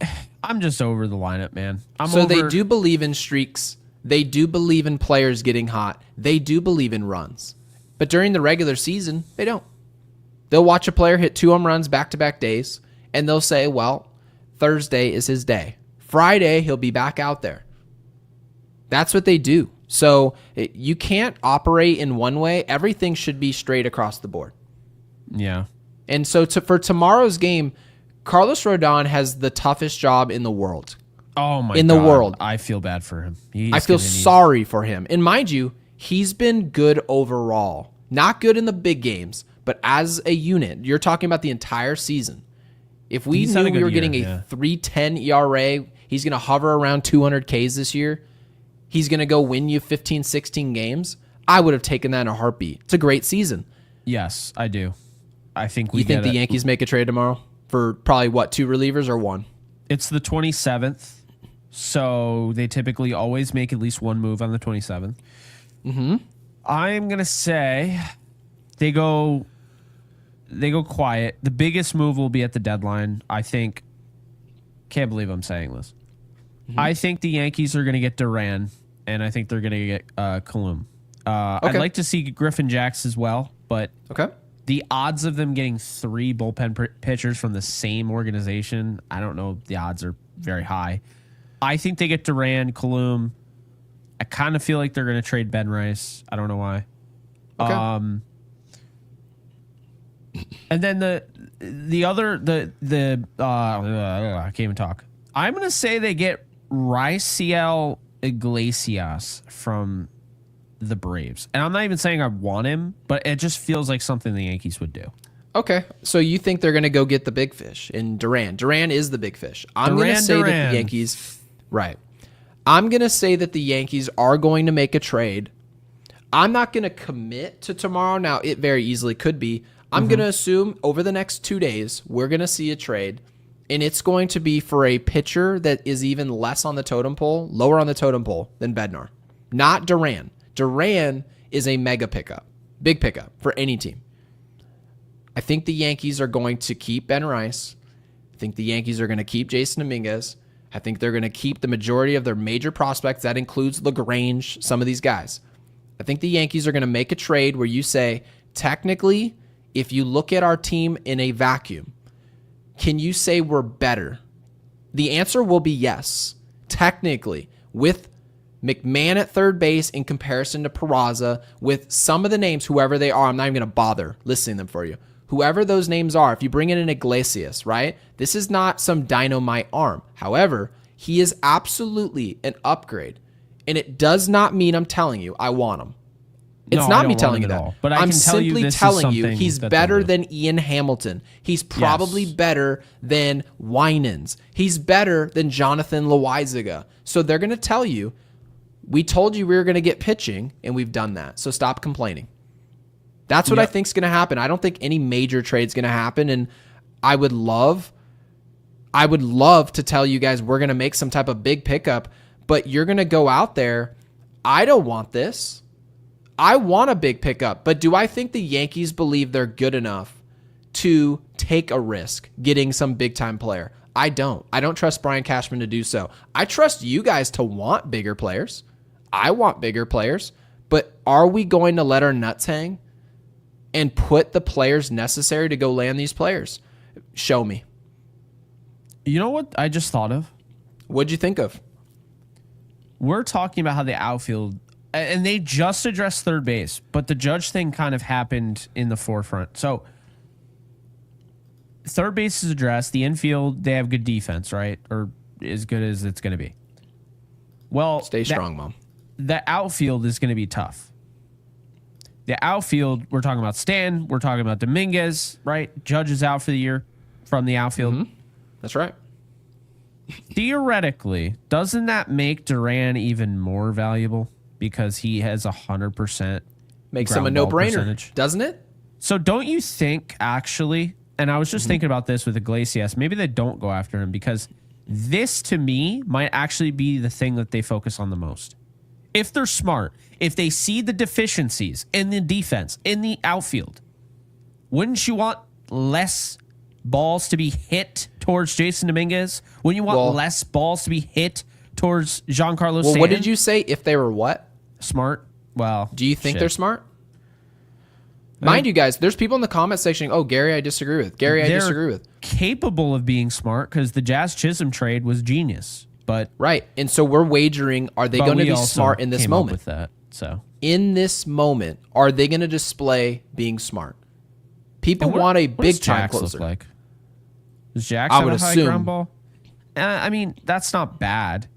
I'm just over the lineup, man. They do believe in streaks. They do believe in players getting hot. They do believe in runs. But during the regular season, they don't. They'll watch a player hit 2 home runs back-to-back days, and they'll say, well, Thursday is his day. Friday, he'll be back out there. That's what they do. So you can't operate in one way. Everything should be straight across the board. Yeah. And so for tomorrow's game, Carlos Rodon has the toughest job in the world. Oh, my God. In the world. I feel bad for him. I feel sorry for him. And mind you, he's been good overall. Not good in the big games, but as a unit, you're talking about the entire season. If we knew we were getting a 3.10 ERA, he's going to hover around 200 Ks this year. He's going to go win you 15, 16 games. I would have taken that in a heartbeat. It's a great season. Yes, I do. I think You think the Yankees make a trade tomorrow for probably, 2 relievers or 1? It's the 27th, so they typically always make at least one move on the 27th. I'm going to say they go quiet. The biggest move will be at the deadline, I think. Can't believe I'm saying this. I think the Yankees are going to get Duran, and I think they're going to get Kalum. I'd like to see Griffin Jacks as well, but the odds of them getting 3 bullpen pitchers from the same organization, I don't know. The odds are very high. I think they get Duran, Kalum. I kind of feel like they're going to trade Ben Rice. I don't know why. And then I can't even talk. I'm going to say they get Raisel Iglesias from the Braves. And I'm not even saying I want him, but it just feels like something the Yankees would do. Okay. So you think they're going to go get the big fish in Duran. Duran is the big fish. I'm going to say that the Yankees... Right. I'm going to say that the Yankees are going to make a trade. I'm not going to commit to tomorrow. Now, it very easily could be. I'm going to assume over the next 2 days, we're going to see a trade. And it's going to be for a pitcher that is even less on the totem pole, lower on the totem pole than Bednar. Not Duran. Duran is a mega pickup, big pickup for any team. I think the Yankees are going to keep Ben Rice. I think the Yankees are going to keep Jason Dominguez. I think they're going to keep the majority of their major prospects. That includes LaGrange, some of these guys. I think the Yankees are going to make a trade where you say, technically, if you look at our team in a vacuum, can you say we're better? The answer will be yes. Technically, with McMahon at third base in comparison to Peraza, with some of the names, whoever they are, I'm not even going to bother listing them for you. Whoever those names are, if you bring in an Iglesias, right? This is not some dynamite arm. However, he is absolutely an upgrade. And it does not mean I'm telling you I want him. It's not me telling you that. But I'm simply telling you he's better than Ian Hamilton. He's probably better than Winans. He's better than Jonathan Loaizaga. So they're going to tell you, we told you we were going to get pitching, and we've done that. So stop complaining. That's what I think is going to happen. I don't think any major trade's going to happen, and I would love to tell you guys we're going to make some type of big pickup, but you're going to go out there. I don't want this. I want a big pickup, but do I think the Yankees believe they're good enough to take a risk getting some big time player? I don't. I don't trust Brian Cashman to do so. I trust you guys to want bigger players. I want bigger players, but are we going to let our nuts hang and put the players necessary to go land these players? Show me. You know what I just thought of? What'd you think of? We're talking about how the outfield, and they just addressed third base, but the Judge thing kind of happened in the forefront. So third base is addressed. The infield, they have good defense, right? Or as good as it's going to be. Well, stay strong, Mom. The outfield is going to be tough. The outfield, we're talking about Stan. We're talking about Dominguez, right? Judge is out for the year from the outfield. Mm-hmm. That's right. Theoretically, doesn't that make Duran even more valuable because he has 100%? Makes him a no-brainer, doesn't it? So don't you think, actually, and I was just thinking about this with Iglesias, maybe they don't go after him because this, to me, might actually be the thing that they focus on the most. If they're smart, if they see the deficiencies in the defense, in the outfield, wouldn't you want less balls to be hit towards Jason Dominguez? Wouldn't you want less balls to be hit towards Giancarlo Stanton? What did you say? If they were what? Smart? Well, do you think they're smart? Mind you guys, there's people in the comment section. Oh, Gary, I disagree with. Gary, I disagree with. Capable of being smart because the Jazz Chisholm trade was genius. But right, and so we're wagering: are they going to be smart in this moment? With that, so in this moment, are they going to display being smart? People want a big time closer. Look like? Does Jax have a high ground ball? I mean, that's not bad.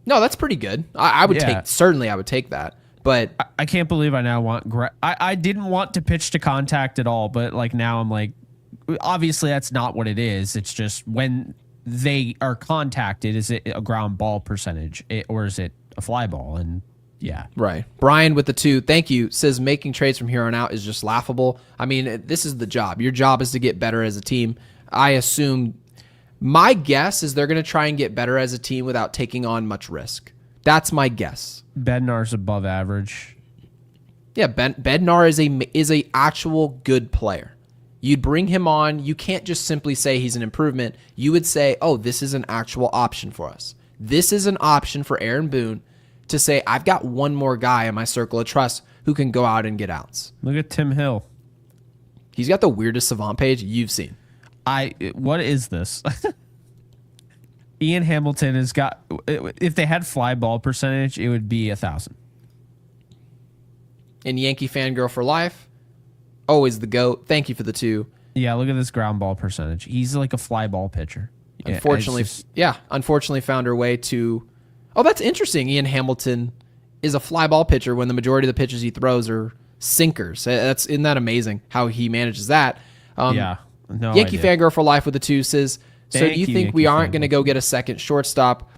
No, that's pretty good. I would take I would take that. But I can't believe I now want. I didn't want to pitch to contact at all, but like now I'm like, obviously that's not what it is. It's just when they are contacted, is it a ground ball percentage or is it a fly ball? And yeah, right. Brian with the 2, thank you, says making trades from here on out is just laughable. I mean, this is the job. Your job is to get better as a team. I assume my guess is they're going to try and get better as a team without taking on much risk. That's my guess. Bednar's above average. Yeah, Bednar is a actual good player. You'd bring him on. You can't just simply say he's an improvement. You would say, oh, this is an actual option for us. This is an option for Aaron Boone to say, I've got one more guy in my circle of trust who can go out and get outs. Look at Tim Hill. He's got the weirdest savant page you've seen. What is this? Ian Hamilton has got, if they had fly ball percentage, it would be 1,000. And Yankee fangirl for life. Always the GOAT. Thank you for the 2. Yeah, look at this ground ball percentage. He's like a fly ball pitcher. Unfortunately found her way to... Oh, that's interesting. Ian Hamilton is a fly ball pitcher when the majority of the pitches he throws are sinkers. Isn't that amazing how he manages that? Yankee fangirl for life with the 2 says, so do you think we aren't going to go get a second shortstop?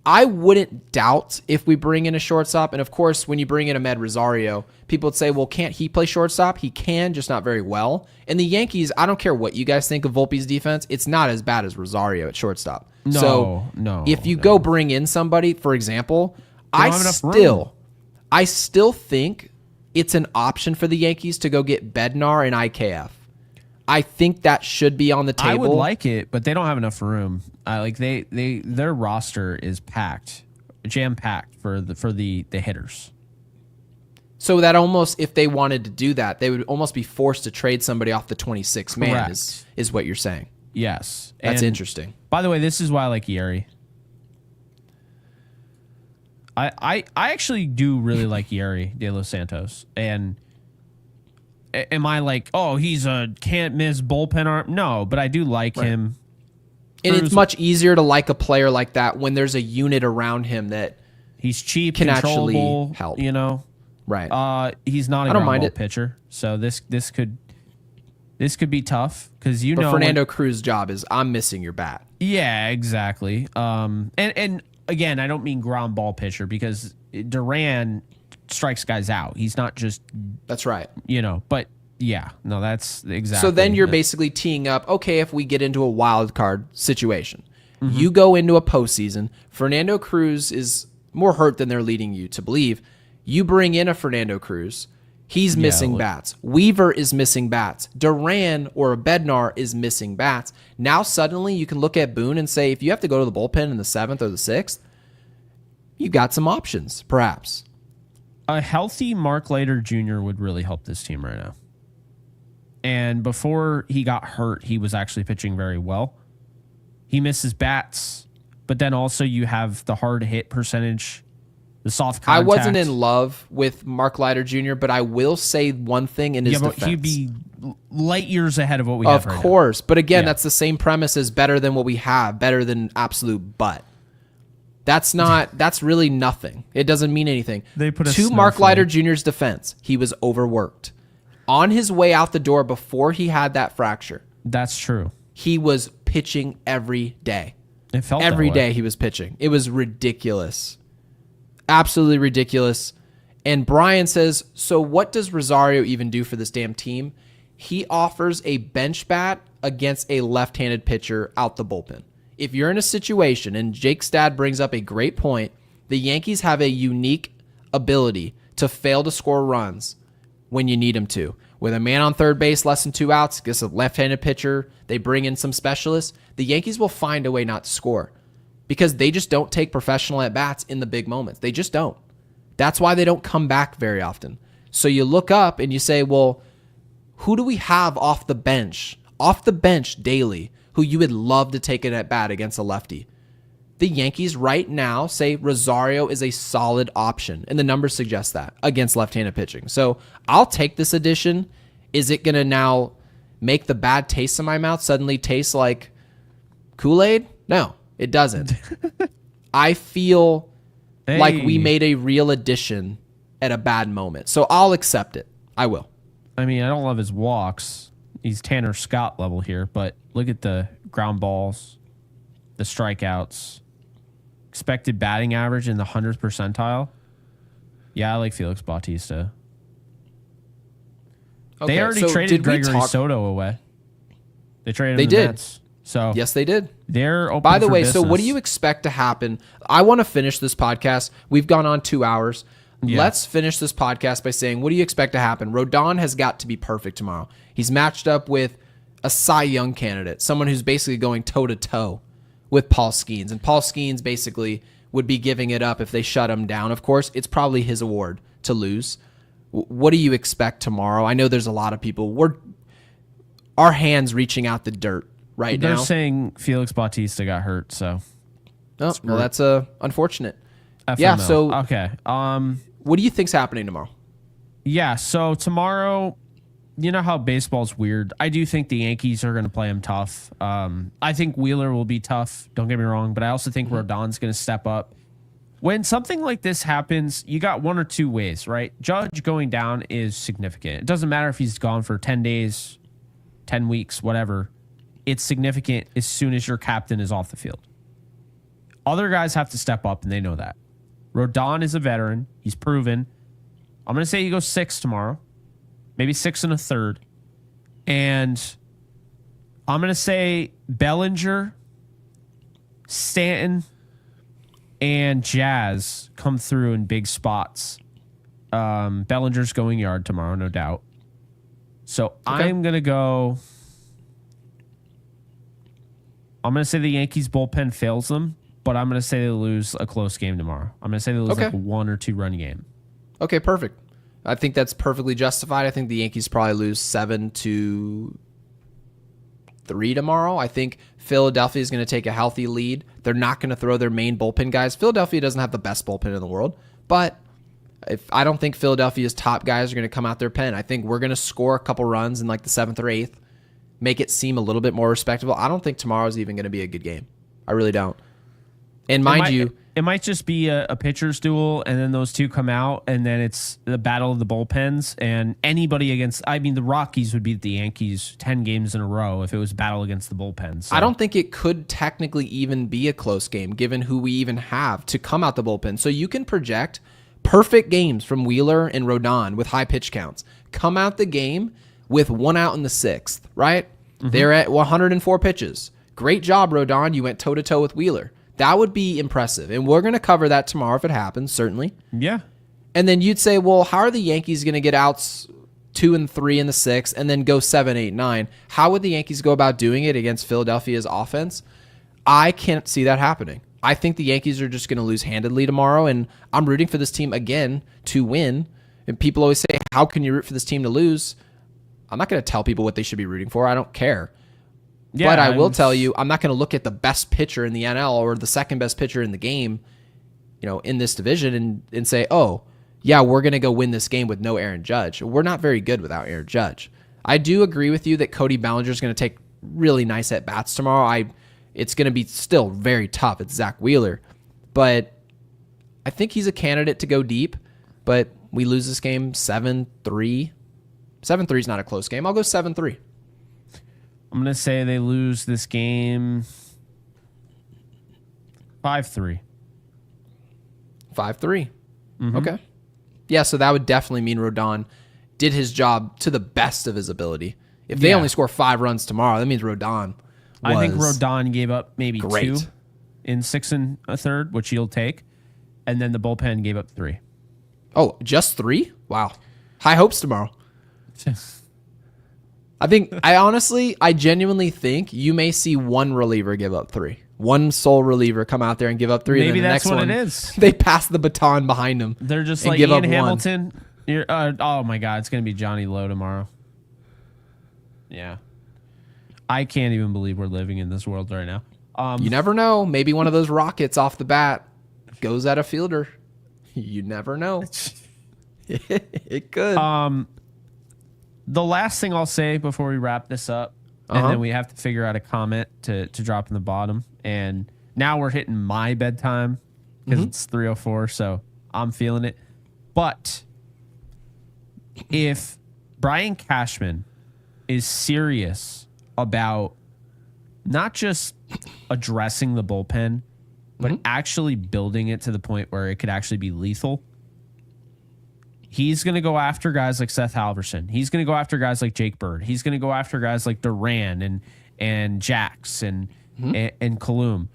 I wouldn't doubt if we bring in a shortstop. And of course, when you bring in Ahmed Rosario, people would say, well, can't he play shortstop? He can, just not very well. And the Yankees, I don't care what you guys think of Volpe's defense. It's not as bad as Rosario at shortstop. If you go bring in somebody, for example, I still think it's an option for the Yankees to go get Bednar and IKF. I think that should be on the table. I would like it, but they don't have enough room. Their roster is packed, jam packed for the hitters. So that almost, if they wanted to do that, they would almost be forced to trade somebody off the 26 man. Is what you're saying? Yes, that's interesting. By the way, this is why I like Yeri. I actually do really like Yeri De Los Santos. And am I like, oh, he's a can't miss bullpen arm? No, but I do like him. And it's much easier to like a player like that when there's a unit around him that he's cheap, can actually help. You know, right? He's not a ground ball pitcher, so this could be tough because Fernando Cruz's job is I'm missing your bat. Yeah, exactly. And again, I don't mean ground ball pitcher because Duran strikes guys out. He's not just, That's right. But yeah, no, that's exactly. So then you're basically teeing up, okay, if we get into a wild card situation, you go into a postseason. Fernando Cruz is more hurt than they're leading you to believe. You bring in a Fernando Cruz. He's missing bats. Weaver is missing bats. Duran or Bednar is missing bats. Now suddenly you can look at Boone and say, if you have to go to the bullpen in the 7th or the 6th, you got some options, perhaps. A healthy Mark Leiter Jr. would really help this team right now. And before he got hurt, he was actually pitching very well. He misses bats, but then also you have the hard hit percentage, the soft contact. I wasn't in love with Mark Leiter Jr., but I will say one thing in his defense. He'd be light years ahead of what we have right now. Of course. But again, that's the same premise as better than what we have, better than absolute butt. That's really nothing. It doesn't mean anything. To Mark Leiter Jr.'s defense, he was overworked. On his way out the door before he had that fracture. That's true. He was pitching every day. It felt every that way. day he was pitching. It was ridiculous. Absolutely ridiculous. And Brian says, so what does Rosario even do for this damn team? He offers a bench bat against a left-handed pitcher out the bullpen. If you're in a situation, and Jake Stad brings up a great point, the Yankees have a unique ability to fail to score runs when you need them to. With a man on third base, less than 2 outs, against a left-handed pitcher, they bring in some specialists, the Yankees will find a way not to score because they just don't take professional at-bats in the big moments. They just don't. That's why they don't come back very often. So you look up and you say, well, who do we have off the bench daily, who you would love to take an at-bat against a lefty? The Yankees right now say Rosario is a solid option, and the numbers suggest that, against left-handed pitching. So I'll take this addition. Is it going to now make the bad taste in my mouth suddenly taste like Kool-Aid? No, it doesn't. I feel like we made a real addition at a bad moment. So I'll accept it. I will. I mean, I don't love his walks. He's Tanner Scott level here, but look at the ground balls, the strikeouts. Expected batting average in the 100th percentile. Yeah, I like Felix Bautista. Okay, they already traded Gregory Soto away. They traded him to the Mets. So yes, they did. They're open By the for way, business. so what do you expect to happen? I want to finish this podcast. We've gone on 2 hours. Yeah. Let's finish this podcast by saying, what do you expect to happen? Rodon has got to be perfect tomorrow. He's matched up with a Cy Young candidate, someone who's basically going toe-to-toe with Paul Skeens. And Paul Skeens basically would be giving it up if they shut him down. Of course, it's probably his award to lose. What do you expect tomorrow? I know there's a lot of people. Our hands reaching out the dirt right now. They're saying Felix Bautista got hurt, so. Oh, well, that's unfortunate. FML. Yeah, so. Okay. What do you think's happening tomorrow? Yeah, so tomorrow, you know how baseball's weird. I do think the Yankees are going to play him tough. I think Wheeler will be tough, don't get me wrong, but I also think Rodon's going to step up. When something like this happens, you got one or two ways, right? Judge going down is significant. It doesn't matter if he's gone for 10 days, 10 weeks, whatever. It's significant as soon as your captain is off the field. Other guys have to step up, and they know that. Rodon is a veteran. He's proven. I'm going to say he goes 6 tomorrow. Maybe 6 1/3. And I'm going to say Bellinger, Stanton, and Jazz come through in big spots. Bellinger's going yard tomorrow, no doubt. So okay. I'm going to say the Yankees bullpen fails them, but I'm going to say they lose a close game tomorrow. I'm going to say they lose like a 1 or 2 run game. Okay, perfect. I think that's perfectly justified. I think the Yankees probably lose 7-3 tomorrow. I think Philadelphia is going to take a healthy lead. They're not going to throw their main bullpen guys. Philadelphia doesn't have the best bullpen in the world, but I don't think Philadelphia's top guys are going to come out their pen. I think we're going to score a couple runs in like the 7th or 8th, make it seem a little bit more respectable. I don't think tomorrow's even going to be a good game. I really don't. And mind you, it might just be a pitcher's duel, and then those two come out, and then it's the battle of the bullpens. And anybody the Rockies would beat the Yankees 10 games in a row if it was a battle against the bullpens. So. I don't think it could technically even be a close game, given who we even have to come out the bullpen. So you can project perfect games from Wheeler and Rodon with high pitch counts. Come out the game with 1 out in the 6th, right? They're at 104 pitches. Great job, Rodon. You went toe-to-toe with Wheeler. That would be impressive. And we're going to cover that tomorrow if it happens, certainly. Yeah. And then you'd say, well, how are the Yankees going to get outs 2 and 3 in the 6th and then go 7, 8, 9? How would the Yankees go about doing it against Philadelphia's offense? I can't see that happening. I think the Yankees are just going to lose handedly tomorrow, and I'm rooting for this team again to win. And people always say, how can you root for this team to lose? I'm not going to tell people what they should be rooting for. I don't care. Yeah, but I will tell you, I'm not going to look at the best pitcher in the NL or the second best pitcher in the game, in this division and say, oh, yeah, we're going to go win this game with no Aaron Judge. We're not very good without Aaron Judge. I do agree with you that Cody Bellinger is going to take really nice at-bats tomorrow. It's going to be still very tough. It's Zach Wheeler. But I think he's a candidate to go deep, but we lose this game 7-3. 7-3 is not a close game. I'll go 7-3. I'm going to say they lose this game 5-3. 5-3. Okay. Yeah, so that would definitely mean Rodon did his job to the best of his ability. If they only score 5 runs tomorrow, that means Rodon I think Rodon gave up maybe great. 2 in 6 1/3, which you'll take. And then the bullpen gave up 3. Oh, just 3? Wow. High hopes tomorrow. I genuinely think you may see one reliever give up 3. One sole reliever come out there and give up 3. Maybe and then that's the next what one, it is. They pass the baton behind them. They're just like give Ian up Hamilton. Oh my God, it's going to be Johnny Lowe tomorrow. Yeah. I can't even believe we're living in this world right now. You never know. Maybe one of those rockets off the bat goes at a fielder. You never know. It could. The last thing I'll say before we wrap this up, and then we have to figure out a comment to drop in the bottom. And now we're hitting my bedtime because it's 3:04, so I'm feeling it. But if Brian Cashman is serious about not just addressing the bullpen, but actually building it to the point where it could actually be lethal, he's going to go after guys like Seth Halverson. He's going to go after guys like Jake Bird. He's going to go after guys like Duran and Jax and Kalum.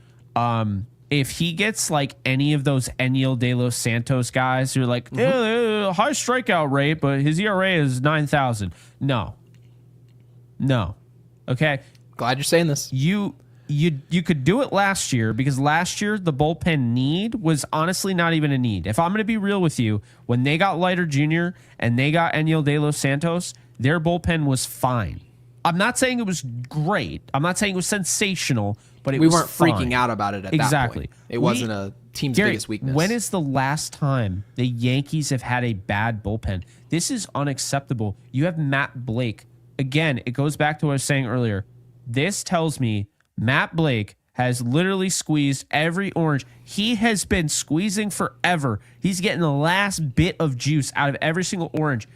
If he gets like any of those Enil De Los Santos guys who are like, high strikeout rate, but his ERA is 9,000. No. Okay. Glad you're saying this. You could do it last year because last year the bullpen need was honestly not even a need. If I'm going to be real with you, when they got Leiter Jr. and they got Enil De Los Santos, their bullpen was fine. I'm not saying it was great. I'm not saying it was sensational, but we weren't fine. Freaking out about it at that point. It wasn't a team's biggest weakness. When is the last time the Yankees have had a bad bullpen? This is unacceptable. You have Matt Blake. Again, it goes back to what I was saying earlier. This tells me Matt Blake has literally squeezed every orange. He has been squeezing forever. He's getting the last bit of juice out of every single orange.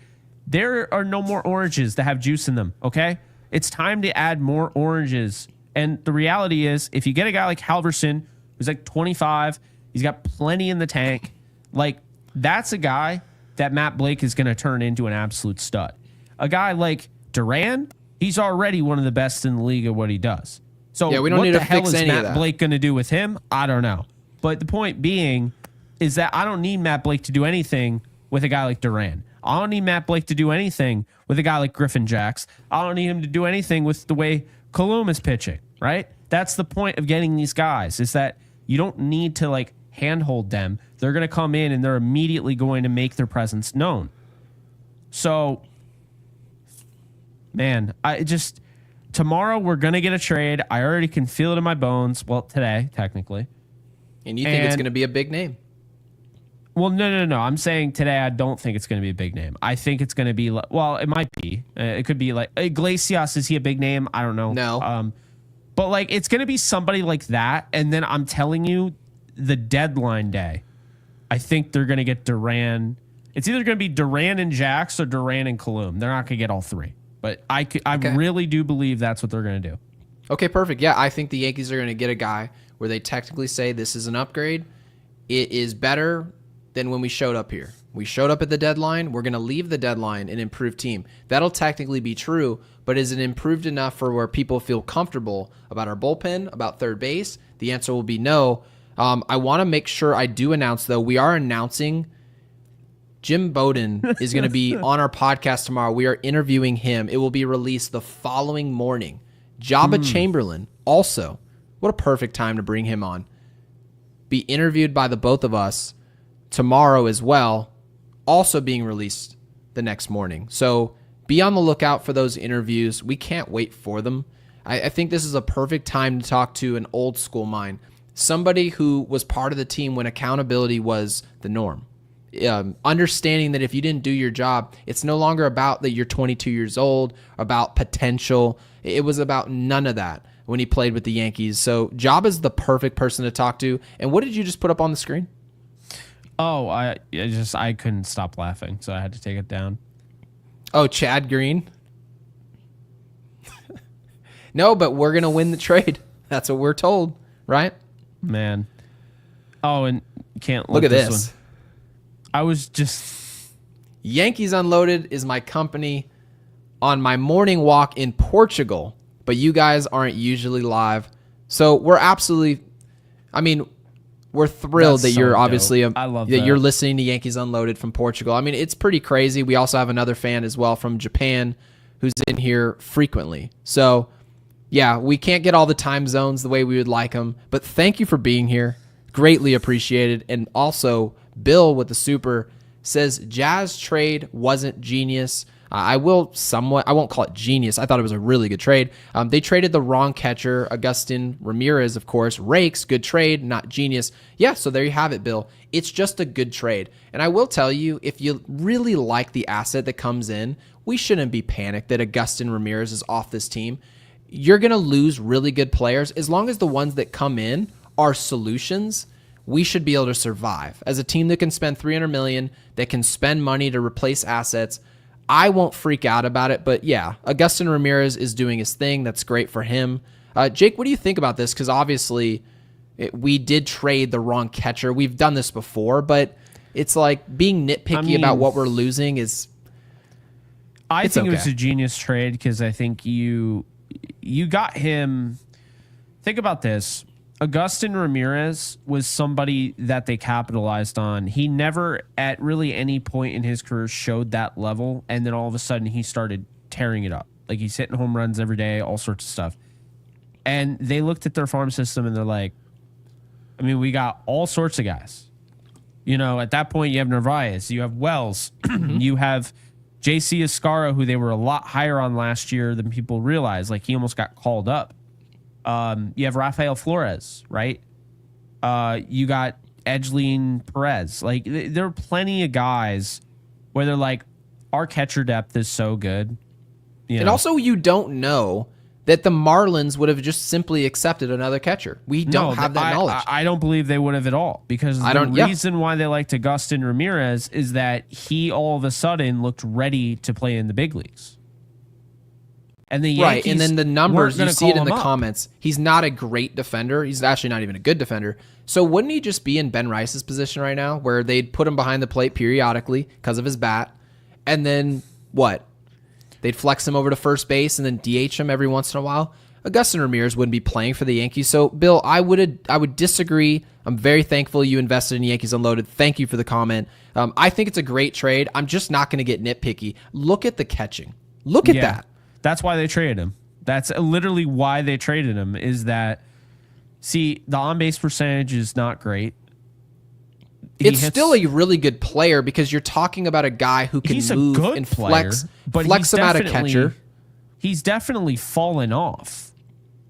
There are no more oranges that have juice in them, okay? It's time to add more oranges. And the reality is, if you get a guy like Halverson, who's like 25, he's got plenty in the tank, like that's a guy that Matt Blake is going to turn into an absolute stud. A guy like Duran, he's already one of the best in the league at what he does. So yeah, we don't need to fix any of that. What the hell is Matt Blake going to do with him? I don't know. But the point being is that I don't need Matt Blake to do anything with a guy like Duran. I don't need Matt Blake to do anything with a guy like Griffin Jax. I don't need him to do anything with the way Kalum is pitching, right? That's the point of getting these guys, is that you don't need to like handhold them. They're going to come in and they're immediately going to make their presence known. So, man, tomorrow we're going to get a trade. I already can feel it in my bones. Well, today, technically. And you think it's going to be a big name? Well, no. I'm saying today I don't think it's going to be a big name. I think it's going to be, well, it might be. It could be like Iglesias. Is he a big name? I don't know. No. But like it's going to be somebody like that. And then I'm telling you, the deadline day, I think they're going to get Duran. It's either going to be Duran and Jax or Duran and Kalum. They're not going to get all three. But I really do believe that's what they're going to do. Okay, perfect. Yeah, I think the Yankees are going to get a guy where they technically say this is an upgrade. It is better than when we showed up here. We showed up at the deadline. We're going to leave the deadline an improved team. That'll technically be true, but is it improved enough for where people feel comfortable about our bullpen, about third base? The answer will be no. I want to make sure I do announce, though, we are announcing Jim Bowden is going to be on our podcast tomorrow. We are interviewing him. It will be released the following morning. Jabba Chamberlain, also, what a perfect time to bring him on. Be interviewed by the both of us tomorrow as well, also being released the next morning. So be on the lookout for those interviews. We can't wait for them. I think this is a perfect time to talk to an old school mind, somebody who was part of the team when accountability was the norm. Understanding that if you didn't do your job, it's no longer about that you're 22 years old, about potential. It was about none of that when he played with the Yankees. So Job is the perfect person to talk to. And what did you just put up on the screen? Oh, I couldn't stop laughing, so I had to take it down. Oh, Chad Green. No, but we're going to win the trade. That's what we're told, right? Man. Oh, and you can't look at this. One. I was just... Yankees Unloaded is my company on my morning walk in Portugal, but you guys aren't usually live. So we're absolutely... I mean, we're thrilled that you're obviously... I love that you're listening to Yankees Unloaded from Portugal. I mean, it's pretty crazy. We also have another fan as well from Japan who's in here frequently. So... yeah, we can't get all the time zones the way we would like them, but thank you for being here. Greatly appreciated. And also, Bill with the super says Jazz trade wasn't genius. I won't call it genius. I thought it was a really good trade. They traded the wrong catcher, Agustin Ramirez, of course. Rakes, good trade, not genius. Yeah, so there you have it, Bill. It's just a good trade. And I will tell you, if you really like the asset that comes in, we shouldn't be panicked that Agustin Ramirez is off this team. You're going to lose really good players. As long as the ones that come in are solutions, we should be able to survive. As a team that can spend $300 million, that can spend money to replace assets, I won't freak out about it. But yeah, Agustin Ramirez is doing his thing. That's great for him. Jake, what do you think about this? Because obviously we did trade the wrong catcher. We've done this before, but it's like being nitpicky about what we're losing is... I think it was a genius trade because I think you got him. Think about this. Agustin Ramirez was somebody that they capitalized on. He never at really any point in his career showed that level. And then all of a sudden he started tearing it up. Like he's hitting home runs every day, all sorts of stuff. And they looked at their farm system and they're like, I mean, we got all sorts of guys. You know, at that point you have Narvaez, you have Wells, you have JC Escaro, who they were a lot higher on last year than people realize. Like, he almost got called up. You have Rafael Flores, right? You got Edgeline Perez. Like, there are plenty of guys where they're like, our catcher depth is so good. And also, you don't know that the Marlins would have just simply accepted another catcher. We don't have that knowledge. I don't believe they would have at all, because the reason why they liked Agustin Ramirez is that he all of a sudden looked ready to play in the big leagues. And the Yankees, right, and then the numbers, you see it in the comments. He's not a great defender. He's actually not even a good defender. So wouldn't he just be in Ben Rice's position right now, where they'd put him behind the plate periodically because of his bat, and then what? They'd flex him over to first base and then DH him every once in a while. Agustin Ramirez wouldn't be playing for the Yankees. So, Bill, I would disagree. I'm very thankful you invested in Yankees Unloaded. Thank you for the comment. I think it's a great trade. I'm just not going to get nitpicky. Look at the catching. Look at that. That's why they traded him. That's literally why they traded him, is that, see, the on-base percentage is not great. It's still a really good player, because you're talking about a guy who can move and flex him out of catcher. He's definitely fallen off.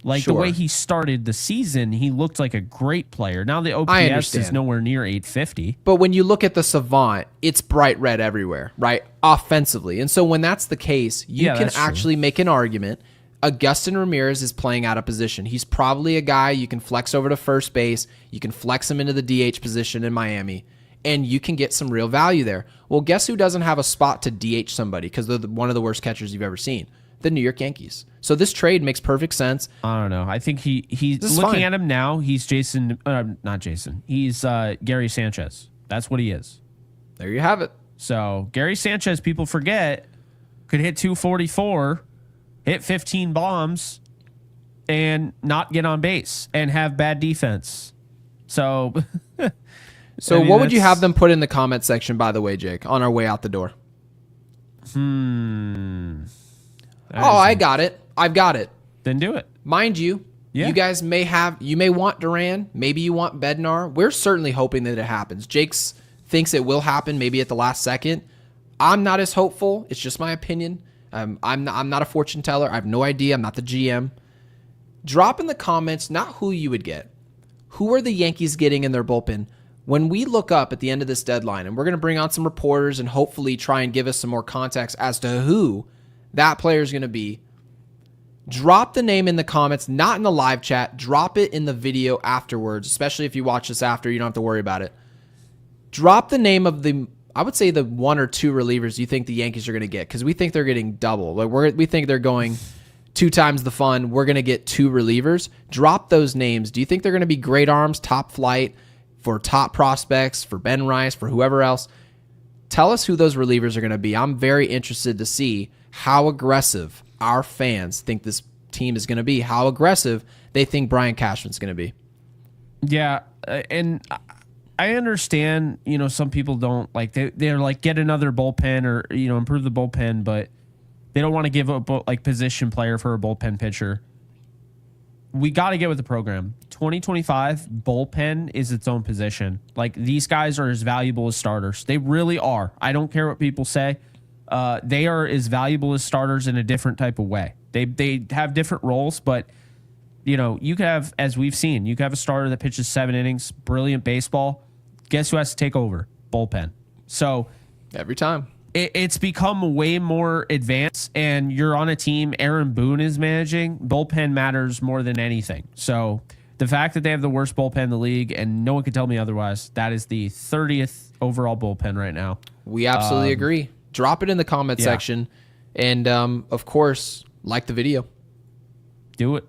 Like, the way he started the season, he looked like a great player. Now the OPS is nowhere near 850. But when you look at the Savant, it's bright red everywhere, right? Offensively. And so when that's the case, you can actually make an argument. Agustin Ramirez is playing out of position. He's probably a guy you can flex over to first base. You can flex him into the DH position in Miami, and you can get some real value there. Well, guess who doesn't have a spot to DH somebody because they're one of the worst catchers you've ever seen? The New York Yankees. So this trade makes perfect sense. I don't know. I think he's looking at him now. He's not Jason. He's Gary Sanchez. That's what he is. There you have it. So Gary Sanchez, people forget, could hit 244, hit 15 bombs, and not get on base and have bad defense. So, so I mean, what would you have them put in the comment section, by the way, Jake, on our way out the door? I got it. I've got it. Then do it. Mind you, you guys you may want Duran. Maybe you want Bednar. We're certainly hoping that it happens. Jake's thinks it will happen maybe at the last second. I'm not as hopeful. It's just my opinion. I'm not a fortune teller. I have no idea. I'm not the GM. Drop in the comments not who you would get. Who are the Yankees getting in their bullpen? When we look up at the end of this deadline, and we're going to bring on some reporters and hopefully try and give us some more context as to who that player is going to be, drop the name in the comments, not in the live chat. Drop it in the video afterwards, especially if you watch this after. You don't have to worry about it. Drop the name of I would say the 1 or 2 relievers you think the Yankees are going to get, because we think they're getting double. Like we think they're going 2 times the fun. We're going to get 2 relievers. Drop those names. Do you think they're going to be great arms, top flight, for top prospects, for Ben Rice, for whoever else? Tell us who those relievers are going to be. I'm very interested to see how aggressive our fans think this team is going to be, how aggressive they think Brian Cashman's going to be. Yeah, and I understand, some people don't like they're like get another bullpen or improve the bullpen, but they don't want to give up like position player for a bullpen pitcher. We got to get with the program. 2025 bullpen is its own position. Like, these guys are as valuable as starters. They really are. I don't care what people say. They are as valuable as starters in a different type of way. They have different roles, but you could have, as we've seen, you could have a starter that pitches 7 innings, brilliant baseball. Guess who has to take over? Bullpen. So every time it's become way more advanced, and you're on a team Aaron Boone is managing. Bullpen matters more than anything. So the fact that they have the worst bullpen in the league, and no one can tell me otherwise, that is the 30th overall bullpen right now. We absolutely agree. Drop it in the comment section, and of course, like the video. Do it.